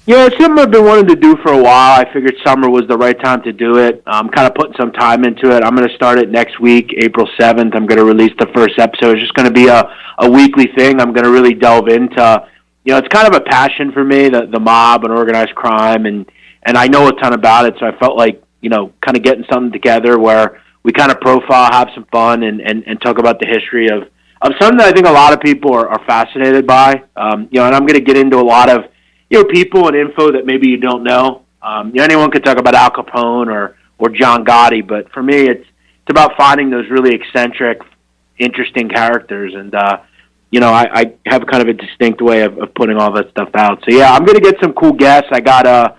Yeah, it's something I've been wanting to do for a while. I figured summer was the right time to do it. I'm kind of putting some time into it. I'm going to start it next week, April 7th. I'm going to release the first episode. It's just going to be a weekly thing. I'm going to really delve into, it's kind of a passion for me, the mob and organized crime, and I know a ton about it, so I felt like, kind of getting something together where we kind of profile, have some fun, and talk about the history of something that I think a lot of people are fascinated by. And I'm going to get into a lot of people and info that maybe you don't know. Anyone could talk about Al Capone or John Gotti, but for me, it's about finding those really eccentric, interesting characters. And, I have kind of a distinct way of putting all that stuff out. So, yeah, I'm going to get some cool guests. I got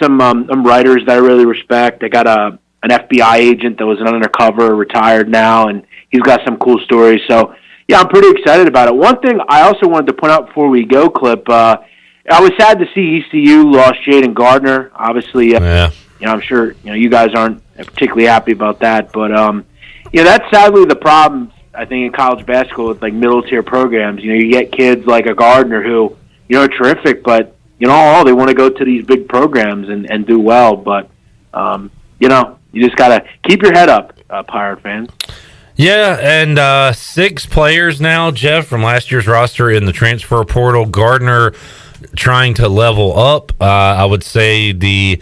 some writers that I really respect. I got an FBI agent that was an undercover, retired now, and he's got some cool stories. So, yeah, I'm pretty excited about it. One thing I also wanted to point out before we go, Clip, I was sad to see ECU lost Jaden Gardner. Obviously, I'm sure you guys aren't particularly happy about that, but that's sadly the problem I think in college basketball with like middle tier programs. You get kids like a Gardner who are terrific, but they want to go to these big programs and do well. But you just gotta keep your head up, Pirate fans. Yeah, and 6 players now, Jeff, from last year's roster in the transfer portal. Gardner trying to level up. I would say the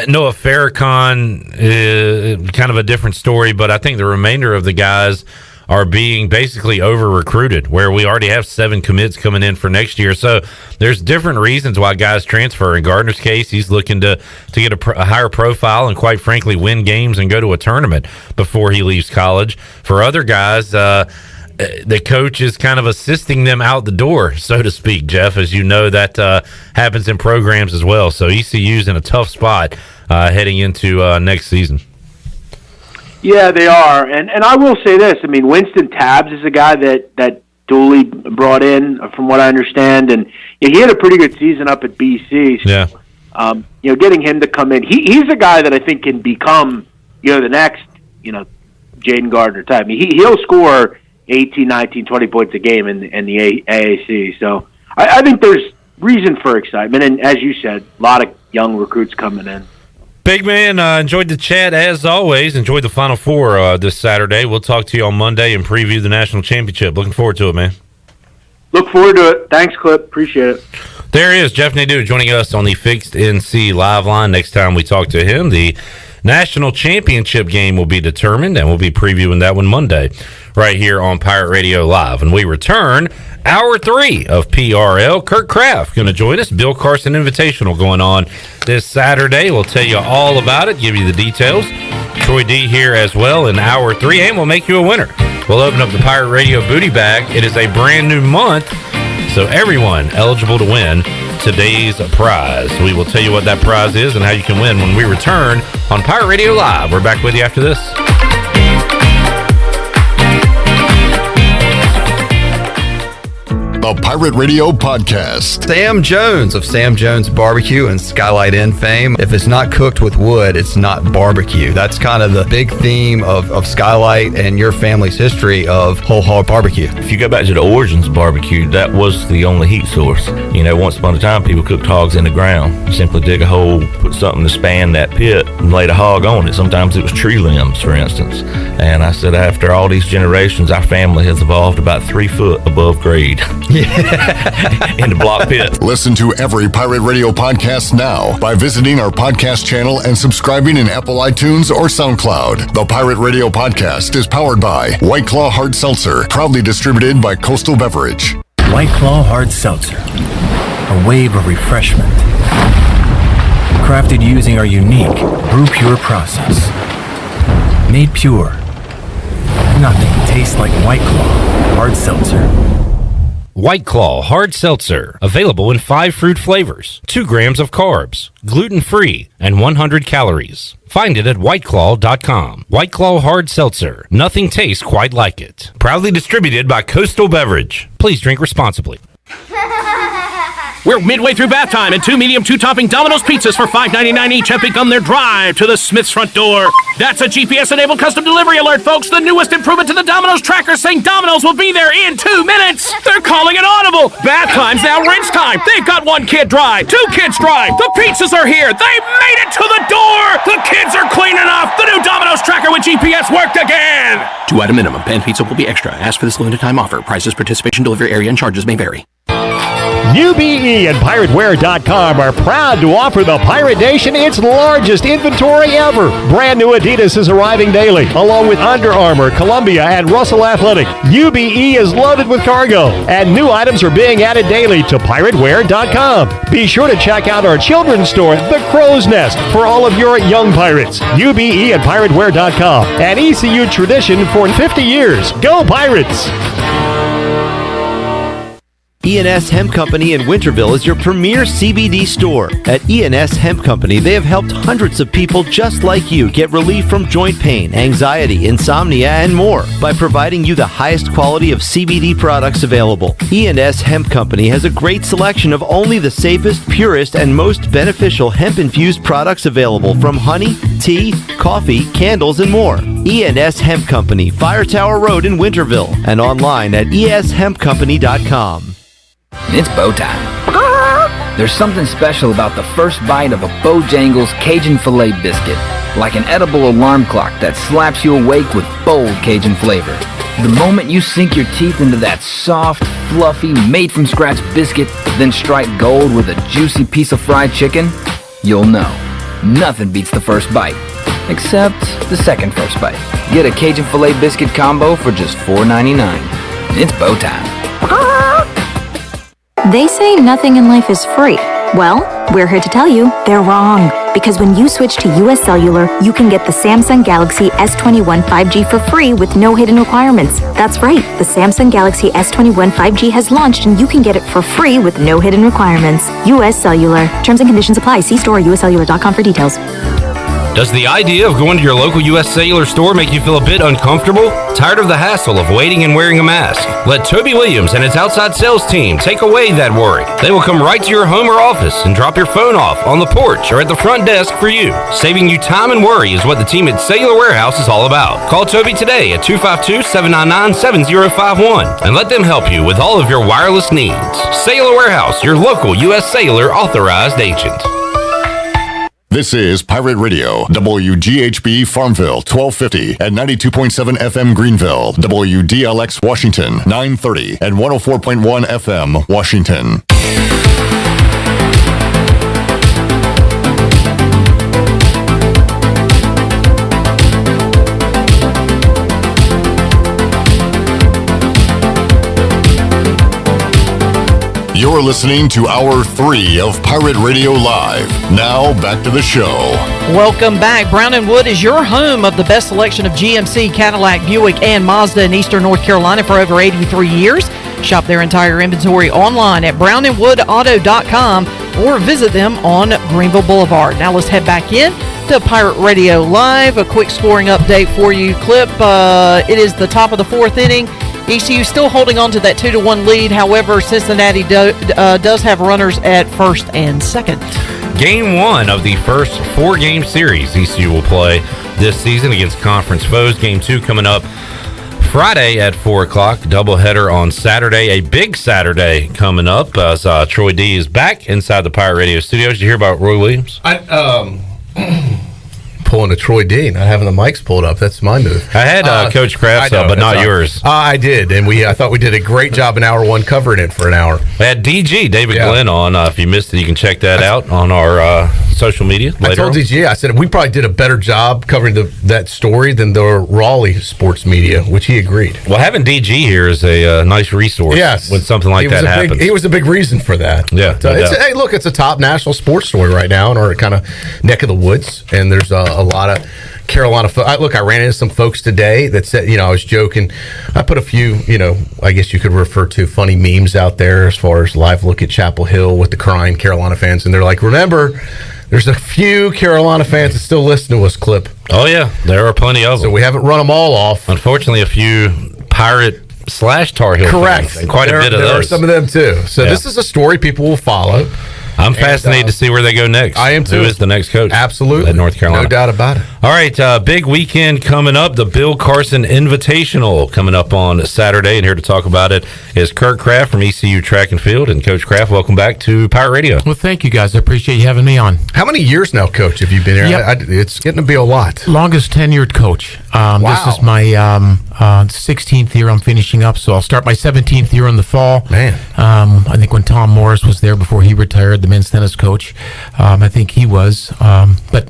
Noah Farrakhan is kind of a different story, but I think the remainder of the guys are being basically over-recruited, where we already have 7 commits coming in for next year. So there's different reasons why guys transfer. In Gardner's case, he's looking to get a higher profile and, quite frankly, win games and go to a tournament before he leaves college. For other guys, the coach is kind of assisting them out the door, so to speak, Jeff. As you know, that happens in programs as well. So ECU's in a tough spot heading into next season. Yeah, they are. And I will say this. Winston Tabbs is a guy that Dooley brought in, from what I understand. And he had a pretty good season up at BC. So, yeah. Getting him to come in. He's a guy that I think can become, the next, Jaden Gardner type. He'll score 18, 19, 20 points a game in the AAC. So I think there's reason for excitement. And as you said, a lot of young recruits coming in. Big man, enjoyed the chat as always. Enjoyed the Final Four this Saturday. We'll talk to you on Monday and preview the national championship. Looking forward to it, man. Look forward to it. Thanks, Clip. Appreciate it. There he is, Jeff Nadu, joining us on the Fixed NC Live line. Next time we talk to him, the national championship game will be determined, and we'll be previewing that one Monday right here on Pirate Radio Live. And we return Hour 3 of PRL. Kirk Kraft going to join us. Bill Carson Invitational going on this Saturday. We'll tell you all about it, give you the details. Troy D here as well in Hour 3, and we'll make you a winner. We'll open up the Pirate Radio booty bag. It is a brand new month, so everyone eligible to win today's prize. We will tell you what that prize is and how you can win when we return on Pirate Radio Live. We're back with you after this. the Pirate Radio Podcast. Sam Jones of Sam Jones Barbecue and Skylight Inn fame. If it's not cooked with wood, it's not barbecue. That's kind of the big theme of Skylight and your family's history of whole hog barbecue. If you go back to the origins of barbecue, that was the only heat source. You know, once upon a time, people cooked hogs in the ground. You simply dig a hole, put something to span that pit, and laid a hog on it. Sometimes it was tree limbs, for instance. And I said, after all these generations, our family has evolved about 3 foot above grade in the block pit. Listen to every Pirate Radio podcast now by visiting our podcast channel and subscribing in Apple iTunes or SoundCloud. The Pirate Radio Podcast is powered by White Claw Hard Seltzer, proudly distributed by Coastal Beverage. White Claw Hard Seltzer, a wave of refreshment. Crafted using our unique Brew Pure process. Made pure. Nothing tastes like White Claw Hard Seltzer. White Claw Hard Seltzer, available in 5 fruit flavors, 2 grams of carbs, gluten-free, and 100 calories. Find it at whiteclaw.com. White Claw Hard Seltzer, nothing tastes quite like it. Proudly distributed by Coastal Beverage. Please drink responsibly. We're midway through bath time, and 2 medium 2-topping Domino's pizzas for $5.99 each have begun their drive to the Smith's front door. That's a GPS-enabled custom delivery alert, folks. The newest improvement to the Domino's tracker, saying Domino's will be there in 2 minutes. They're calling it audible. Bath time's now rinse time. They've got 1 kid dry, 2 kids dry. The pizzas are here. They made it to the door. The kids are clean enough. The new Domino's tracker with GPS worked again. 2-item minimum. Pan pizza will be extra. Ask for this limited time offer. Prices, participation, delivery area, and charges may vary. UBE and PirateWear.com are proud to offer the Pirate Nation its largest inventory ever. Brand new Adidas is arriving daily, along with Under Armour, Columbia, and Russell Athletic. UBE is loaded with cargo, and new items are being added daily to PirateWear.com. Be sure to check out our children's store, The Crow's Nest, for all of your young pirates. UBE and PirateWear.com, an ECU tradition for 50 years. Go Pirates! E&S Hemp Company in Winterville is your premier CBD store. At E&S Hemp Company, they have helped hundreds of people just like you get relief from joint pain, anxiety, insomnia, and more by providing you the highest quality of CBD products available. E&S Hemp Company has a great selection of only the safest, purest, and most beneficial hemp-infused products available, from honey, tea, coffee, candles, and more. E&S Hemp Company, Fire Tower Road in Winterville, and online at eshempcompany.com. It's bow time. There's something special about the first bite of a Bojangles Cajun Filet biscuit, like an edible alarm clock that slaps you awake with bold Cajun flavor. The moment you sink your teeth into that soft, fluffy, made-from-scratch biscuit, then strike gold with a juicy piece of fried chicken, you'll know. Nothing beats the first bite, except the second first bite. Get a Cajun Filet biscuit combo for just $4.99. It's bow time. They say nothing in life is free. Well, we're here to tell you they're wrong. Because when you switch to US Cellular, you can get the Samsung Galaxy S21 5G for free with no hidden requirements. That's right, the Samsung Galaxy S21 5G has launched and you can get it for free with no hidden requirements. US Cellular. Terms and conditions apply. See store or uscellular.com for details. Does the idea of going to your local U.S. Cellular store make you feel a bit uncomfortable? Tired of the hassle of waiting and wearing a mask? Let Toby Williams and his outside sales team take away that worry. They will come right to your home or office and drop your phone off on the porch or at the front desk for you. Saving you time and worry is what the team at Cellular Warehouse is all about. Call Toby today at 252-799-7051 and let them help you with all of your wireless needs. Cellular Warehouse, your local U.S. Cellular authorized agent. This is Pirate Radio, WGHB Farmville, 1250 and 92.7 FM Greenville, WDLX Washington, 930 and 104.1 FM Washington. You're listening to Hour 3 of Pirate Radio Live. Now, back to the show. Welcome back. Brown & Wood is your home of the best selection of GMC, Cadillac, Buick, and Mazda in Eastern North Carolina for over 83 years. Shop their entire inventory online at brownandwoodauto.com or visit them on Greenville Boulevard. Now let's head back in to Pirate Radio Live. A quick scoring update for you. Clip, it is the top of the 4th inning. ECU still holding on to that 2-1 lead. However, Cincinnati does have runners at first and second. Game 1 of the first 4-game series ECU will play this season against conference foes. Game 2 coming up Friday at 4 o'clock. Doubleheader on Saturday. A big Saturday coming up as Troy D is back inside the Pirate Radio studios. Did you hear about Roy Williams? Pulling a Troy D, not having the mics pulled up. That's my move. I had Coach Kraft's but not yours. I did, and I thought we did a great job in hour 1 covering it for an hour. We had DG, David Glenn, on. If you missed it, you can check that out on our social media later. I told DG, I said, we probably did a better job covering that story than the Raleigh sports media, which he agreed. Well, having DG here is a nice resource when something like that happens. He was a big reason for that. Yeah. Hey, look, it's a top national sports story right now in our kind of neck of the woods, and there's a lot of Carolina look, I ran into some folks today that said, I was joking. I put a few, I guess you could refer to funny memes out there as far as live look at Chapel Hill with the crying Carolina fans. And they're like, remember, there's a few Carolina fans that still listen to us, Clip. Oh, yeah. There are plenty of them. So we haven't run them all off. Unfortunately, a few Pirate/Tar Heel Correct. fans. And quite a bit of those. There are some of them, too. So this is a story people will follow. I'm fascinated to see where they go next. I am too. Who is the next coach? Absolutely. At North Carolina. No doubt about it. All right, big weekend coming up. The Bill Carson Invitational coming up on Saturday. And here to talk about it is Kurt Kraft from ECU Track and Field. And Coach Kraft, welcome back to Pirate Radio. Well, thank you, guys. I appreciate you having me on. How many years now, Coach, have you been here? Yep. It's getting to be a lot. Longest tenured coach. Wow. This is my 16th year I'm finishing up, so I'll start my 17th year in the fall. Man. I think when Tom Morris was there before he retired, the men's tennis coach, I think he was. But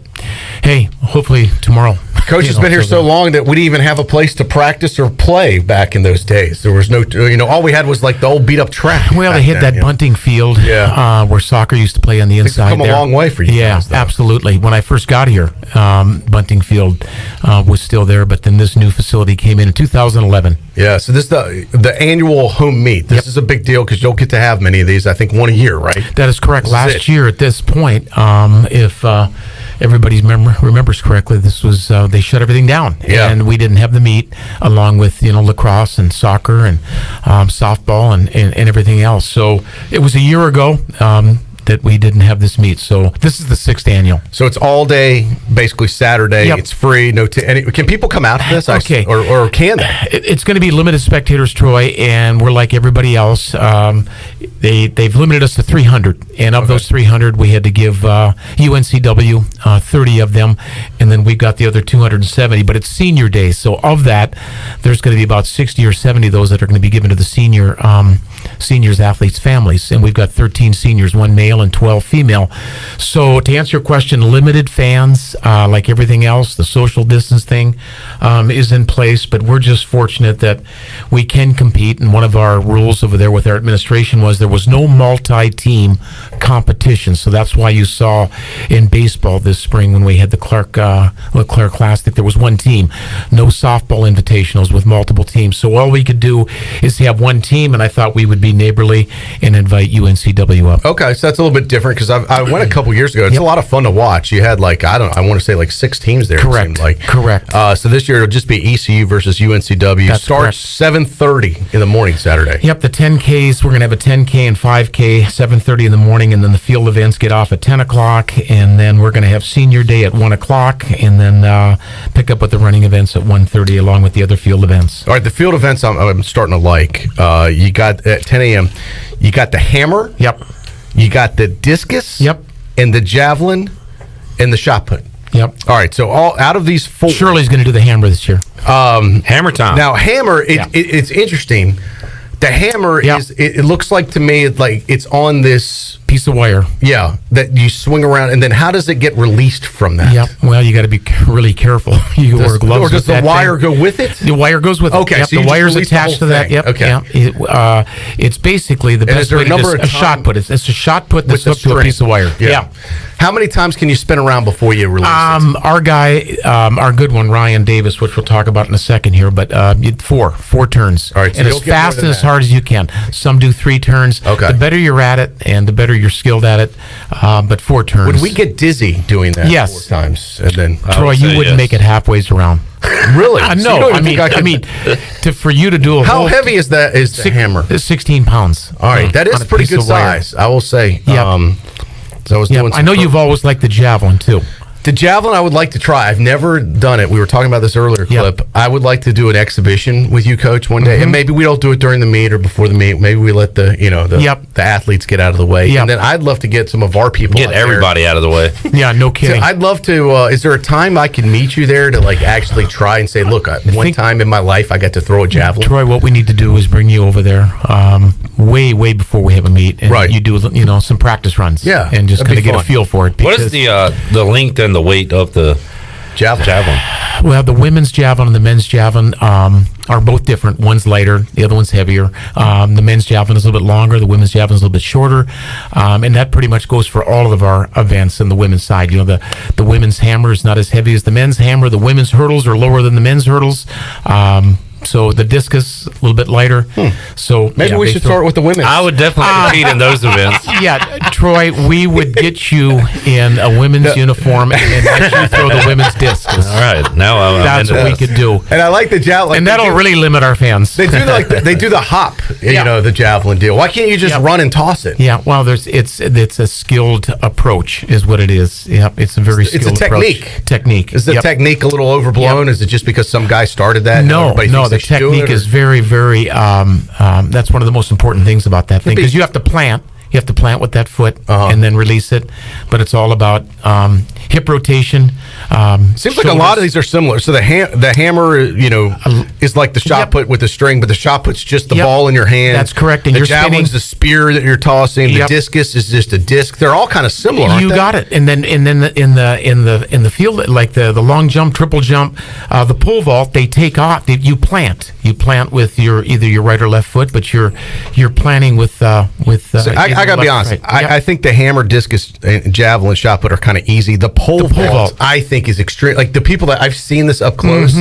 hey, hopefully tomorrow. Coach has been here so long that we didn't even have a place to practice or play back in those days. There was no, all we had was like the old beat up track. Well, they had that bunting field where soccer used to play on the inside. It's come a long way for you guys, though. Absolutely. When I first got here, bunting field was still there, but then this new facility came in 2011. Yeah, so this is the annual home meet. This is a big deal because you'll get to have many of these, I think, one a year, right? That is correct. Last year at this point, if everybody remembers correctly, this was they shut everything down, and we didn't have the meet along with lacrosse and soccer and softball and everything else. So it was a year ago that we didn't have this meet. So this is the 6th annual. So it's all day, basically Saturday. Yep. It's free. Can people come out to this? Okay. Or can they? It's going to be limited spectators, Troy, and we're like everybody else. They've limited us to 300, and of those 300, we had to give UNCW 30 of them, and then we've got the other 270. But it's senior day, so of that, there's going to be about 60 or 70 of those that are going to be given to the seniors, athletes, families, and we've got 13 seniors, 1 male and 12 female. So to answer your question, limited fans, like everything else, the social distance thing is in place, but we're just fortunate that we can compete. And one of our rules over there with our administration was there was no multi-team competition. So that's why you saw in baseball this spring when we had the Clark Classic, there was one team, no softball invitationals with multiple teams. So all we could do is have one team, and I thought we would be neighborly and invite UNCW up. Okay, so that's a little bit different because I went a couple years ago. It's a lot of fun to watch. You had I want to say 6 teams there. Correct. Correct. So this year it'll just be ECU versus UNCW. That's Starts 7:30 in the morning Saturday. Yep, the 10Ks, we're going to have a 10K and 5K, 7:30 in the morning, and then the field events get off at 10 o'clock, and then we're going to have senior day at 1 o'clock, and then pick up with the running events at 1:30 along with the other field events. All right, the field events I'm starting to like. You got at 10 a.m., you got the hammer. Yep. You got the discus. Yep. And the javelin and the shot put. Yep. All right, so all out of these 4. Shirley's going to do the hammer this year. Hammer time. Now, hammer, it's interesting. The hammer is, it looks like to me, it's on this piece of wire. Yeah, that you swing around, and then how does it get released from that? Yep. Well, you got to be really careful. You wear gloves. Or does the wire go with it? The wire goes with it. Okay, so the wire's attached to that. Yep. Okay. Yep. It's basically the best way to a shot put. It's a shot put that's hooked to a piece of wire. Yeah. How many times can you spin around before you release it? Our guy, our good one, Ryan Davis, which we'll talk about in a second here, but 4 turns. All right, so and as fast and as hard as you can. Some do 3 turns. Okay. The better you're at it, and the better you're skilled at it, but 4 turns. Would we get dizzy doing that? Yes. 4 times, and then Troy, you wouldn't make it halfway around. Really? No, So you don't even I think mean, for you to do a How whole heavy is that? Is the hammer? 16 pounds. All right, that on is a pretty piece good of wire. size, I will say. Yep. So I was doing. I know you've always liked the javelin too. The javelin, I would like to try. I've never done it. We were talking about this earlier, Clip. I would like to do an exhibition with you, Coach, one day, and maybe we don't do it during the meet or before the meet. Maybe we let the the athletes get out of the way, and then I'd love to get some of our people. Get everybody out of the way. Yeah, no kidding. So I'd love to. Is there a time I can meet you there to like actually try and say, look, one time in my life I got to throw a javelin. Troy, what we need to do is bring you over there way before we have a meet, and you do some practice runs, and just kind of get a feel for it. What is the length and the weight of the javelin? Well, the women's javelin and the men's javelin are both different. One's lighter, the other one's heavier. The men's javelin is a little bit longer, the women's javelin is a little bit shorter, and that pretty much goes for all of our events in the women's side. The women's hammer is not as heavy as the men's hammer. The women's hurdles are lower than the men's hurdles. So the discus a little bit lighter. So maybe we should start with the women. I would definitely compete in those events. Yeah, Troy, we would get you in a women's uniform and then let you throw the women's discus. All right, now that's what we could do. And I like the javelin, and that'll really limit our fans. They do they do the hop, the javelin deal. Why can't you just run and toss it? Yeah, well, it's a skilled approach, is what it is. Yep, it's a very skilled technique. Technique. Is the technique a little overblown? Is it just because some guy started that? No. The technique is very, very. That's one of the most important things about that thing, because you have to plant. You have to plant with that foot and then release it. But it's all about hip rotation. Seems like a lot of these are similar. So the hammer, is like the shot put with the string, but the shot put's just the ball in your hand. That's correct. And the you're javelin's the spear that you're tossing. The discus is just a disc. They're all kind of similar. Aren't you they? got it. And then in the field, like the long jump, triple jump, the pole vault, they take off. You plant. You plant with either your right or left foot, but you're planting with. So I gotta be honest. Right. I think the hammer, discus, and javelin shot put are kind of easy. The pole vault, I think, is extreme. Like the people that I've seen this up close.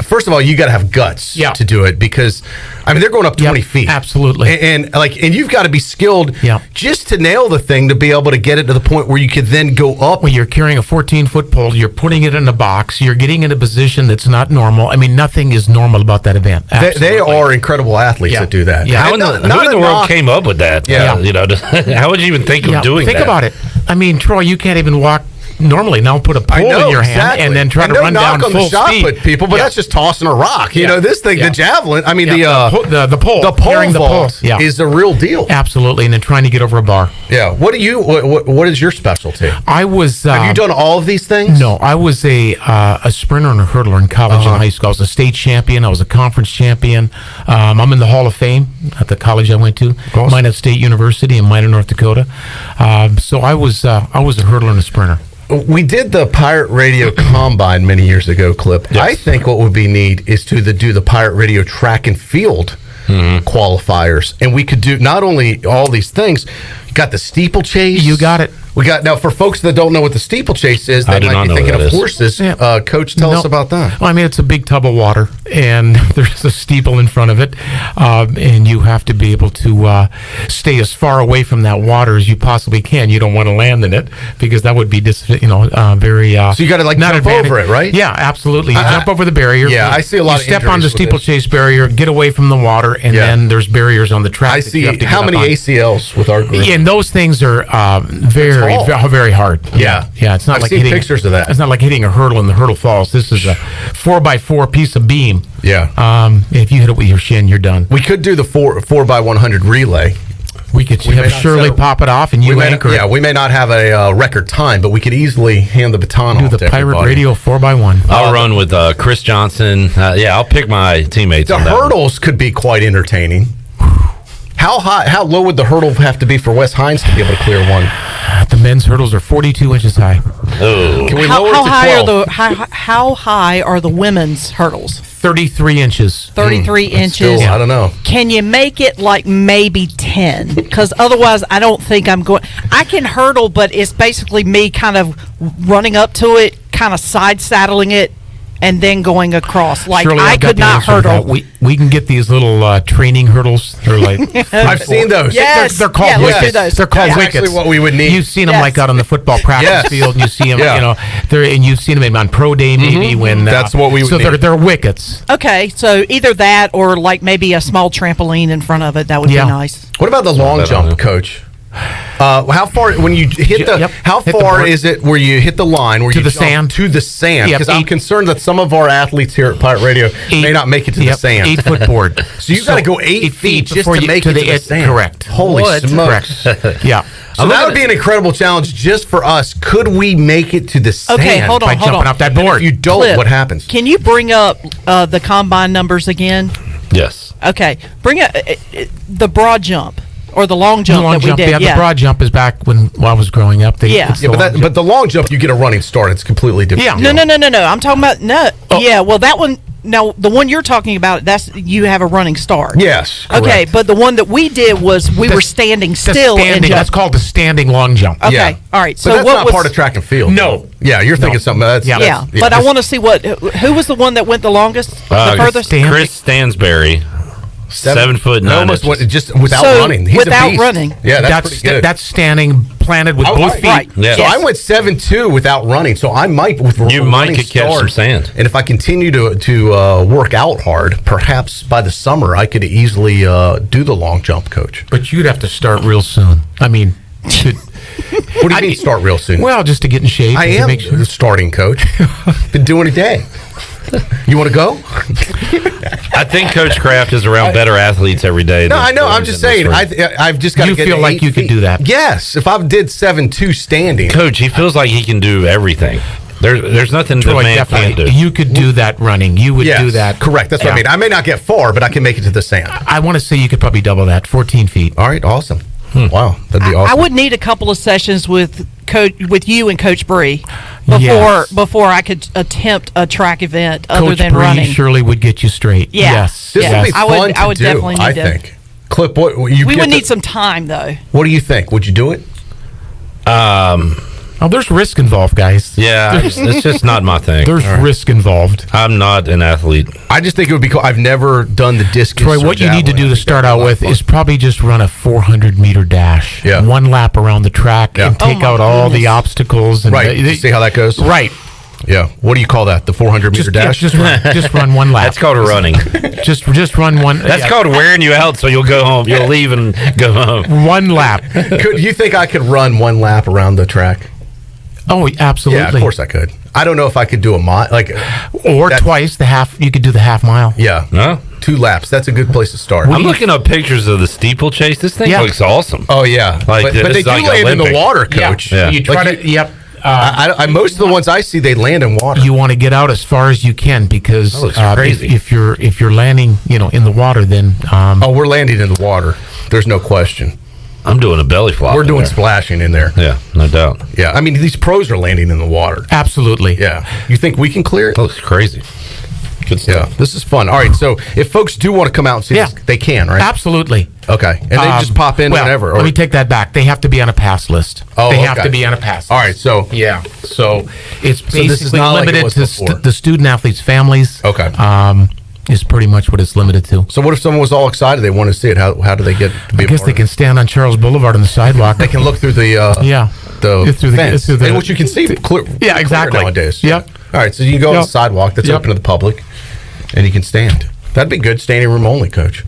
First of all, you got to have guts to do it, because they're going up 20 feet. Absolutely. And you've got to be skilled just to nail the thing, to be able to get it to the point where you could then go up. When you're carrying a 14-foot pole, you're putting it in a box, you're getting in a position that's not normal. Nothing is normal about that event. They are incredible athletes that do that. Yeah. Who in the world came up with that? How would you even think of doing that? Think about it. Troy, you can't even walk normally. Now put a pole in your hand and then try to run down full on the shot speed. put people, but that's just tossing a rock. This thing, the javelin. The pole vault is a real deal. Absolutely, and then trying to get over a bar. Yeah. What is your specialty? I was. Have you done all of these things? No, I was a sprinter and a hurdler in college and high school. I was a state champion. I was a conference champion. I'm in the Hall of Fame at the college I went to, Minot State University in Minot, North Dakota. So I was a hurdler and a sprinter. We did the Pirate Radio Combine many years ago, Clip. Yes. I think what would be neat is to do the Pirate Radio track and field qualifiers. And we could do not only all these things, you got the steeplechase. You got it. We got, now for folks that don't know what the steeplechase is, they might be thinking of horses. Coach, tell us about that. Well, it's a big tub of water, and there's a steeple in front of it, and you have to be able to stay as far away from that water as you possibly can. You don't want to land in it, because that would be very. So you got to jump over it, right? Yeah, absolutely. You jump over the barrier. Yeah, I see a lot of step on the steeplechase barrier, get away from the water, and then there's barriers on the track. I see how many ACLs with our group. And those things are very hard. Yeah. It's not I've like hitting pictures of that. It's not like hitting a hurdle and the hurdle falls. This is a 4x4 piece of beam. Yeah. If you hit it with your shin, you're done. We could do the 4x100 relay. We could have Shirley pop it off and you anchor it. Yeah, we may not have a record time, but we could easily hand the baton off. Do the Pirate Radio 4x1. I'll run with Chris Johnson. I'll pick my teammates on that. The hurdles could be quite entertaining. How low would the hurdle have to be for Wes Hines to be able to clear one? The men's hurdles are 42 inches high. Oh. Can we lower it to 12? How high are the women's hurdles? 33 inches. 33 inches. Still, I don't know. Can you make it like maybe 10? Because otherwise, I don't think I'm going. I can hurdle, but it's basically me kind of running up to it, kind of side saddling it, and then going across. Like Shirley, I I've got could the not answer to that. hurdle. We can get these little training hurdles. They're like I've seen those. Yes. They're called Yeah, let's do wickets. those. They're called Yeah. That's wickets. actually what we would need. You've seen them Yes. like out on the football practice Yes. field. And you see them, Yeah. and you've seen them on pro day maybe when That's what we would So need. they're wickets. Okay, so either that or like maybe a small trampoline in front of it. That would Yeah. be nice. What about the long jump, Coach? How far when you hit the? Yep. How Hit the far board. is it where you hit the line where To you the jump sand. to the sand? Yep, Because I'm 8 concerned that some of our athletes here at Pirate Radio may not make it to the sand. 8 foot board. So you got to go 8 feet just before to you- make to it to the the edge. sand. Correct. Holy What? smokes! Correct. Yeah. So that would be an incredible challenge just for us. Could we make it to the sand? Okay, hold on, by hold jumping on. off that And board. if you don't, Clip, what happens? Can you bring up the combine numbers again? Yes. Okay, bring up the broad jump or the long jump the long that we jump. did. Yeah, the broad jump is back when I was growing up. Yeah. it's Yeah, the long jump. but the long jump, you get a running start. It's completely different. Yeah. No. I'm talking about Yeah, well, that one. No, the one you're talking about, that's you have a running start. Yes. Okay, correct. but the one that we did was we were standing The still. and standing, jump. that's called the standing long jump. Okay, Yeah. all right. But So that's what not was part of track and field. No. Yeah, you're thinking something. That's, Yeah. Yeah, that's- but I want to see who was the one that went the longest, the furthest. Chris Stansberry, 7 foot 9 almost inches. went, just without So, running. He's without a beast. running. Yeah, that's pretty good. That's standing planted with both feet. Right. Yeah. So Yes. I went 7.2 without running. So I might You might could catch some sand. And if I continue to work out hard, perhaps by the summer I could easily do the long jump, Coach. But you'd have to start real soon. I mean, What do you mean start real soon? well, just to get in shape. I and to am make sure- starting, Coach. Been doing a day. You want to go? I think Coach Kraft is around better athletes every day. No, than- I know. I'm than just this saying. ring. I've just got to You get feel to like 8 you could feet. do that? Yes. If I did 7.2 standing. Coach, he feels like he can do everything. There's nothing Troy, the man definitely. can't do. You could do that running. You would Yes, do that. correct. That's what I Yeah. mean. I may not get far, but I can make it to the sand. I want to say you could probably double that, 14 feet. All right, awesome. Wow, that'd be I awesome. would need a couple of sessions with you and Coach Bree Yes. before I could attempt a track event other Coach than Bree running. surely would get you straight. Yeah. Yes. This yes. would be I fun would- to I would do, definitely need I to- think. Clip, what you We get would the- need some time though. What do you think? Would you do it? Oh, there's risk involved, guys. Yeah, it's just not my thing. There's risk involved. I'm not an athlete. I just think it would be cool. I've never done the discus. Troy, or what you need to javelin. do I to think start that'd out be a lot with of fun. is probably just run a 400-meter dash. Yeah. One lap around the track Yeah. and take Oh my out all the goodness. obstacles. And Right. You see how that goes? Right. Yeah. What do you call that? The 400-meter dash? Just run one lap. That's called running. just run one. That's called wearing you out, so you'll go home. You'll leave and go home. one lap. Could you think I could run one lap around the track? Oh, absolutely. Yeah, of course I could. I don't know if I could do a mile. Or twice the half. You could do the half mile. Yeah. No? 2 laps. That's a good place to start. I'm looking up pictures of the steeplechase. This thing Yeah. looks awesome. Oh, yeah. Like, but this they is do like land in the Olympic. water, Coach. Yeah. You try Like to. Yep. Most of the ones I see, they land in water. You want to get out as far as you can because That looks if, crazy. if you're landing, in the water, then Oh, we're landing in the water. There's no question. I'm doing a belly flop. We're in doing there. splashing in there. Yeah, no doubt. Yeah. I mean, these pros are landing in the water. absolutely. Yeah. You think we can clear it? That looks crazy. Good Yeah. stuff. This is fun. All right. So if folks do want to come out and see Yeah. this, they can, right? Absolutely. Okay. And they just pop in well, whenever. Let me take that back. They have to be on a pass list. Oh, they have okay. to be on a pass list. All right. So Yeah. So it's this is basically not like it limited was to before. the student athletes' families. Okay. Is pretty much what it's limited to. So what if someone was all excited? They want to see it. How do they get to be I guess they can stand on Charles Boulevard on the sidewalk. They can look through the Yeah. the Through the- fence, through the- and which you can see clear. Yeah, clear exactly. Nowadays. Yep. All right. So you can go on Yep. the sidewalk that's Yep. open to the public, and you can stand. That'd be good. Standing room only, Coach.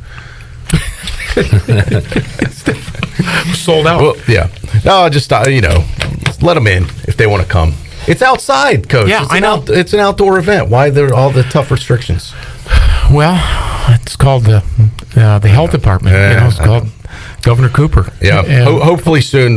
Sold out. Well, yeah. No, just let them in if they want to come. It's outside, Coach. Yeah, It's I an know. It's an outdoor event. Why are there all the tough restrictions? Well, it's called the health department. Yeah. It's called Governor Cooper. Yeah. And- Hopefully soon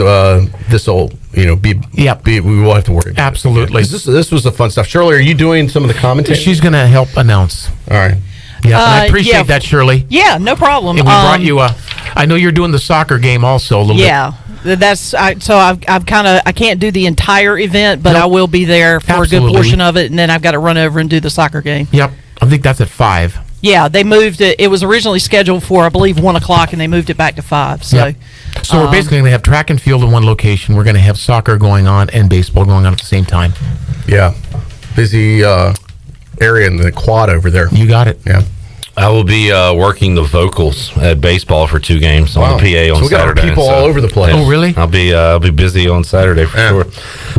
this will be. Yep. We will have to worry about it. Absolutely. Yeah. This was the fun stuff. Shirley, are you doing some of the commentary? She's going to help announce. All right. Yeah, and I appreciate yeah. that, Shirley. Yeah, no problem. And we brought you I know you're doing the soccer game also a little bit. Yeah, I've kind of I can't do the entire event, but Nope. I will be there for a Absolutely. good portion of it, and then I've got to run over and do the soccer game. Yep. I think that's at 5. Yeah, they moved it. It was originally scheduled for, I believe, 1:00, and they moved it back to 5. So, Yep. So we're basically going to have track and field in one location. We're going to have soccer going on and baseball going on at the same time. Yeah. Busy area in the quad over there. You got it. Yeah. I will be working the vocals at baseball for 2 games on the PA on so we Saturday. Got people all over the place. Oh, really? I'll be busy on Saturday for sure.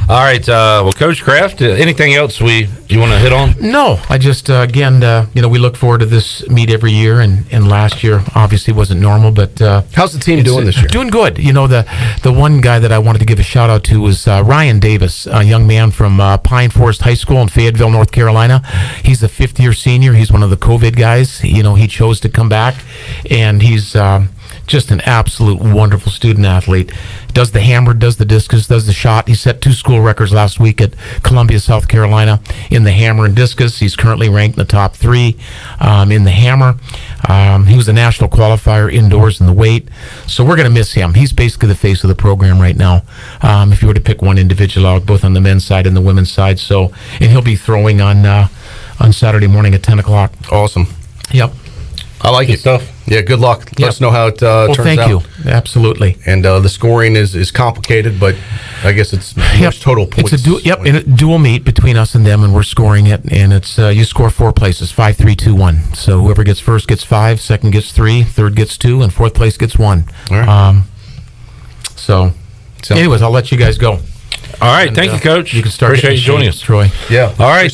All right. Well, Coach Kraft, anything else you want to hit on? No, I just again, we look forward to this meet every year, and last year obviously wasn't normal, but how's the team doing this year? Doing good. The one guy that I wanted to give a shout out to was Ryan Davis, a young man from Pine Forest High School in Fayetteville, North Carolina. He's a 5th-year senior. He's one of the COVID guys. He chose to come back, and he's just an absolute wonderful student athlete. Does the hammer, does the discus, does the shot. He set 2 school records last week at Columbia, South Carolina in the hammer and discus. He's currently ranked in the top 3 in the hammer. He was a national qualifier indoors in the weight. So we're going to miss him. He's basically the face of the program right now. If you were to pick one individual out, both on the men's side and the women's side. And he'll be throwing on Saturday morning at 10 o'clock. Awesome. Yep. I like it. Stuff. Yeah, good luck. Let us know how it turns out. Thank you. Absolutely. And the scoring is complicated, but I guess it's total points. It's a dual meet between us and them, and we're scoring it. And it's you score 4 places, 5, 3, 2, 1. So whoever gets first gets 5, second gets 3, third gets 2, and 4th place gets 1. All right. Anyways, I'll let you guys go. All right. Thank you, Coach. You can start. Appreciate you joining us, Troy. Yeah. All right.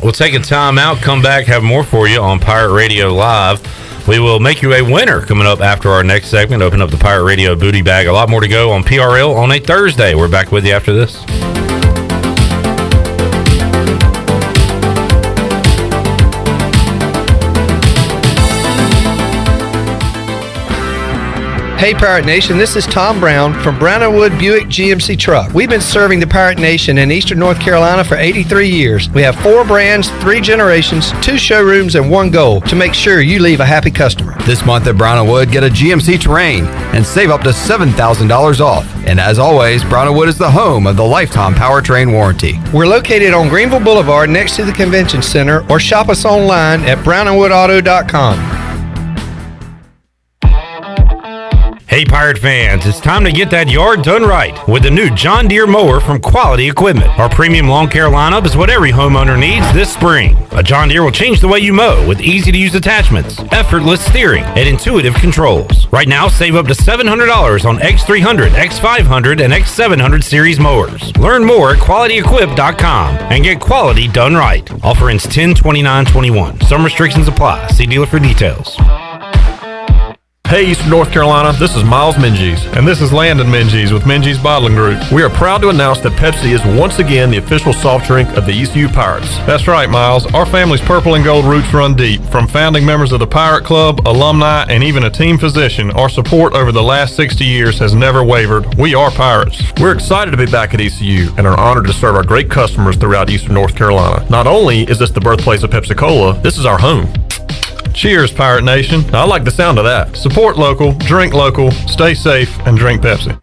We'll take a time out, come back, have more for you on Pirate Radio Live. We will make you a winner coming up after our next segment. Open up the Pirate Radio booty bag. A lot more to go on PRL on a Thursday. We're back with you after this. Hey Pirate Nation, this is Tom Brown from Brown & Wood Buick GMC Truck. We've been serving the Pirate Nation in Eastern North Carolina for 83 years. We have 4 brands, 3 generations, 2 showrooms, and 1 goal to make sure you leave a happy customer. This month at Brown & Wood, get a GMC Terrain and save up to $7,000 off. And as always, Brown & Wood is the home of the lifetime powertrain warranty. We're located on Greenville Boulevard next to the Convention Center, or shop us online at brownandwoodauto.com. Hey Pirate fans, it's time to get that yard done right with the new John Deere mower from Quality Equipment. Our premium lawn care lineup is what every homeowner needs this spring. A John Deere will change the way you mow with easy-to-use attachments, effortless steering, and intuitive controls. Right now, save up to $700 on X300, X500, and X700 series mowers. Learn more at QualityEquip.com and get quality done right. Offer ends 10/29/21. Some restrictions apply. See dealer for details. Hey, Eastern North Carolina, this is Miles Minges. And this is Landon Minges with Minges Bottling Group. We are proud to announce that Pepsi is once again the official soft drink of the ECU Pirates. That's right, Miles. Our family's purple and gold roots run deep. From founding members of the Pirate Club, alumni, and even a team physician, our support over the last 60 years has never wavered. We are Pirates. We're excited to be back at ECU and are honored to serve our great customers throughout Eastern North Carolina. Not only is this the birthplace of Pepsi Cola, this is our home. Cheers, Pirate Nation. I like the sound of that. Support local, drink local, stay safe, and drink Pepsi.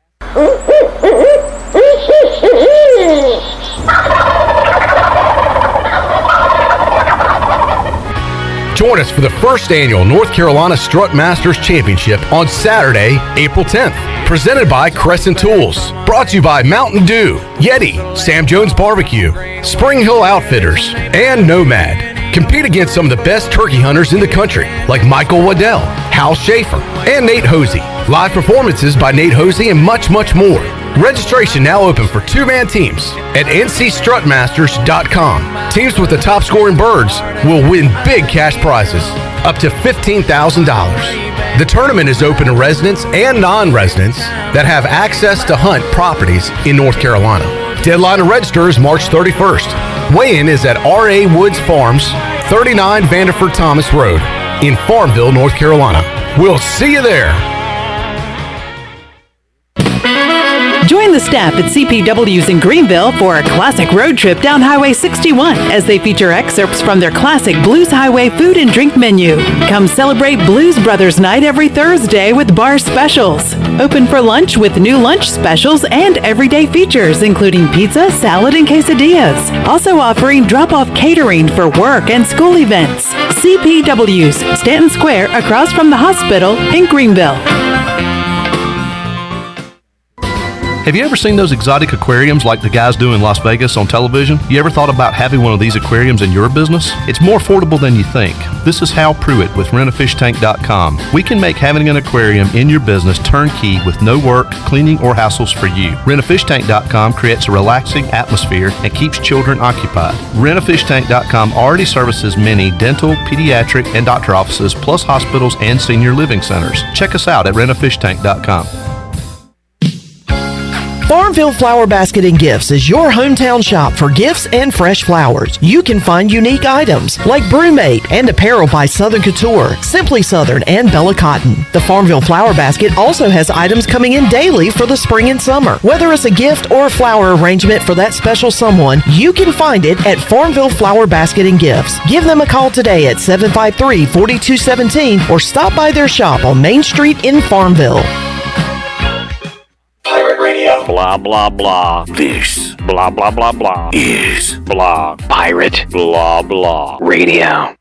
Join us for the first annual North Carolina Strut Masters Championship on Saturday, April 10th. Presented by Crescent Tools. Brought to you by Mountain Dew, Yeti, Sam Jones Barbecue, Spring Hill Outfitters, and Nomad. Compete against some of the best turkey hunters in the country, like Michael Waddell, Hal Schaefer, and Nate Hosey. Live performances by Nate Hosey and much, much more. Registration now open for 2-man teams at ncstrutmasters.com. Teams with the top scoring birds will win big cash prizes, up to $15,000. The tournament is open to residents and non-residents that have access to hunt properties in North Carolina. Deadline to register is March 31st. Weigh-in is at R.A. Woods Farms, 39 Vanderford Thomas Road in Farmville, North Carolina. We'll see you there. Join the staff at CPW's in Greenville for a classic road trip down Highway 61 as they feature excerpts from their classic Blues Highway food and drink menu. Come celebrate Blues Brothers Night every Thursday with bar specials. Open for lunch with new lunch specials and everyday features, including pizza, salad, and quesadillas. Also offering drop-off catering for work and school events. CPW's, Stanton Square, across from the hospital in Greenville. Have you ever seen those exotic aquariums like the guys do in Las Vegas on television? You ever thought about having one of these aquariums in your business? It's more affordable than you think. This is Hal Pruitt with rentafishtank.com. We can make having an aquarium in your business turnkey with no work, cleaning, or hassles for you. Rentafishtank.com creates a relaxing atmosphere and keeps children occupied. Rentafishtank.com already services many dental, pediatric, and doctor offices, plus hospitals and senior living centers. Check us out at rentafishtank.com. Farmville Flower Basket and Gifts is your hometown shop for gifts and fresh flowers. You can find unique items like Brewmate and apparel by Southern Couture, Simply Southern, and Bella Cotton. The Farmville Flower Basket also has items coming in daily for the spring and summer. Whether it's a gift or a flower arrangement for that special someone, you can find it at Farmville Flower Basket and Gifts. Give them a call today at 753-4217 or stop by their shop on Main Street in Farmville. Pirate Radio. Blah, blah, blah. This. Blah, blah, blah, blah. Is. Blah. Pirate. Blah, blah. Radio.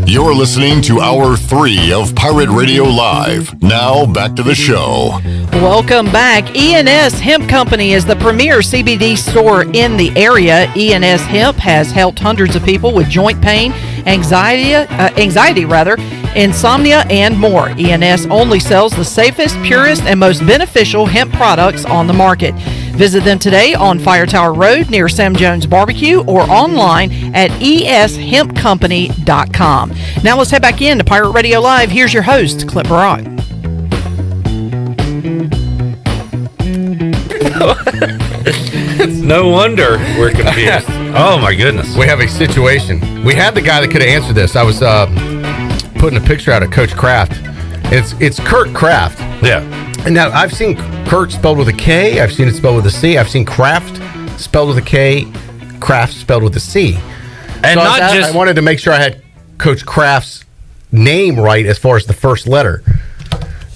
You're listening to Hour 3 of Pirate Radio Live. Now, back to the show. Welcome back. E&S Hemp Company is the premier CBD store in the area. E&S Hemp has helped hundreds of people with joint pain, anxiety, insomnia, and more. E&S only sells the safest, purest, and most beneficial hemp products on the market. Visit them today on Fire Tower Road near Sam Jones Barbecue or online at eshempcompany.com. Now let's head back in to Pirate Radio Live. Here's your host, Clint Barak. It's no wonder we're confused. Oh my goodness. We have a situation. We had the guy that could have answered this. I was putting a picture out of Coach Kraft. It's Kurt Kraft. Yeah. And now I've seen Kurt spelled with a K. I've seen it spelled with a C. I've seen Kraft spelled with a K. Kraft spelled with a C. And so I wanted to make sure I had Coach Kraft's name right as far as the first letter.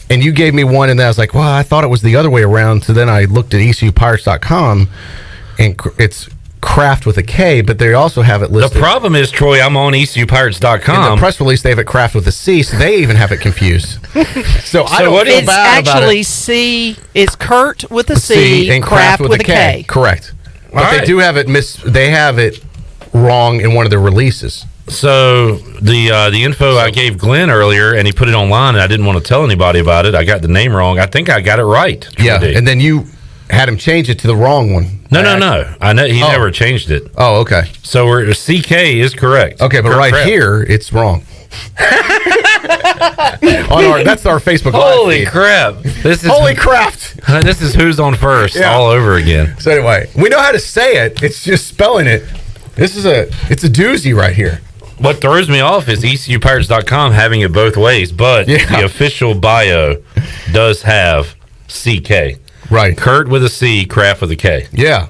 And you gave me one, and then I was like, well, I thought it was the other way around. So then I looked at ECUPirates.com, and it's Kraft with a K, but they also have it listed. The problem is, Troy, I'm on ECUPirates.com. In the press release, they have it Kraft with a C, so they even have it confused. So I don't feel bad about it. It's actually C. It's Kurt with a C and Kraft with a K. Correct. But they do have it They have it wrong in one of the releases. So the info I gave Glenn earlier, and he put it online, and I didn't want to tell anybody about it. I got the name wrong. I think I got it right. Yeah, and then you had him change it to the wrong one. No. I know he never changed it. Oh, okay. So CK is correct. Okay, but right here it's wrong. That's our Facebook Live. Holy crap! Holy crap! This is who's on first all over again. So anyway, we know how to say it. It's just spelling it. It's a doozy right here. What throws me off is ECUPirates.com having it both ways, but the official bio does have CK. Right. Kurt with a C, Kraft with a K. Yeah.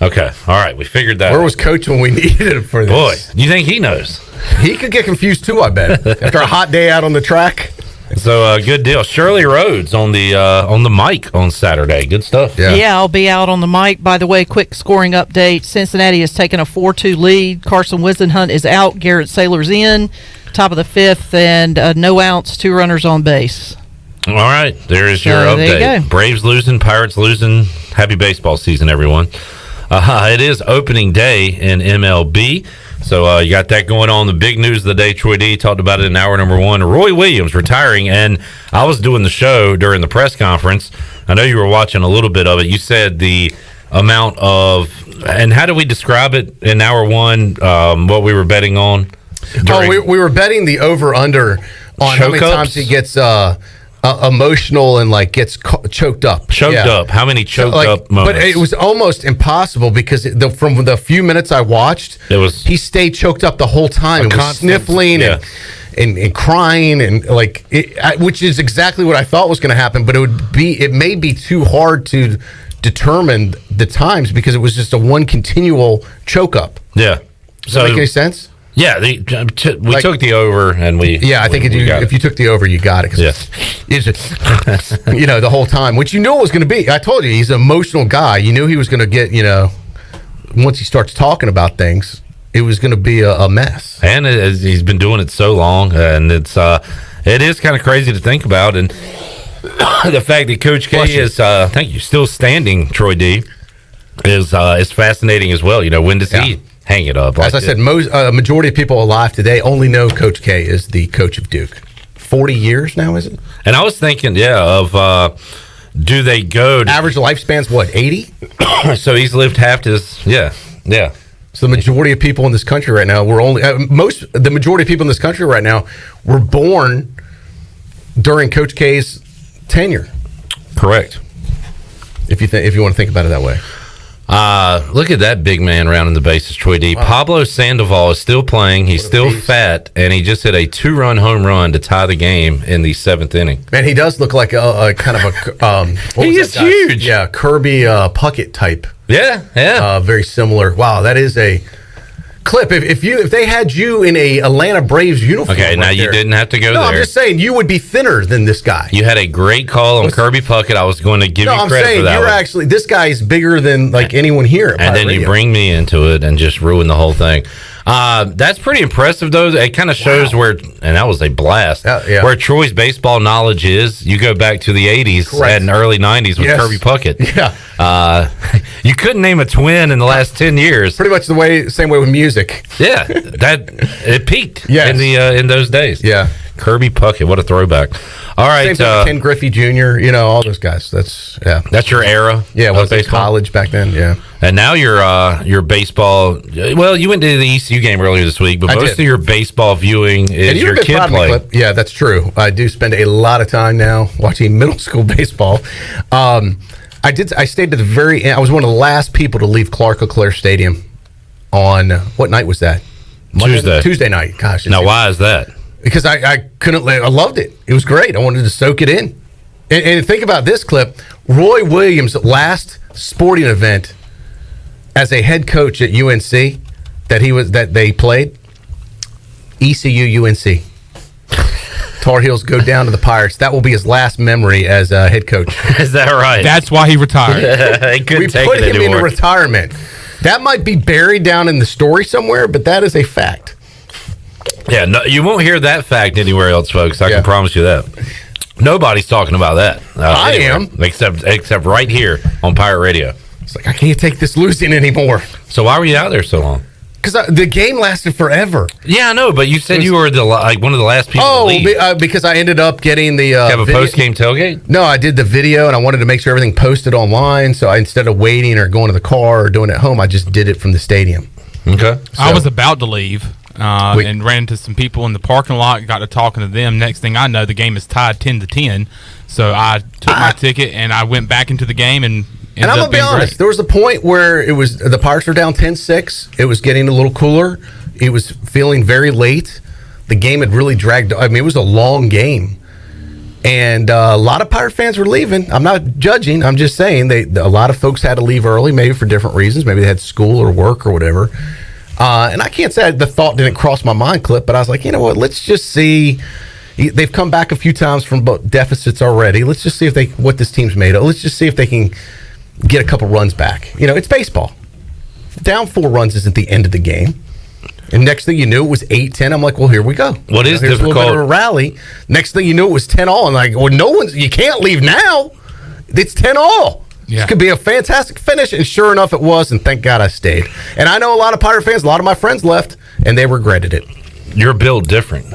Okay. All right. We figured that Where out. was Coach when we needed him for this? Boy, you think he knows? He could get confused too, I bet. After a hot day out on the track. So good deal. Shirley Rhodes on the mic on Saturday. Good stuff. Yeah, I'll be out on the mic. By the way, quick scoring update. Cincinnati has taken a 4-2 lead. Carson Wisenhunt is out. Garrett Saylor's in. Top of the fifth, and no outs, 2 runners on base. All right. There is your update. There you go. Braves losing, Pirates losing. Happy baseball season, everyone. It is opening day in MLB. So you got that going on. The big news of the day, Troy D talked about it in hour number 1. Roy Williams retiring, and I was doing the show during the press conference. I know you were watching a little bit of it. You said the amount of, and how do we describe it in hour 1, what we were betting on? We were betting the over-under on how many times he gets emotional and gets choked up. How many choked up moments? But it was almost impossible because from the few minutes I watched, he stayed choked up the whole time and was sniffling and crying and which is exactly what I thought was going to happen. But it may be too hard to determine the times because it was just a one continual choke up. Yeah. Does that make any sense? Yeah, we took the over, and we. Yeah, I think if you took the over, you got it. It's the whole time, which you knew it was going to be. I told you he's an emotional guy. You knew he was going to get once he starts talking about things, it was going to be a mess. And he's been doing it so long, and it is kind of crazy to think about. And the fact that Coach K is, thank you, still standing, Troy D, is fascinating as well. When does he hang it up? As I said, majority of people alive today only know Coach K is the coach of Duke. 40 years now, is it? And I was thinking, do they go to average lifespan's what, 80? So he's lived half his yeah. So the majority of people in this country right now the majority of people in this country right now were born during Coach K's tenure. Correct. If you want to think about it that way. Look at that big man rounding the bases, Troy D. Wow. Pablo Sandoval is still playing. He's still fat, and he just hit a 2-run home run to tie the game in the 7th inning. Man, he does look like a kind of a he is huge. Yeah, Kirby Puckett type. Yeah. Very similar. Wow, that is a clip. If they had you in a Atlanta Braves uniform, okay, now you didn't have to go there. No, I'm just saying you would be thinner than this guy. You had a great call on Kirby Puckett. I was going to give you credit for that. No, I'm saying this guy is bigger than anyone here. And then you bring me into it and just ruin the whole thing. That's pretty impressive, though. It kind of shows and that was a blast, where Troy's baseball knowledge is. You go back to the 80s and early 90s with Kirby Puckett. Yeah. You couldn't name a twin in the last 10 years. Pretty much same way with music. Yeah, it peaked in those days. Yeah. Kirby Puckett, what a throwback. All right. Same thing with Ken Griffey Jr., all those guys. That's your era. Yeah, was in college back then, yeah. And now your baseball, well, you went to the ECU game earlier this week, but most of your baseball viewing is your kid play. Yeah, that's true. I do spend a lot of time now watching middle school baseball. I stayed to the very end. I was one of the last people to leave Clark LeClaire Stadium on, what night was that? Tuesday night. Gosh. Now, why is that? Because I couldn't. I loved it. It was great. I wanted to soak it in. And think about this clip: Roy Williams' last sporting event as a head coach at UNC that they played. ECU UNC. Tar Heels go down to the Pirates. That will be his last memory as a head coach. Is that right? That's why he retired. He couldn't we take put it him anymore. into retirement. That might be buried down in the story somewhere, but that is a fact. Yeah, no, you won't hear that fact anywhere else, folks. I can promise you that. Nobody's talking about that. I am. Except right here on Pirate Radio. It's like, I can't take this losing anymore. So why were you out there so long? Because the game lasted forever. Yeah, I know, but you said you were one of the last people to leave. Because I ended up getting the have a post-game tailgate? No, I did the video, and I wanted to make sure everything posted online. So instead of waiting or going to the car or doing it at home, I just did it from the stadium. Okay. So, I was about to leave and ran into some people in the parking lot, got to talking to them. Next thing I know, the game is tied 10-10. So I took my ticket, and I went back into the game and I'm going to be honest, there was a point where the Pirates were down 10-6. It was getting a little cooler. It was feeling very late. The game had really dragged. I mean, it was a long game. And a lot of Pirate fans were leaving. I'm not judging. I'm just saying a lot of folks had to leave early, maybe for different reasons. Maybe they had school or work or whatever. And I can't say the thought didn't cross my mind, Clip, but I was like, you know what, let's just see. They've come back a few times from deficits already. Let's just see what this team's made of. Let's just see if they can get a couple runs back. It's baseball. Down 4 runs isn't the end of the game. And next thing you knew, it was 8-10. I'm like, well, here we go. What is difficult? A little bit of a rally. Next thing you knew, it was 10-all. And like, well, you can't leave now. It's 10-all. Yeah. This could be a fantastic finish. And sure enough, it was. And thank God I stayed. And I know a lot of Pirate fans, a lot of my friends left, and they regretted it. You're built different.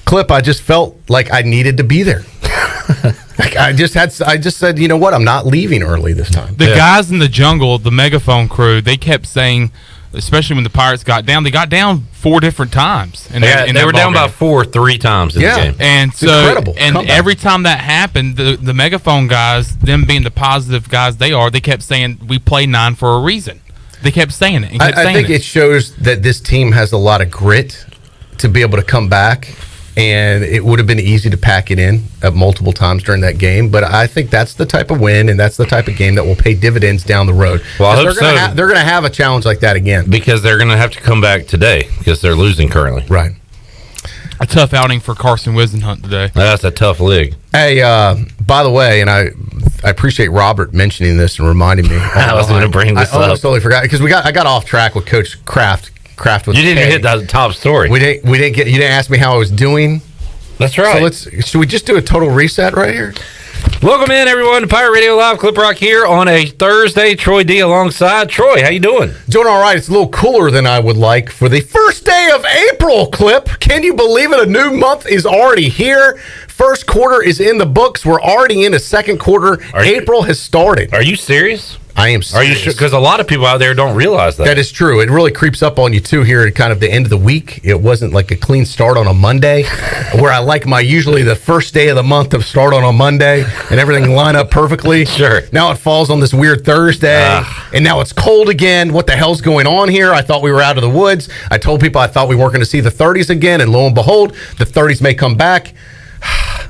Clip, I just felt like I needed to be there. I just said, you know what? I'm not leaving early this time. The guys in the jungle, the megaphone crew, they kept saying, especially when the Pirates got down, they got down 4 different times. They were down by 4 times in the game. And it's incredible. And every time that happened, the megaphone guys, them being the positive guys they are, they kept saying, we play 9 for a reason. They kept saying it. I think it shows that this team has a lot of grit to be able to come back. And it would have been easy to pack it in multiple times during that game. But I think that's the type of win and that's the type of game that will pay dividends down the road. Well, I hope they're going to have a challenge like that again. Because they're going to have to come back today because they're losing currently. Right. A tough outing for Carson Wisenhunt today. That's a tough league. Hey, by the way, and I I appreciate Robert mentioning this and reminding me. I was going to bring this up. I almost totally forgot because I got off track with Coach Kraft. You didn't hit the top story. We didn't get. You didn't ask me how I was doing. That's right. So should we just do a total reset right here? Welcome in, everyone, to Pirate Radio Live. Clip Rock here on a Thursday. Troy D alongside. Troy, how you doing? Doing all right. It's a little cooler than I would like for the first day of April, Clip. Can you believe it? A new month is already here. First quarter is in the books. We're already in the second quarter. April has started. Are you serious? I am serious. Are you sure? Because a lot of people out there don't realize that. That is true. It really creeps up on you, too, here at kind of the end of the week. It wasn't like a clean start on a Monday, where I like usually the first day of the month to start on a Monday and everything line up perfectly. Sure. Now it falls on this weird Thursday, and now it's cold again. What the hell's going on here? I thought we were out of the woods. I told people I thought we weren't going to see the 30s again, and lo and behold, the 30s may come back.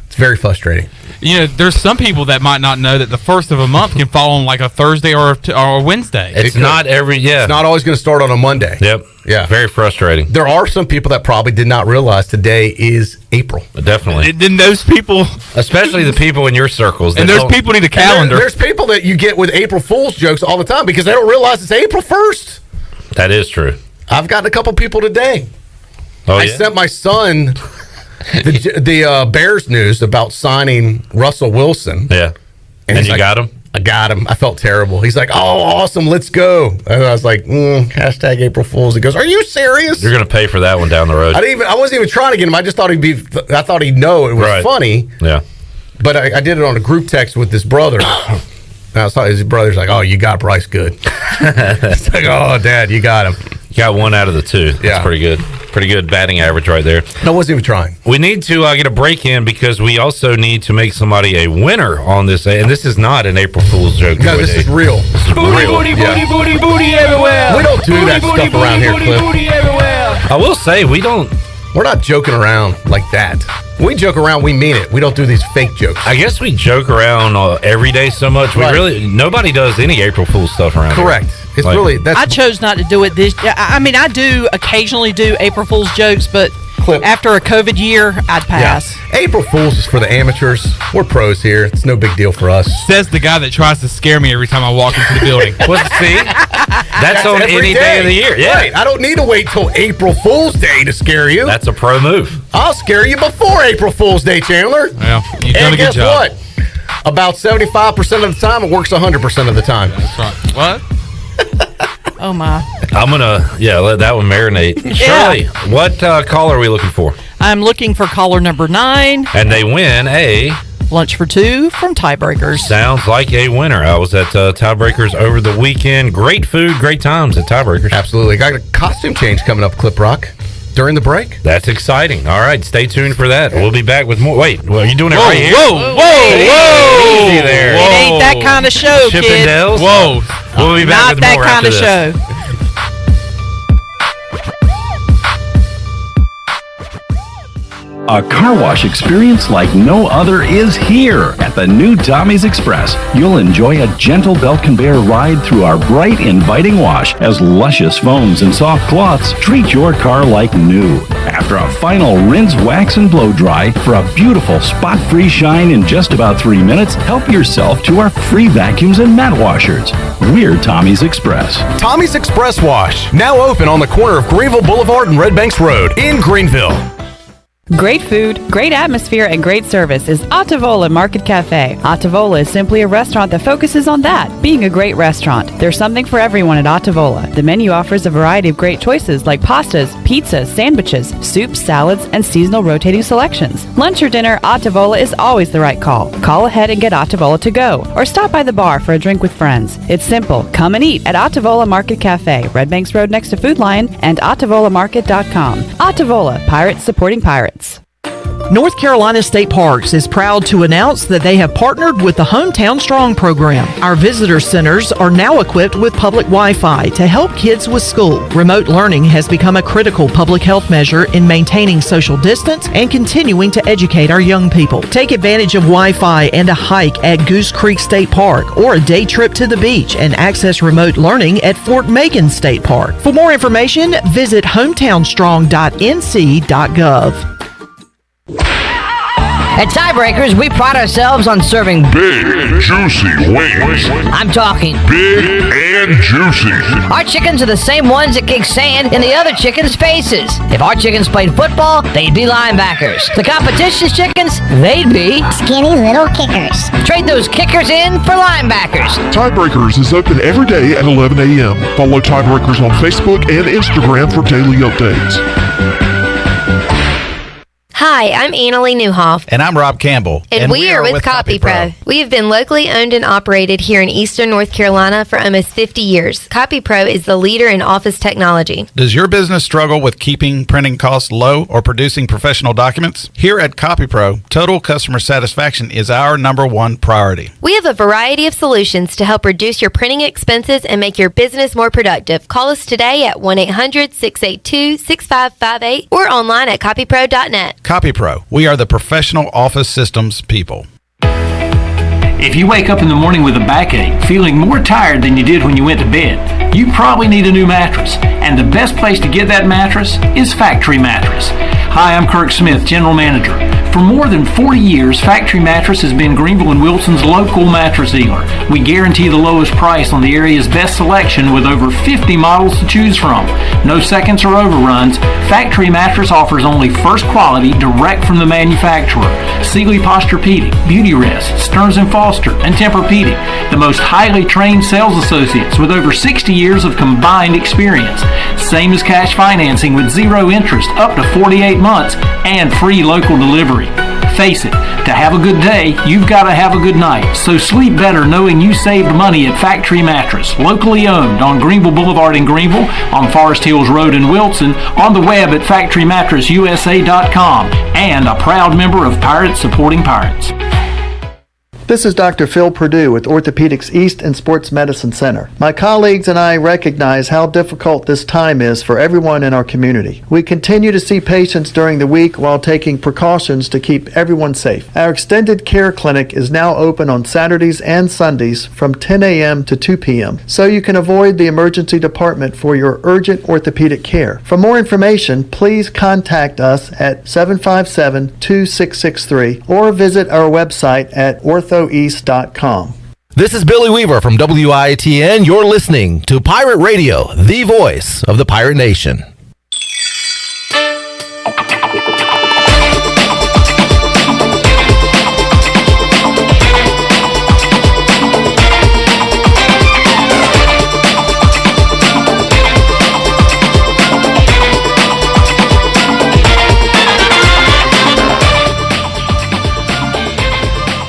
It's very frustrating. You know, there's some people that might not know that the first of a month can fall on like a Thursday or a Wednesday. It's not It's not always going to start on a Monday. Yep. Yeah. Very frustrating. There are some people that probably did not realize today is April. Definitely. Then those people, especially the people in your circles, and those people need a calendar. There's people that you get with April Fool's jokes all the time because they don't realize it's April 1st. That is true. I've gotten a couple people today. I sent my son the Bears news about signing Russell Wilson. Yeah. And you got him? I got him. I felt terrible. He's like, "Oh, awesome, let's go." And I was like, hashtag April Fools. He goes, "Are you serious?" You're going to pay for that one down the road. I wasn't even trying to get him. I just thought I thought he'd know it was funny. Yeah. But I did it on a group text with his brother. And I saw his brother's like, "Oh, you got Bryce good." It's like, "Oh, Dad, you got him." You got one out of the two. That's pretty good. Pretty good batting average right there. I wasn't even trying. We need to get a break in because we also need to make somebody a winner on this. And this is not an April Fool's joke. No, this is real. This is booty, real. Booty, booty everywhere. We don't do that stuff around here, Cliff. Booty everywhere. I will say, we're not joking around like that. When we joke around, we mean it. We don't do these fake jokes. I guess we joke around every day so much. Nobody does any April Fool's stuff around here. Correct. It's really I chose not to do it this. I mean, I do occasionally do April Fool's jokes, but after a COVID year, I'd pass. Yeah. April Fool's is for the amateurs. We're pros here. It's no big deal for us. Says the guy that tries to scare me every time I walk into the building. See, that's on any day of the year. Yeah, right. I don't need to wait till April Fool's Day to scare you. That's a pro move. I'll scare you before April Fool's Day, Chandler. Well, you've done a good job. What? About 75% of the time, it works 100% of the time. That's right. What? Oh my! I'm gonna let that one marinate. Shirley, what caller are we looking for? I'm looking for caller number 9, and they win a lunch for 2 from Tiebreakers. Sounds like a winner. I was at Tiebreakers over the weekend. Great food, great times at Tiebreakers. Absolutely. Got a costume change coming up, Clip Rock, during the break. That's exciting. All right, stay tuned for that. We'll be back with more. Wait, are you doing it right here? Whoa! Easy there. It ain't that kind of show, kid. Chippendales? Whoa. We'll be back with more after this. Not that kind of show. A car wash experience like no other is here at the new Tommy's Express. You'll enjoy a gentle belt conveyor ride through our bright, inviting wash as luscious foams and soft cloths treat your car like new. After a final rinse, wax, and blow dry for a beautiful spot-free shine in just about 3 minutes, help yourself to our free vacuums and mat washers. We're Tommy's Express. Tommy's Express Wash, now open on the corner of Greenville Boulevard and Red Banks Road in Greenville. Great food, great atmosphere, and great service is Ottavola Market Cafe. Ottavola is simply a restaurant that focuses on that, being a great restaurant. There's something for everyone at Ottavola. The menu offers a variety of great choices like pastas, pizzas, sandwiches, soups, salads, and seasonal rotating selections. Lunch or dinner, Ottavola is always the right call. Call ahead and get Ottavola to go, or stop by the bar for a drink with friends. It's simple. Come and eat at Ottavola Market Cafe, Red Banks Road next to Food Lion, and OttavolaMarket.com. Ottavola, pirates supporting pirates. North Carolina State Parks is proud to announce that they have partnered with the Hometown Strong program. Our visitor centers are now equipped with public Wi-Fi to help kids with school. Remote learning has become a critical public health measure in maintaining social distance and continuing to educate our young people. Take advantage of Wi-Fi and a hike at Goose Creek State Park or a day trip to the beach and access remote learning at Fort Macon State Park. For more information, visit hometownstrong.nc.gov. At Tiebreakers, we pride ourselves on serving big, juicy wings. I'm talking big and juicy. Our chickens are the same ones that kick sand in the other chickens' faces. If our chickens played football, they'd be linebackers. The competition's chickens, they'd be skinny little kickers. Trade those kickers in for linebackers. Tiebreakers is open every day at 11 a.m. Follow Tiebreakers on Facebook and Instagram for daily updates. Hi, I'm Annalie Newhoff. And I'm Rob Campbell. And we are with CopyPro. We have been locally owned and operated here in Eastern North Carolina for almost 50 years. CopyPro is the leader in office technology. Does your business struggle with keeping printing costs low or producing professional documents? Here at CopyPro, total customer satisfaction is our #1 priority. We have a variety of solutions to help reduce your printing expenses and make your business more productive. Call us today at 1-800-682-6558 or online at copypro.net. CopyPro, we are the professional office systems people. If you wake up in the morning with a backache, feeling more tired than you did when you went to bed, you probably need a new mattress. And the best place to get that mattress is Factory Mattress. Hi, I'm Kirk Smith, General Manager. For more than 40 years, Factory Mattress has been Greenville and Wilson's local mattress dealer. We guarantee the lowest price on the area's best selection with over 50 models to choose from. No seconds or overruns. Factory Mattress offers only first quality direct from the manufacturer. Sealy Posturepedic, Beauty Rest, Stearns & Foster, and Tempur-Pedic. The most highly trained sales associates with over 60 years of combined experience. Same as cash financing with 0 interest up to 48 months and free local delivery. Face it, to have a good day, you've got to have a good night. So sleep better knowing you saved money at Factory Mattress, locally owned on Greenville Boulevard in Greenville, on Forest Hills Road in Wilson, on the web at factorymattressusa.com, and a proud member of Pirates Supporting Pirates. This is Dr. Phil Perdue with Orthopedics East and Sports Medicine Center. My colleagues and I recognize how difficult this time is for everyone in our community. We continue to see patients during the week while taking precautions to keep everyone safe. Our extended care clinic is now open on Saturdays and Sundays from 10 a.m. to 2 p.m. so you can avoid the emergency department for your urgent orthopedic care. For more information, please contact us at 757-2663 or visit our website at orthoeast.com. This is Billy Weaver from WITN. You're listening to Pirate Radio, the voice of the Pirate Nation.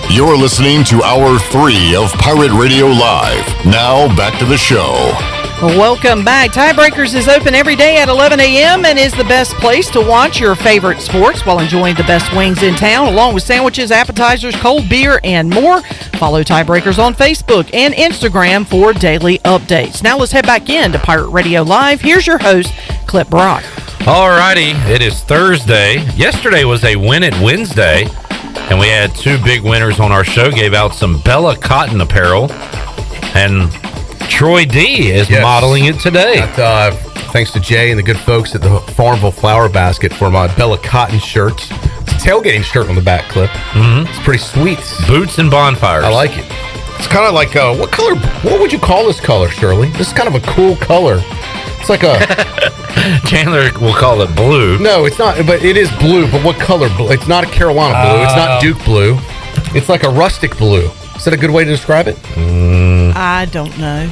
You're listening to Hour 3 of Pirate Radio Live. Now, back to the show. Welcome back. Tiebreakers is open every day at 11 a.m. and is the best place to watch your favorite sports while enjoying the best wings in town, along with sandwiches, appetizers, cold beer, and more. Follow Tiebreakers on Facebook and Instagram for daily updates. Now let's head back in to Pirate Radio Live. Here's your host, Clip Brock. All righty. It is Thursday. Yesterday was a Win It Wednesday. And we had 2 big winners on our show, gave out some Bella Cotton apparel. And Troy D is modeling it today. Thanks to Jay and the good folks at the Farmville Flower Basket for my Bella Cotton shirts. It's a tailgating shirt on the back clip. Mm-hmm. It's pretty sweet. Boots and bonfires. I like it. It's kind of like, what color, what would you call this color, Shirley? This is kind of a cool color. It's like a... Chandler will call it blue. No, it's not, but it is blue. But what color blue? It's not a Carolina blue. It's not Duke blue. It's like a rustic blue. Is that a good way to describe it? I don't know.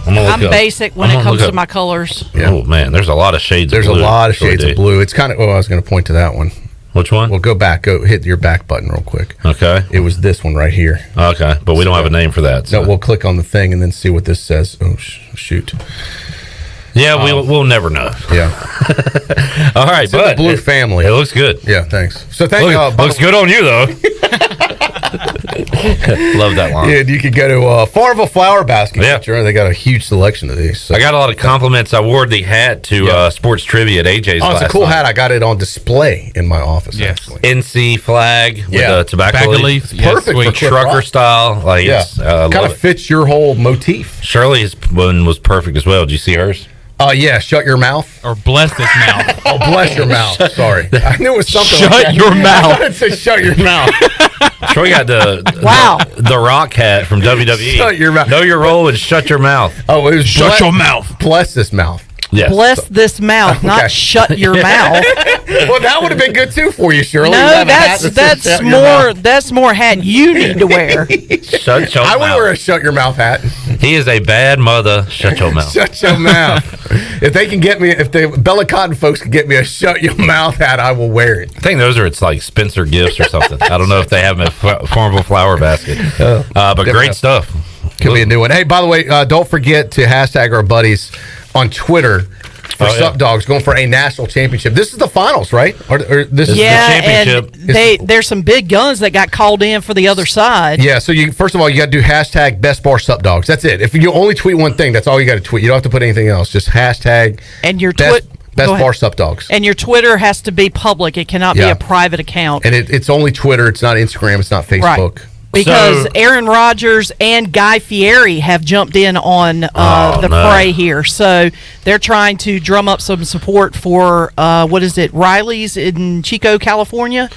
I'm basic when it comes to my colors. Yeah. Oh, man, there's a lot of shades of blue. There's a lot of shades of blue. It's kind of, I was going to point to that one. Which one? Well, go hit your back button real quick. Okay. It was this one right here. Okay, but we don't have a name for that. So. No, we'll click on the thing and then see what this says. Oh, shoot. Yeah, we'll never know. Yeah. All right, it's but the blue family. It looks good. Yeah, thanks. So looks good on you though. Love that line. Yeah, you could go to Farmville Flower Basket. Yeah, sure. They got a huge selection of these. So. I got a lot of compliments. I wore the hat to Sports Trivia at AJ's. Oh, it's a cool hat. I got it on display in my office. Actually, NC flag with a tobacco leaf. It's perfect for trucker style. Like, kind of fits your whole motif. Shirley's one was perfect as well. Did you see hers? Yeah, shut your mouth. Or bless this mouth. Oh, bless your mouth. Sorry. I knew it was something Shut like that. your I mouth. thought it said shut your mouth. Troy got the Rock hat from WWE. Shut your mouth. Know your role and shut your mouth. Oh, it was Shut your mouth. Bless this mouth. Yes. Bless this mouth, Okay. not shut your mouth. Well, that would have been good too for you, Shirley. No, You have a hat that says that's shut your more mouth. that's more hat you need to wear. Shut your I would mouth. wear a shut your mouth hat. He is a bad mother. Shut your mouth. Shut your mouth. If they can get me, if the Bella Cotton folks can get me a shut your mouth hat, I will wear it. I think those are it's like Spencer gifts or something. I don't know if they have them at Farmville Flower Basket. But great stuff. Could be a new one. Hey, by the way, don't forget to hashtag our buddies on Twitter for Sup Dogs going for a national championship. This is the finals, right? Or this is the championship. And there's some big guns that got called in for the other side. Yeah, so you first of all, you got to do hashtag Best Bar Sup Dogs. That's it. If you only tweet one thing, that's all you got to tweet. You don't have to put anything else. Just hashtag and your Best Go ahead. Bar Sup Dogs. And your Twitter has to be public. It cannot be Yeah. a private account. And it's only Twitter. It's not Instagram. It's not Facebook. Right. Because Aaron Rodgers and Guy Fieri have jumped in on the fray here. So they're trying to drum up some support for, Riley's in Chico, California.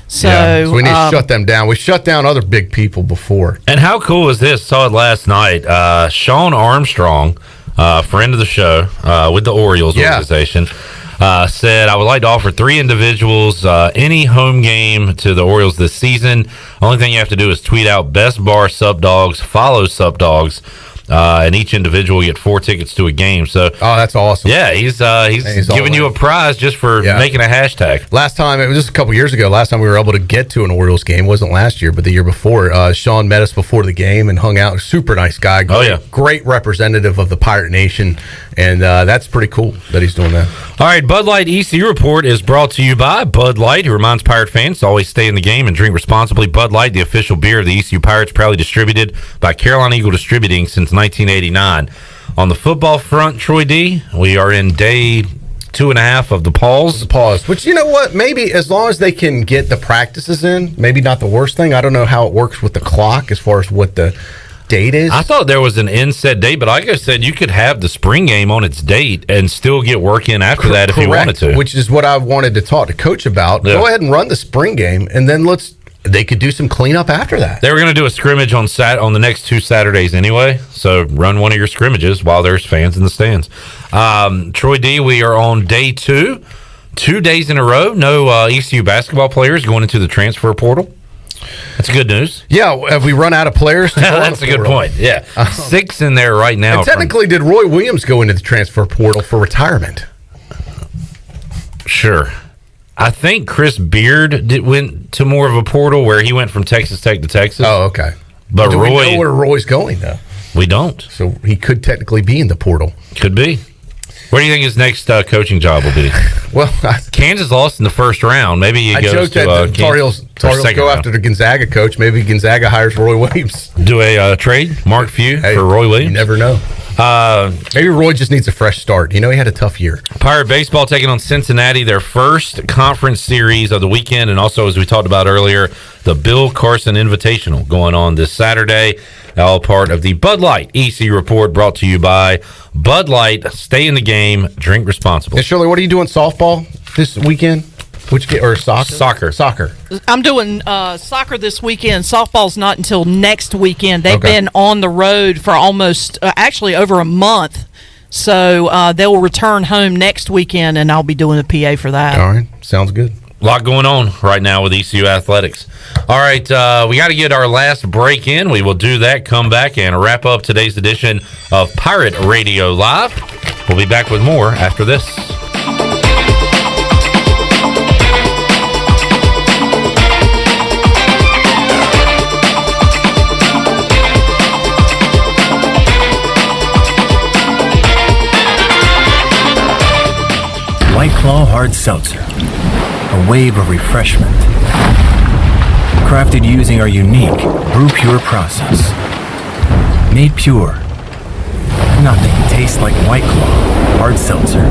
So we need to shut them down. We shut down other big people before. And how cool is this? Saw it last night. Sean Armstrong, friend of the show with the Orioles organization, said, I would like to offer 3 individuals any home game to the Orioles this season. Only thing you have to do is tweet out Best Bar Sup Dogs, follow Sup Dogs, and each individual will get 4 tickets to a game. So, that's awesome. Yeah, he's giving you a prize just for making a hashtag. Last time, it was just a couple years ago, last time we were able to get to an Orioles game, wasn't last year, but the year before. Sean met us before the game and hung out. Super nice guy. Great representative of the Pirate Nation, and that's pretty cool that he's doing that. All right, Bud Light ECU Report is brought to you by Bud Light, who reminds Pirate fans to always stay in the game and drink responsibly. Bud Light, the official beer of the ECU Pirates, proudly distributed by Carolina Eagle Distributing since 1989. On the football front, Troy D, we are in day 2.5 of the pause. Which, you know what, maybe as long as they can get the practices in, maybe not the worst thing. I don't know how it works with the clock as far as what the date is. I thought there was an inset date, but like I said, you could have the spring game on its date and still get work in after that if you wanted to. Which is what I wanted to talk to Coach about. Yeah. Go ahead and run the spring game, and then they could do some cleanup after that. They were going to do a scrimmage on the next 2 Saturdays anyway, so run one of your scrimmages while there's fans in the stands. Troy D, we are on day 2. 2 days in a row, no ECU basketball players going into the transfer portal. That's good news. Yeah, have we run out of players? That's a good point. Yeah, 6 in there right now. And technically, did Roy Williams go into the transfer portal for retirement? Sure. I think Chris Beard went to more of a portal where he went from Texas Tech to Texas. Oh, okay. But do Roy, we know where Roy's going, though? We don't. So he could technically be in the portal. Could be. Where do you think his next coaching job will be? Well, Kansas lost in the first round. Maybe he goes joked to that the Tar Heels go after the Gonzaga coach. Maybe Gonzaga hires Roy Williams. Do a trade, Mark Few for Roy Williams. You never know. Maybe Roy just needs a fresh start. He had a tough year. Pirate baseball taking on Cincinnati, their first conference series of the weekend, and also, as we talked about earlier, the Bill Carson Invitational going on this Saturday. All part of the Bud Light ECU Report, brought to you by Bud Light. Stay in the game, drink responsibly. Hey, Shirley, what are you doing softball this weekend? Or soccer? Soccer. I'm doing soccer this weekend. Softball's not until next weekend. They've been on the road for almost, actually over a month. So they'll return home next weekend, and I'll be doing a PA for that. All right. Sounds good. A lot going on right now with ECU Athletics. All right, we got to get our last break in. We will do that, come back, and wrap up today's edition of Pirate Radio Live. We'll be back with more after this. White Claw Hard Seltzer. A wave of refreshment. Crafted using our unique Brew Pure process. Made pure. Nothing tastes like White Claw Hard Seltzer.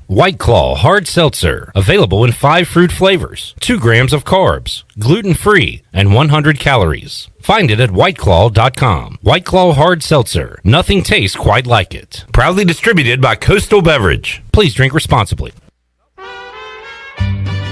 White Claw Hard Seltzer, available in 5 fruit flavors, 2 grams of carbs, gluten-free, and 100 calories. Find it at whiteclaw.com. White Claw Hard Seltzer. Nothing tastes quite like it. Proudly distributed by Coastal Beverage. Please drink responsibly.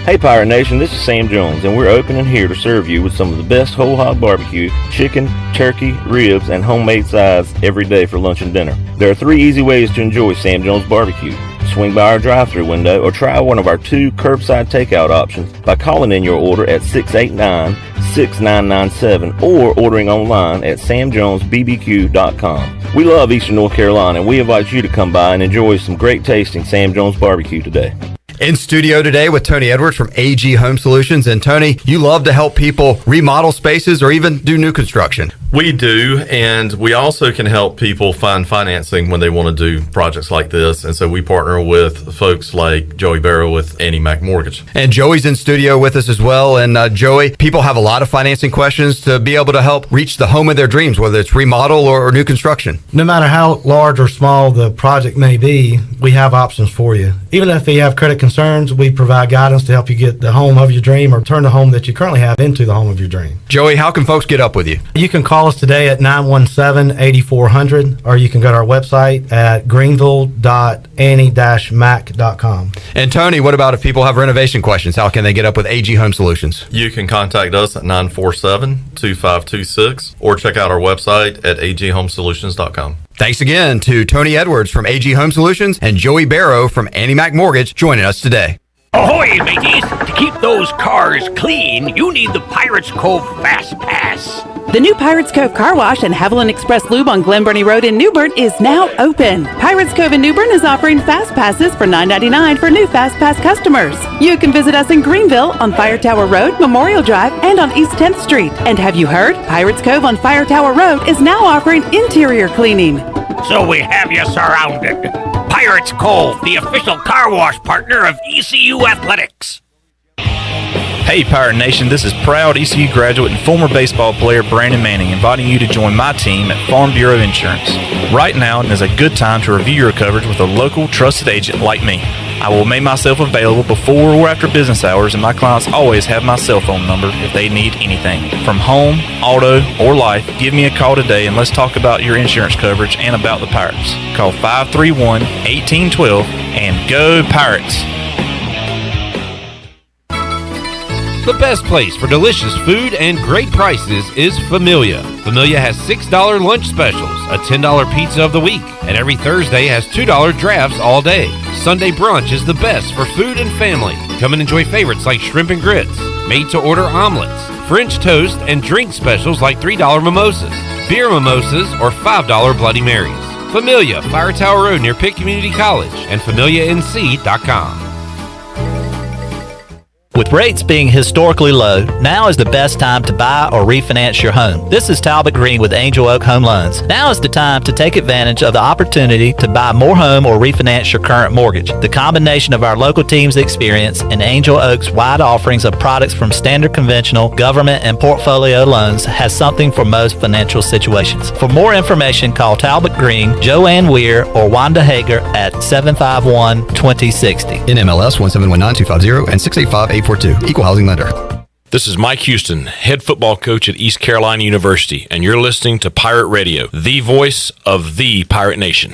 Hey Pirate Nation, this is Sam Jones, and we're open and here to serve you with some of the best whole hog barbecue, chicken, turkey, ribs, and homemade sides every day for lunch and dinner. There are 3 easy ways to enjoy Sam Jones barbecue. Swing by our drive-thru window or try one of our 2 curbside takeout options by calling in your order at 689-6997 or ordering online at samjonesbbq.com. We love Eastern North Carolina, and we invite you to come by and enjoy some great tasting Sam Jones barbecue today. In studio today with Tony Edwards from AG Home Solutions. And Tony, you love to help people remodel spaces or even do new construction. We do, and we also can help people find financing when they want to do projects like this. And so we partner with folks like Joey Barrow with Annie Mac Mortgage. And Joey's in studio with us as well. And Joey, people have a lot of financing questions to be able to help reach the home of their dreams, whether it's remodel or new construction. No matter how large or small the project may be, we have options for you. Even if you have credit concerns, we provide guidance to help you get the home of your dream or turn the home that you currently have into the home of your dream. Joey, how can folks get up with you? You can call us today at 917-8400, or you can go to our website at greenville.annie-mac.com. And Tony, what about if people have renovation questions? How can they get up with AG Home Solutions? You can contact us at 947-2526 or check out our website at aghomesolutions.com. Thanks again to Tony Edwards from AG Home Solutions and Joey Barrow from Annie Mac Mortgage joining us today. Ahoy, mateys! To keep those cars clean, you need the Pirates Cove Fast Pass. The new Pirates Cove Car Wash and Haviland Express Lube on Glen Burnie Road in New Bern is now open. Pirates Cove in New Bern is offering Fast Passes for $9.99 for new Fast Pass customers. You can visit us in Greenville on Fire Tower Road, Memorial Drive, and on East 10th Street. And have you heard? Pirates Cove on Fire Tower Road is now offering interior cleaning. So we have you surrounded. Pirates Cove, the official car wash partner of ECU Athletics. Hey Pirate Nation, this is proud ECU graduate and former baseball player Brandon Manning inviting you to join my team at Farm Bureau Insurance. Right now is a good time to review your coverage with a local trusted agent like me. I will make myself available before or after business hours, and my clients always have my cell phone number if they need anything. From home, auto, or life, give me a call today and let's talk about your insurance coverage and about the Pirates. Call 531-1812 and go Pirates! The best place for delicious food and great prices is Familia. Familia has $6 lunch specials, a $10 pizza of the week, and every Thursday has $2 drafts all day. Sunday brunch is the best for food and family. Come and enjoy favorites like shrimp and grits, made-to-order omelets, French toast, and drink specials like $3 mimosas, beer mimosas, or $5 Bloody Marys. Familia, Fire Tower Road near Pitt Community College, and FamiliaNC.com. With rates being historically low, now is the best time to buy or refinance your home. This is Talbot Green with Angel Oak Home Loans. Now is the time to take advantage of the opportunity to buy more home or refinance your current mortgage. The combination of our local team's experience and Angel Oak's wide offerings of products from standard conventional, government, and portfolio loans has something for most financial situations. For more information, call Talbot Green, Joanne Weir, or Wanda Hager at 751-2060. NMLS 1719250 and 685-842. Equal housing lender. This is Mike Houston, head football coach at East Carolina University, and you're listening to Pirate Radio, the voice of the Pirate Nation.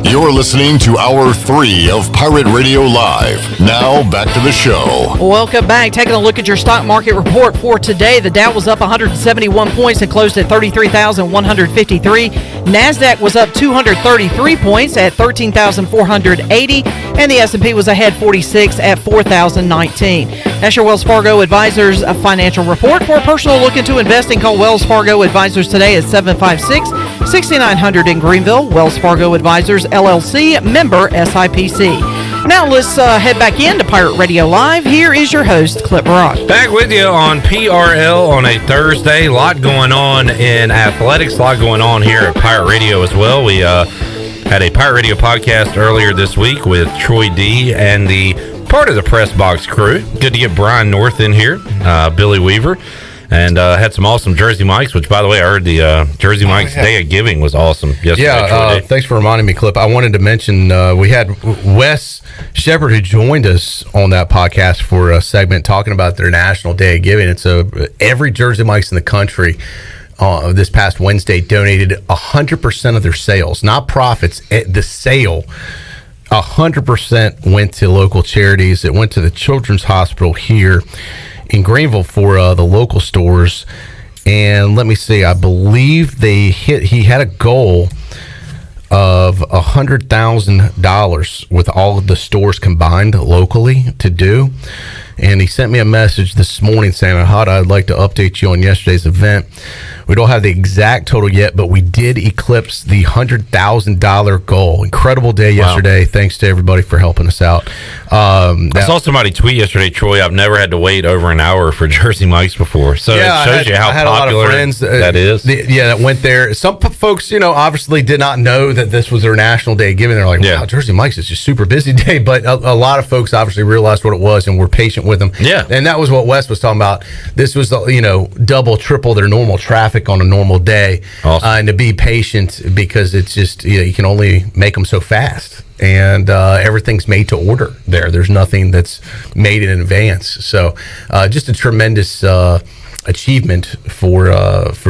You're listening to Hour 3 of Pirate Radio Live. Now, back to the show. Welcome back. Taking a look at your stock market report for today. The Dow was up 171 points and closed at 33,153. NASDAQ was up 233 points at 13,480. And the S&P was ahead 46 at 4,019. That's your Wells Fargo Advisors financial report. For a personal look into investing, call Wells Fargo Advisors today at 756-6900 in Greenville. Wells Fargo Advisors, LLC, member SIPC. Now let's head back into Pirate Radio Live. Here is your host, Clip Barrage. Back with you on PRL on a Thursday. A lot going on in athletics, a lot going on here at Pirate Radio as well. We had a Pirate Radio podcast earlier this week with Troy D and the part of the Press Box crew. Good to get Brian North in here, Billy Weaver. and had some awesome Jersey Mikes, which, by the way, I heard the Jersey Mikes Day of Giving was awesome yesterday. Yeah, thanks for reminding me, Clip. I wanted to mention we had Wes Shepard, who joined us on that podcast for a segment talking about their National Day of Giving. And so every Jersey Mikes in the country this past Wednesday donated 100% of their sales, not profits, the sale. 100% went to local charities. It went to the Children's Hospital here in Greenville for the local stores. And let me see, I believe he had a goal of $100,000 with all of the stores combined locally to do. And he sent me a message this morning saying, I'd like to update you on yesterday's event. We don't have the exact total yet, but we did eclipse the $100,000 goal. Incredible day yesterday. Thanks to everybody for helping us out. I saw somebody tweet yesterday, Troy, I've never had to wait over an hour for Jersey Mikes before. So it shows you how popular a lot of friends, that is. That went there. Some folks, obviously did not know that this was their National Day of Giving. They're like, wow, Jersey Mikes is just super busy day. But a lot of folks obviously realized what it was and were patient with them. Yeah. And that was what Wes was talking about. This was, double, triple their normal traffic on a normal day. Awesome. And to be patient because it's just, you can only make them so fast. And everything's made to order there. There's nothing that's made in advance. So just a tremendous achievement for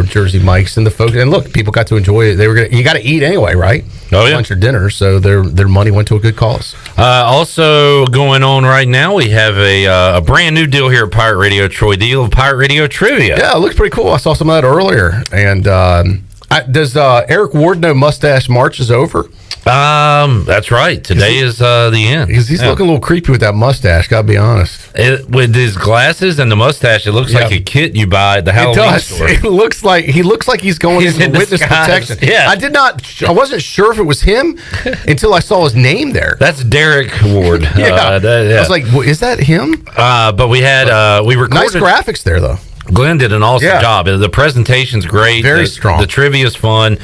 Jersey Mikes and the folks. And look, people got to enjoy it. You got to eat anyway, right? Oh yeah, lunch or dinner. So their money went to a good cause. Also going on right now, we have a brand new deal here at Pirate Radio. Troy, deal of Pirate Radio Trivia. Yeah, it looks pretty cool. I saw some of that earlier. And does Eric Ward know Mustache March is over? That's right. Today is the end. He's looking a little creepy with that mustache, gotta be honest. With his glasses and the mustache, it looks like a kit you buy at the Halloween store. He looks like he's going into witness protection. Yeah. I wasn't sure if it was him until I saw his name there. That's Derek Ward. I was like, is that him? But we had we recorded nice graphics there though. Glenn did an awesome job. The presentation's great. Very strong. The trivia's fun.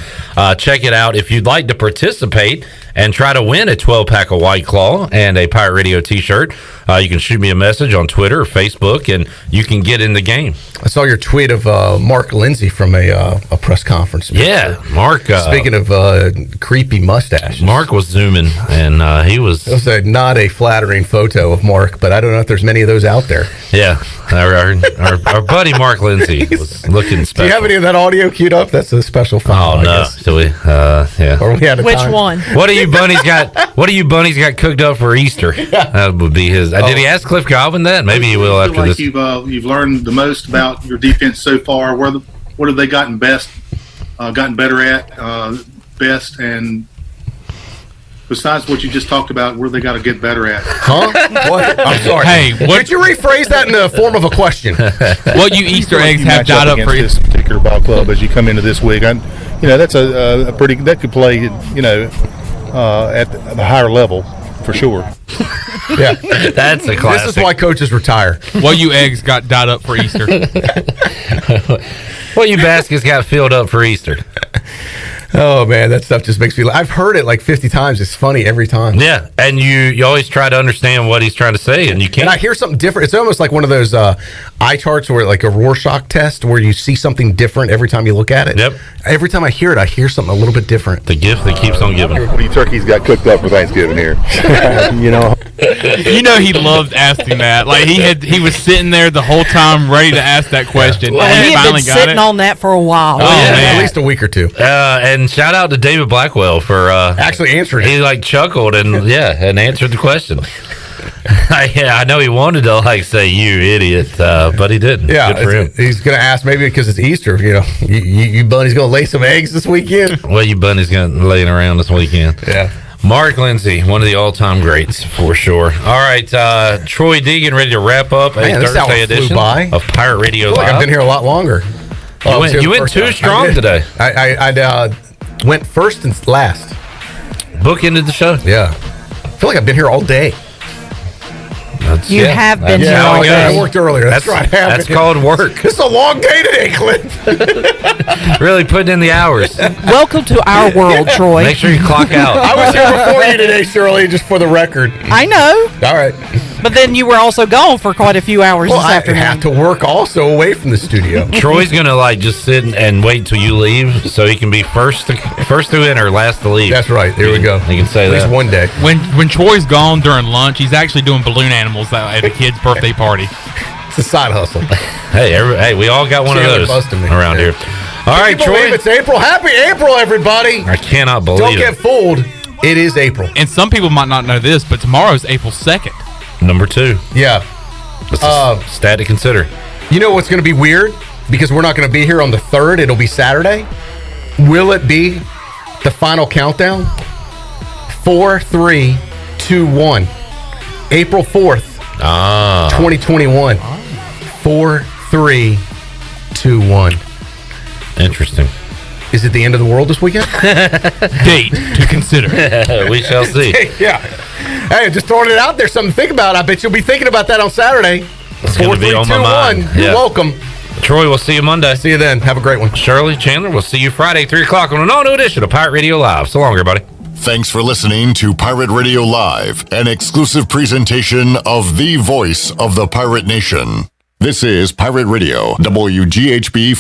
Check it out. If you'd like to participate and try to win a 12-pack of White Claw and a Pirate Radio t-shirt, you can shoot me a message on Twitter or Facebook, and you can get in the game. I saw your tweet of Mark Lindsay from a press conference. Yeah, Mark. Speaking of creepy mustaches. Mark was zooming, and he was... It was not a flattering photo of Mark, but I don't know if there's many of those out there. Yeah, our buddy Mark Lindsay was looking special. Do you have any of that audio queued up? That's a special file. Oh, no. So we, Or we had a Which time. one? What do you bunnies got cooked up for Easter? That would be his. Did he ask Cliff Galvin that? Maybe he will after this. You've learned the most about your defense so far. What have they gotten better at, best, and besides what you just talked about, where they got to get better at? Huh? What? I'm sorry. Hey, could you rephrase that in the form of a question? What you Easter eggs have died up for this particular ball club as you come into this week? That's a pretty that could play at the higher level for sure. Yeah, that's a classic. This is why coaches retire. What you eggs got dyed up for Easter? What you baskets got filled up for Easter? Oh man, that stuff just makes me laugh. I've heard it like 50 times. It's funny every time. Yeah, and you always try to understand what he's trying to say, and you can't. And I hear something different. It's almost like one of those eye charts where like a Rorschach test where you see something different every time you look at it. Yep. Every time I hear it, I hear something a little bit different. The gift that keeps on giving. What many turkeys got cooked up for Thanksgiving here? He loved asking that. Like he was sitting there the whole time ready to ask that question. Well, and he had been sitting on that for a while. Oh, man. At least a week or two. And shout out to David Blackwell for actually answering. He chuckled and answered the question. I know he wanted to say you idiot, but he didn't. Yeah, good for him. He's gonna ask maybe because it's Easter. You bunnies gonna lay some eggs this weekend. Well, you bunnies gonna laying around this weekend. Yeah. Mark Lindsay, one of the all-time greats for sure. All right, Troy Deegan, ready to wrap up a Thursday edition of Pirate Radio Live. I've been here a lot longer. You went too strong today. I went first and last. Bookended the show. Yeah, I feel like I've been here all day. You have been here all day. I worked earlier. That's right. That's called work. It's a long day today, Clint. Really putting in the hours. Welcome to our world, Troy. Make sure you clock out. I was here before you today, Shirley, just for the record. I know. All right. But then you were also gone for quite a few hours Well, this I afternoon. have to work also away from the studio. Troy's gonna like just sit and wait till you leave, so he can be first to in or last to leave. That's right. There we go. You can say At that least one day. When Troy's gone during lunch, he's actually doing balloon animals at a kid's birthday party. It's a side hustle. Hey, we all got one of those around here. All right, Can you believe Troy. it's April. Happy April, everybody. I cannot believe Don't it. get fooled. It is April. And some people might not know this, but tomorrow's April 2nd. Number 2. Yeah. That's a stat to consider. You know what's going to be weird? Because we're not going to be here on the 3rd. It'll be Saturday. Will it be the final countdown? 4, 3, 2, 1. April 4th, 2021. 4, 3, 2, 1. Interesting. Is it the end of the world this weekend? Date to consider. We shall see. Yeah. Hey, just throwing it out there, something to think about. I bet you'll be thinking about that on Saturday. It's going to be on my mind. You're welcome. Troy, we'll see you Monday. See you then. Have a great one. Shirley, Chandler, we'll see you Friday, 3 o'clock on an all-new edition of Pirate Radio Live. So long, everybody. Thanks for listening to Pirate Radio Live, an exclusive presentation of the voice of the Pirate Nation. This is Pirate Radio, WGHB